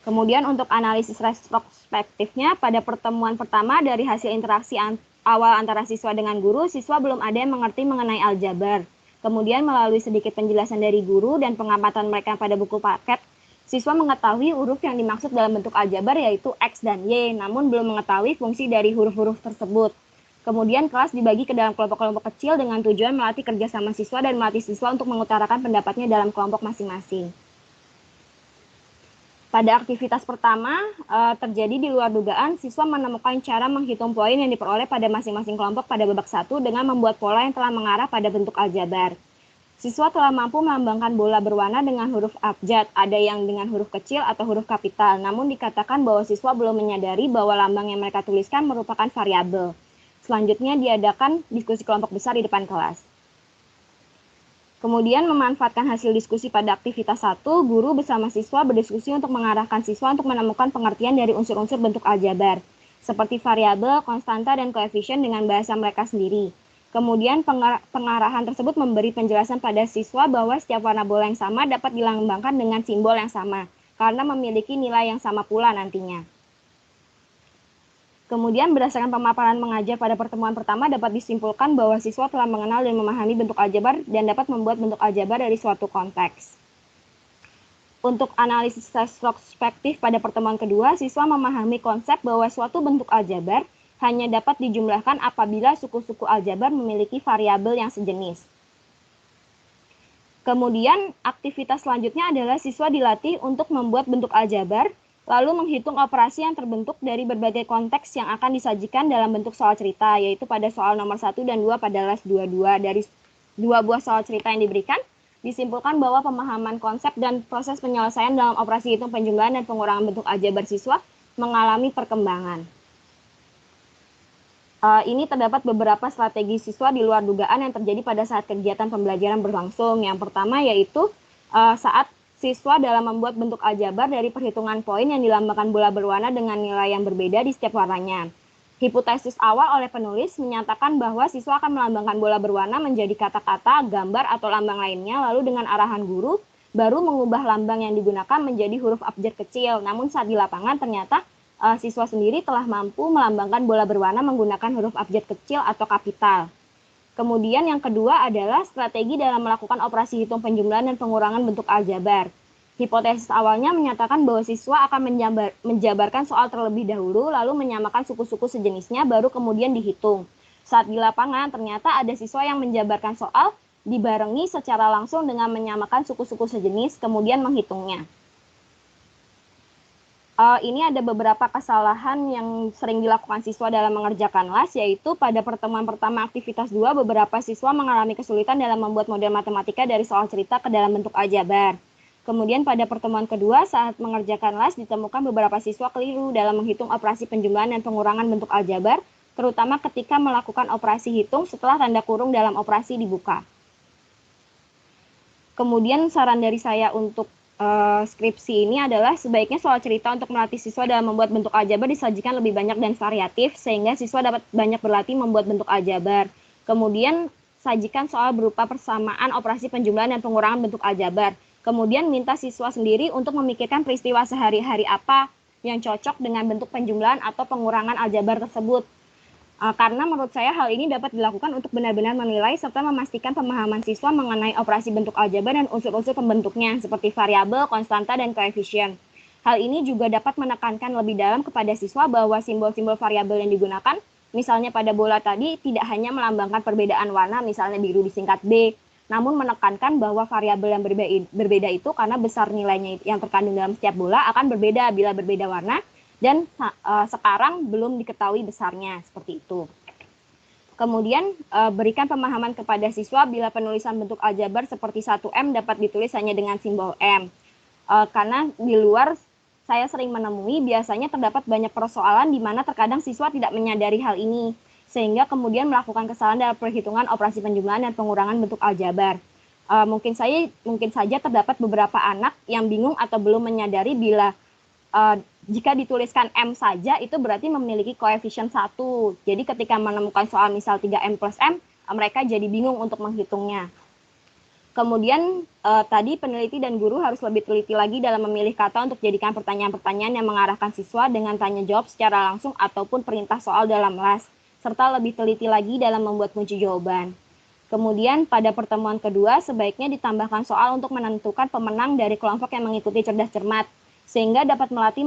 Kemudian untuk analisis retrospektifnya, pada pertemuan pertama dari hasil interaksi awal antara siswa dengan guru, siswa belum ada yang mengerti mengenai aljabar. Kemudian melalui sedikit penjelasan dari guru dan pengamatan mereka pada buku paket, siswa mengetahui huruf yang dimaksud dalam bentuk aljabar yaitu X dan Y, namun belum mengetahui fungsi dari huruf-huruf tersebut. Kemudian kelas dibagi ke dalam kelompok-kelompok kecil dengan tujuan melatih kerjasama siswa dan melatih siswa untuk mengutarakan pendapatnya dalam kelompok masing-masing. Pada aktivitas pertama, terjadi di luar dugaan, siswa menemukan cara menghitung poin yang diperoleh pada masing-masing kelompok pada babak 1 dengan membuat pola yang telah mengarah pada bentuk aljabar. Siswa telah mampu melambangkan bola berwarna dengan huruf abjad, ada yang dengan huruf kecil atau huruf kapital, namun dikatakan bahwa siswa belum menyadari bahwa lambang yang mereka tuliskan merupakan variabel. Selanjutnya diadakan diskusi kelompok besar di depan kelas. Kemudian memanfaatkan hasil diskusi pada aktivitas 1, guru bersama siswa berdiskusi untuk mengarahkan siswa untuk menemukan pengertian dari unsur-unsur bentuk aljabar, seperti variabel, konstanta, dan koefisien dengan bahasa mereka sendiri. Kemudian pengarahan tersebut memberi penjelasan pada siswa bahwa setiap warna bola yang sama dapat dilambangkan dengan simbol yang sama, karena memiliki nilai yang sama pula nantinya. Kemudian berdasarkan pemaparan mengajar pada pertemuan pertama dapat disimpulkan bahwa siswa telah mengenal dan memahami bentuk aljabar dan dapat membuat bentuk aljabar dari suatu konteks. Untuk analisis retrospektif pada pertemuan kedua, siswa memahami konsep bahwa suatu bentuk aljabar hanya dapat dijumlahkan apabila suku-suku aljabar memiliki variabel yang sejenis. Kemudian aktivitas selanjutnya adalah siswa dilatih untuk membuat bentuk aljabar lalu menghitung operasi yang terbentuk dari berbagai konteks yang akan disajikan dalam bentuk soal cerita, yaitu pada soal nomor 1 dan 2 pada les 22. Dari 2 buah soal cerita yang diberikan, disimpulkan bahwa pemahaman konsep dan proses penyelesaian dalam operasi hitung penjumlahan dan pengurangan bentuk aljabar siswa mengalami perkembangan. Ini terdapat beberapa strategi siswa di luar dugaan yang terjadi pada saat kegiatan pembelajaran berlangsung. Yang pertama yaitu saat siswa dalam membuat bentuk aljabar dari perhitungan poin yang dilambangkan bola berwarna dengan nilai yang berbeda di setiap warnanya. Hipotesis awal oleh penulis menyatakan bahwa siswa akan melambangkan bola berwarna menjadi kata-kata, gambar, atau lambang lainnya, lalu dengan arahan guru, baru mengubah lambang yang digunakan menjadi huruf abjad kecil. Namun saat di lapangan ternyata siswa sendiri telah mampu melambangkan bola berwarna menggunakan huruf abjad kecil atau kapital. Kemudian yang kedua adalah strategi dalam melakukan operasi hitung penjumlahan dan pengurangan bentuk aljabar. Hipotesis awalnya menyatakan bahwa siswa akan menjabarkan soal terlebih dahulu, lalu menyamakan suku-suku sejenisnya, baru kemudian dihitung. Saat di lapangan, ternyata ada siswa yang menjabarkan soal dibarengi secara langsung dengan menyamakan suku-suku sejenis, kemudian menghitungnya. Ini ada beberapa kesalahan yang sering dilakukan siswa dalam mengerjakan LAS, yaitu pada pertemuan pertama aktivitas 2, beberapa siswa mengalami kesulitan dalam membuat model matematika dari soal cerita ke dalam bentuk aljabar. Kemudian pada pertemuan kedua, saat mengerjakan LAS, ditemukan beberapa siswa keliru dalam menghitung operasi penjumlahan dan pengurangan bentuk aljabar, terutama ketika melakukan operasi hitung setelah tanda kurung dalam operasi dibuka. Kemudian saran dari saya untuk skripsi ini adalah sebaiknya soal cerita untuk melatih siswa dalam membuat bentuk aljabar disajikan lebih banyak dan variatif, sehingga siswa dapat banyak berlatih membuat bentuk aljabar. Kemudian sajikan soal berupa persamaan operasi penjumlahan dan pengurangan bentuk aljabar. Kemudian minta siswa sendiri untuk memikirkan peristiwa sehari-hari apa yang cocok dengan bentuk penjumlahan atau pengurangan aljabar tersebut. Karena menurut saya hal ini dapat dilakukan untuk benar-benar menilai serta memastikan pemahaman siswa mengenai operasi bentuk aljabar dan unsur-unsur pembentuknya seperti variabel, konstanta, dan koefisien. Hal ini juga dapat menekankan lebih dalam kepada siswa bahwa simbol-simbol variabel yang digunakan, misalnya pada bola tadi, tidak hanya melambangkan perbedaan warna, misalnya biru disingkat B, namun menekankan bahwa variabel yang berbeda itu karena besar nilainya yang terkandung dalam setiap bola akan berbeda bila berbeda warna, dan sekarang belum diketahui besarnya, seperti itu. Kemudian berikan pemahaman kepada siswa bila penulisan bentuk aljabar seperti 1M dapat ditulis hanya dengan simbol M. Karena di luar saya sering menemui biasanya terdapat banyak persoalan di mana terkadang siswa tidak menyadari hal ini, sehingga kemudian melakukan kesalahan dalam perhitungan operasi penjumlahan dan pengurangan bentuk aljabar. Mungkin saja terdapat beberapa anak yang bingung atau belum menyadari bila jika dituliskan M saja itu berarti memiliki koefisien 1. Jadi ketika menemukan soal misal 3M plus M, mereka jadi bingung untuk menghitungnya. Kemudian tadi peneliti dan guru harus lebih teliti lagi dalam memilih kata untuk jadikan pertanyaan-pertanyaan yang mengarahkan siswa dengan tanya jawab secara langsung ataupun perintah soal dalam LAS, serta lebih teliti lagi dalam membuat kunci jawaban. Kemudian pada pertemuan kedua sebaiknya ditambahkan soal untuk menentukan pemenang dari kelompok yang mengikuti cerdas cermat, sehingga dapat melatih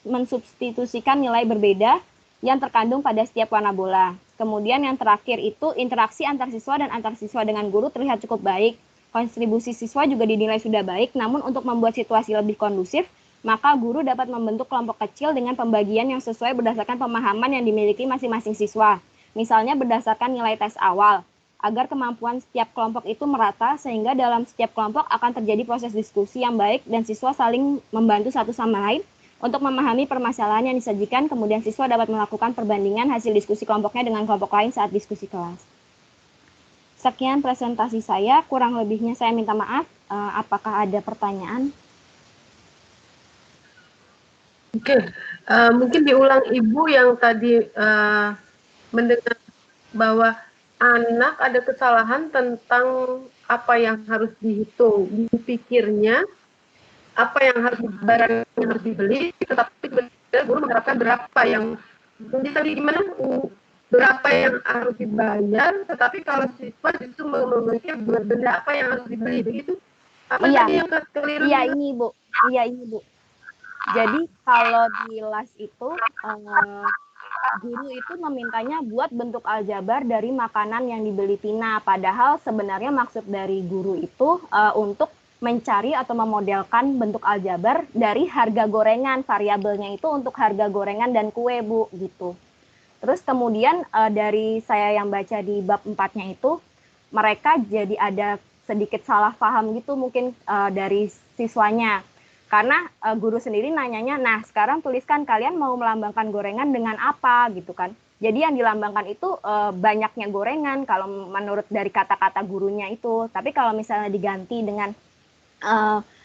mensubstitusikan nilai berbeda yang terkandung pada setiap warna bola. Kemudian yang terakhir itu interaksi antar siswa dan antar siswa dengan guru terlihat cukup baik. Kontribusi siswa juga dinilai sudah baik, namun untuk membuat situasi lebih kondusif, maka guru dapat membentuk kelompok kecil dengan pembagian yang sesuai berdasarkan pemahaman yang dimiliki masing-masing siswa. Misalnya berdasarkan nilai tes awal, agar kemampuan setiap kelompok itu merata, sehingga dalam setiap kelompok akan terjadi proses diskusi yang baik dan siswa saling membantu satu sama lain untuk memahami permasalahan yang disajikan, kemudian siswa dapat melakukan perbandingan hasil diskusi kelompoknya dengan kelompok lain saat diskusi kelas. Sekian presentasi saya, kurang lebihnya saya minta maaf. Apakah ada pertanyaan? Oke, mungkin diulang Ibu yang tadi mendengar bahwa anak ada kesalahan tentang apa yang harus dihitung. Dipikirnya apa yang harus barang yang harus dibeli, tetapi sebenarnya guru menerapkan berapa yang jadi tadi gimana berapa yang harus dibayar, tetapi kalau siswa justru memiliki benda apa yang harus dibeli begitu. Apa tadi yang keliru? Iya ini Bu. Jadi kalau di LAS itu guru itu memintanya buat bentuk aljabar dari makanan yang dibeli Tina, padahal sebenarnya maksud dari guru itu untuk mencari atau memodelkan bentuk aljabar dari harga gorengan, variabelnya itu untuk harga gorengan dan kue Bu, gitu. Terus kemudian dari saya yang baca di bab 4-nya itu, mereka jadi ada sedikit salah paham gitu mungkin dari siswanya. Karena guru sendiri nanyanya, nah sekarang tuliskan kalian mau melambangkan gorengan dengan apa gitu kan. Jadi yang dilambangkan itu banyaknya gorengan kalau menurut dari kata-kata gurunya itu. Tapi kalau misalnya diganti dengan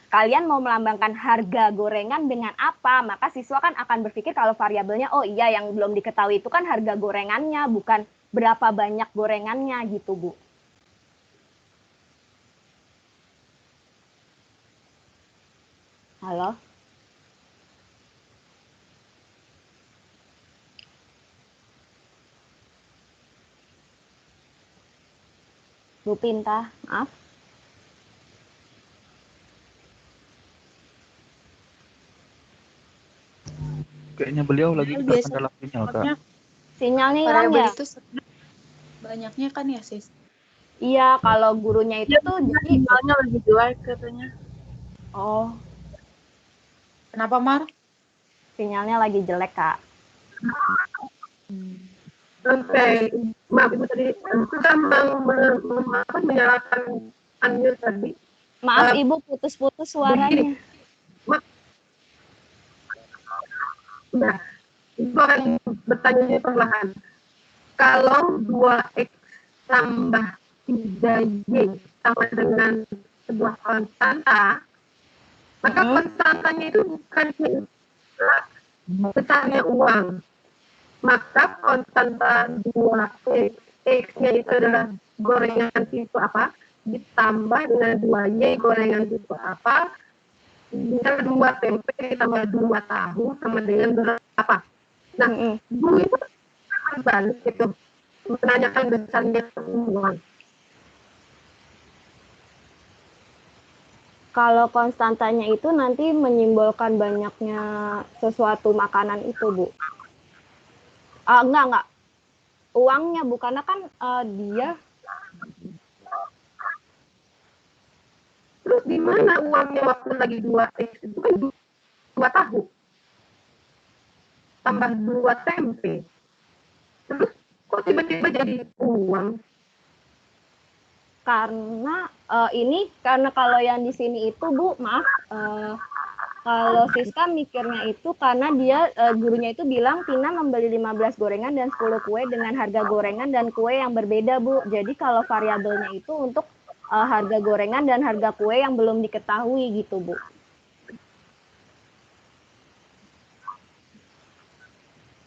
kalian mau melambangkan harga gorengan dengan apa? Maka siswa kan akan berpikir kalau variabelnya, oh iya yang belum diketahui itu kan harga gorengannya, bukan berapa banyak gorengannya gitu, Bu. Halo? Bu Pinta, maaf. Kayaknya beliau lagi terkendala sinyal, Kak. Sinyalnya hilang ya? Variabel itu banyaknya kan ya, Sis? Iya, kalau gurunya itu tuh jadi sinyalnya lebih jelek katanya. oh, Kenapa, Mar? sinyalnya lagi jelek, Kak. Oke, maaf Ibu tadi sudah menyalakan unmute tadi. Maaf, Ibu putus-putus suaranya. Nah, Ibu akan bertanya perlahan. Kalau 2X tambah 3Y sama dengan sebuah konstanta, maka konstantanya itu bukan besarnya uang. Maka konstanta 2X, X-nya itu adalah gorengan tipe apa, ditambah dengan 2Y gorengan tipe apa, misalnya 2 tempe tambah 2 tahu sama dengan berapa. Nah, Bu itu balik itu menanyakan besarnya uang. Kalau konstantanya itu nanti menyimbolkan banyaknya sesuatu makanan itu, Bu. Enggak. Uangnya, Bu, karena kan dia. Terus di mana uangnya waktu lagi 2X itu kan 2 tahu. Tambah 2 tempe. Terus kok tiba-tiba jadi uang? Karena karena kalau yang di sini itu, Bu, maaf, kalau Siska mikirnya itu karena dia gurunya itu bilang Tina membeli 15 gorengan dan 10 kue dengan harga gorengan dan kue yang berbeda, Bu. Jadi kalau variabelnya itu untuk harga gorengan dan harga kue yang belum diketahui gitu, Bu.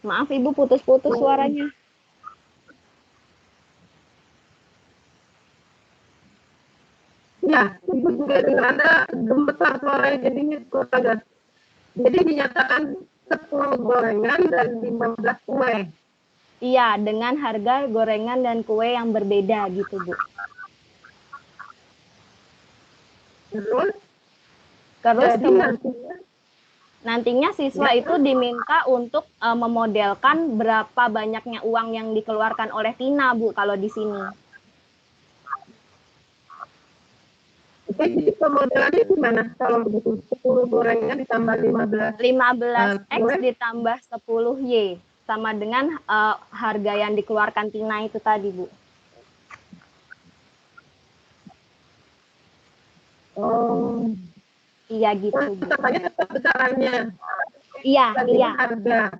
Maaf, Ibu putus-putus suaranya. Ya, Ibu juga dengan Anda gemetar suaranya jadinya kurang. Jadi dinyatakan 10 gorengan dan 15 kue. Iya, dengan harga gorengan dan kue yang berbeda gitu, Bu. Terus Jadi nantinya siswa itu diminta untuk memodelkan berapa banyaknya uang yang dikeluarkan oleh Tina, Bu, kalau di sini. Jadi pemodelannya gimana kalau begitu? 10 gorengan ditambah 15. 15X ditambah 10Y sama dengan harga yang dikeluarkan Tina itu tadi, Bu. Oh. Iya gitu, Bu. Katanya tetap besarannya. Iya. Harga.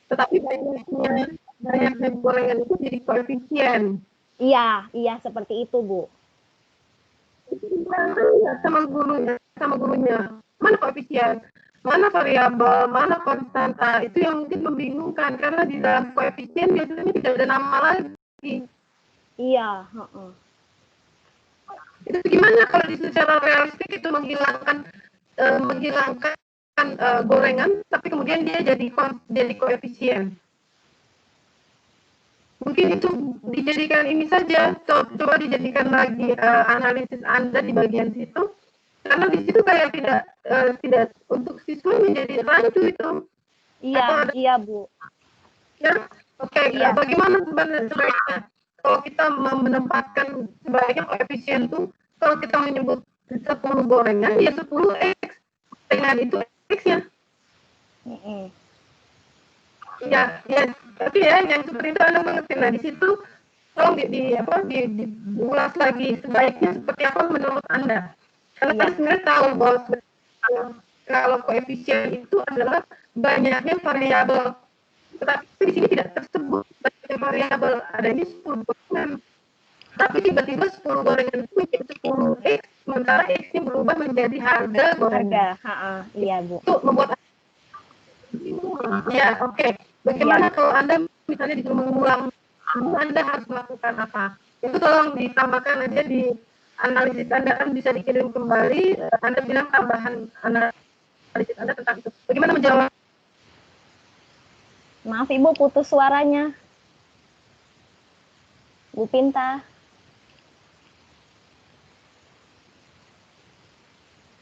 Tetapi banyaknya gorengan itu jadi koefisien. Iya, seperti itu, Bu. Sama gurunya. Mana koefisien? Mana variabel? Mana konstanta? Itu yang mungkin membingungkan karena di dalam koefisien biasanya tidak ada nama lagi. Iya, Itu gimana kalau secara realistik itu menghilangkan gorengan, tapi kemudian dia jadi koefisien. Mungkin itu dijadikan ini saja, coba dijadikan lagi analisis Anda di bagian situ, karena di situ kayak tidak untuk siswa menjadi rancu itu. Iya, Bu. Ya, oke. Iya. Bagaimana sebaiknya? Kalau kita menempatkan sebaiknya koefisien itu, kalau kita menyebut 10 gorengan, ya 10X. Dengan itu X-nya. Ya, tapi ya yang seperti itu Anda mengerti. Nah, di situ tolong diulas lagi sebaiknya seperti apa menurut Anda. Karena kan sebenarnya tahu bahwa kalau koefisien itu adalah banyaknya variabel. Tetapi di sini tidak tersebut banyaknya variabel, adanya 10 gorengan. Tapi tiba-tiba 10 gorengan itu menjadi 10X sementara X ini berubah menjadi harga gorengan. Iya Bu. Itu membuat ya oke. Bagaimana kalau Anda misalnya disuruh mengulang, Anda harus melakukan apa? Itu tolong ditambahkan aja di analisis Anda, kan bisa dikirim kembali. Anda bilang tambahan analisis Anda tentang itu. Bagaimana menjawab? Maaf Ibu, putus suaranya. Bu Pinta.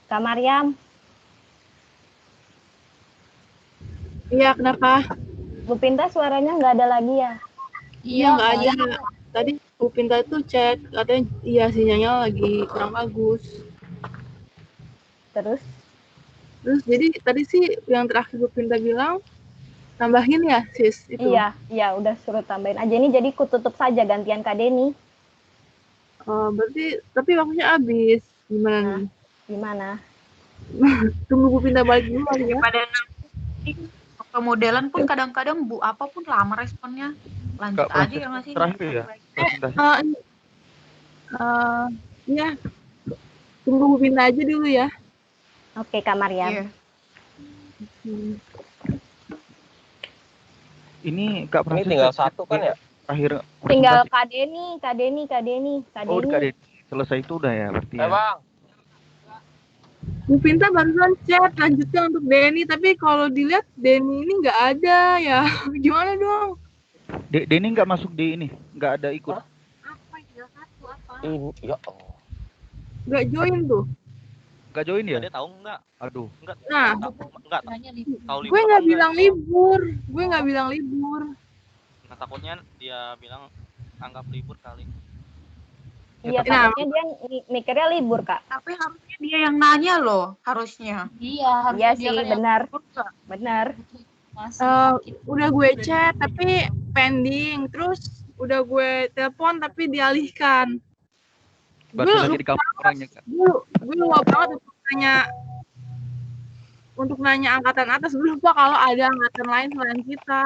Kak Mariam. Iya, kenapa? Bu Pinta suaranya nggak ada lagi ya? Iya, nggak ada. Tadi Bu Pinta itu cek, katanya iya sinyalnya lagi kurang bagus. Terus jadi tadi sih yang terakhir Bu Pinta bilang, tambahin ya sis itu? Iya, udah suruh tambahin aja. Ini jadi kututup saja gantian Kak Deni. Berarti, tapi waktunya habis. Gimana nih? Gimana? Tunggu Bu Pinta balik dulu kali ya. Pada pemodelan pun kadang-kadang Bu apapun lama responnya. Lanjut aja ya nggak sih? Terakhir ya. Ya. Tunggu Bu Pinta aja dulu ya. Oke, Kak Mariam. Ini Kak Francis. Ini tinggal satu kan ya? Terakhir. Tinggal Kak Deni. Oh, Kak Deni. Selesai itu udah ya berarti ya. Bang. Bu Pinta barusan chat lanjutkan untuk Denny, tapi kalau dilihat Denny ini nggak ada ya. Gimana dong? Denny nggak masuk di ini, nggak ada ikut. Apa ya? Ini ya Allah. Nggak join tuh. Nggak join ya? Dia tahu nggak? Aduh. Enggak. Nah, Tahu libur. gue nggak bilang libur. Nah, takutnya dia bilang anggap libur kali. Iya, takutnya dia mikirnya libur, Kak. Tapi harusnya dia yang nanya loh, harusnya. Iya sih, benar. Benar. Udah gue chat tapi pending, terus udah gue telepon tapi dialihkan. Berarti lagi di kampung orangnya, Kak. Gue lupa banget untuk nanya angkatan atas, gue lupa kalau ada angkatan lain selain kita.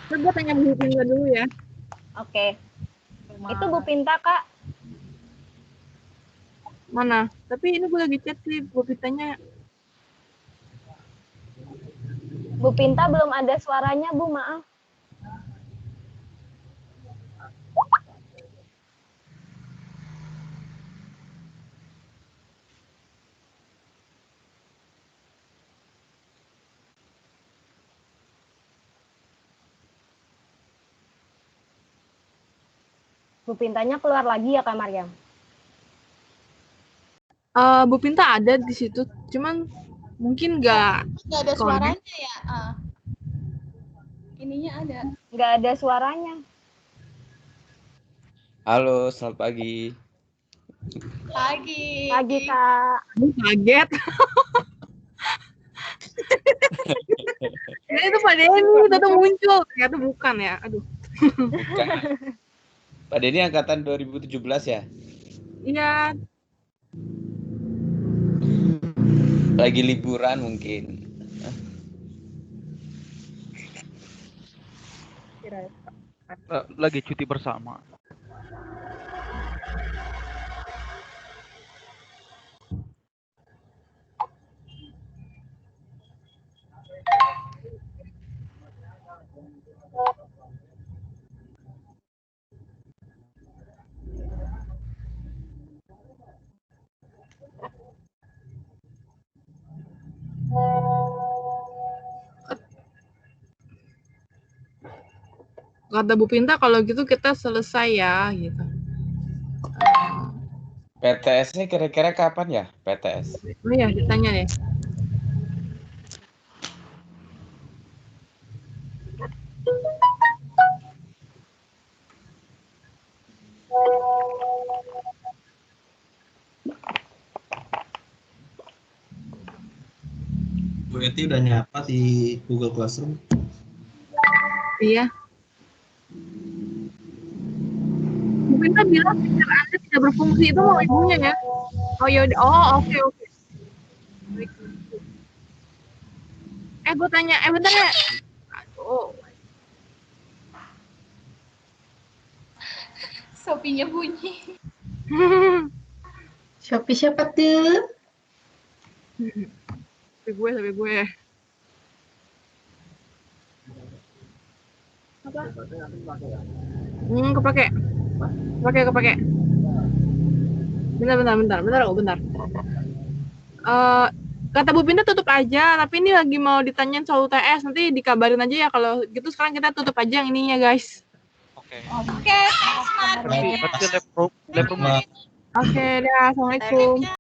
Coba tanya Bu Pinta dulu ya. Oke. Itu Bu Pinta, Kak. Mana? Tapi ini gue lagi chat sih, Bu Pintanya. Bu Pinta belum ada suaranya, Bu, maaf. Bu Pintanya keluar lagi ya, Kak Mariam? Bu Pinta ada di situ, cuman mungkin nggak ada suaranya ya. Ininya ada. Nggak ada suaranya. Halo, selamat pagi. Pagi, Kak. Kaget. Ya, itu Pak Denny, itu muncul. Ternyata bukan ya. Aduh. Bukan. Pak Denny angkatan 2017 ya? Iya. Lagi liburan mungkin. Lagi cuti bersama. Kata Bu Pinta kalau gitu kita selesai ya gitu. PTS-nya kira-kira kapan ya? PTS. Oh ya, ditanya deh. Bu Eti udah nyapa di Google Classroom? Iya. Bu Pinta bilang printer Anda tidak berfungsi, itu mau ibunya ya? Oh ya, oke. Gue tanya, bentar ya. Shopee-nya bunyi. Shopee siapa tuh? Sampai gue. Apa? Kepake. Bentar. Kata Bu Pinta tutup aja, tapi ini lagi mau ditanyain soal UTS, nanti dikabarin aja ya kalau gitu. Sekarang kita tutup aja yang ininya guys. Oke. Oke, thanks Martin. Berarti lab room Oke, dah, assalamualaikum.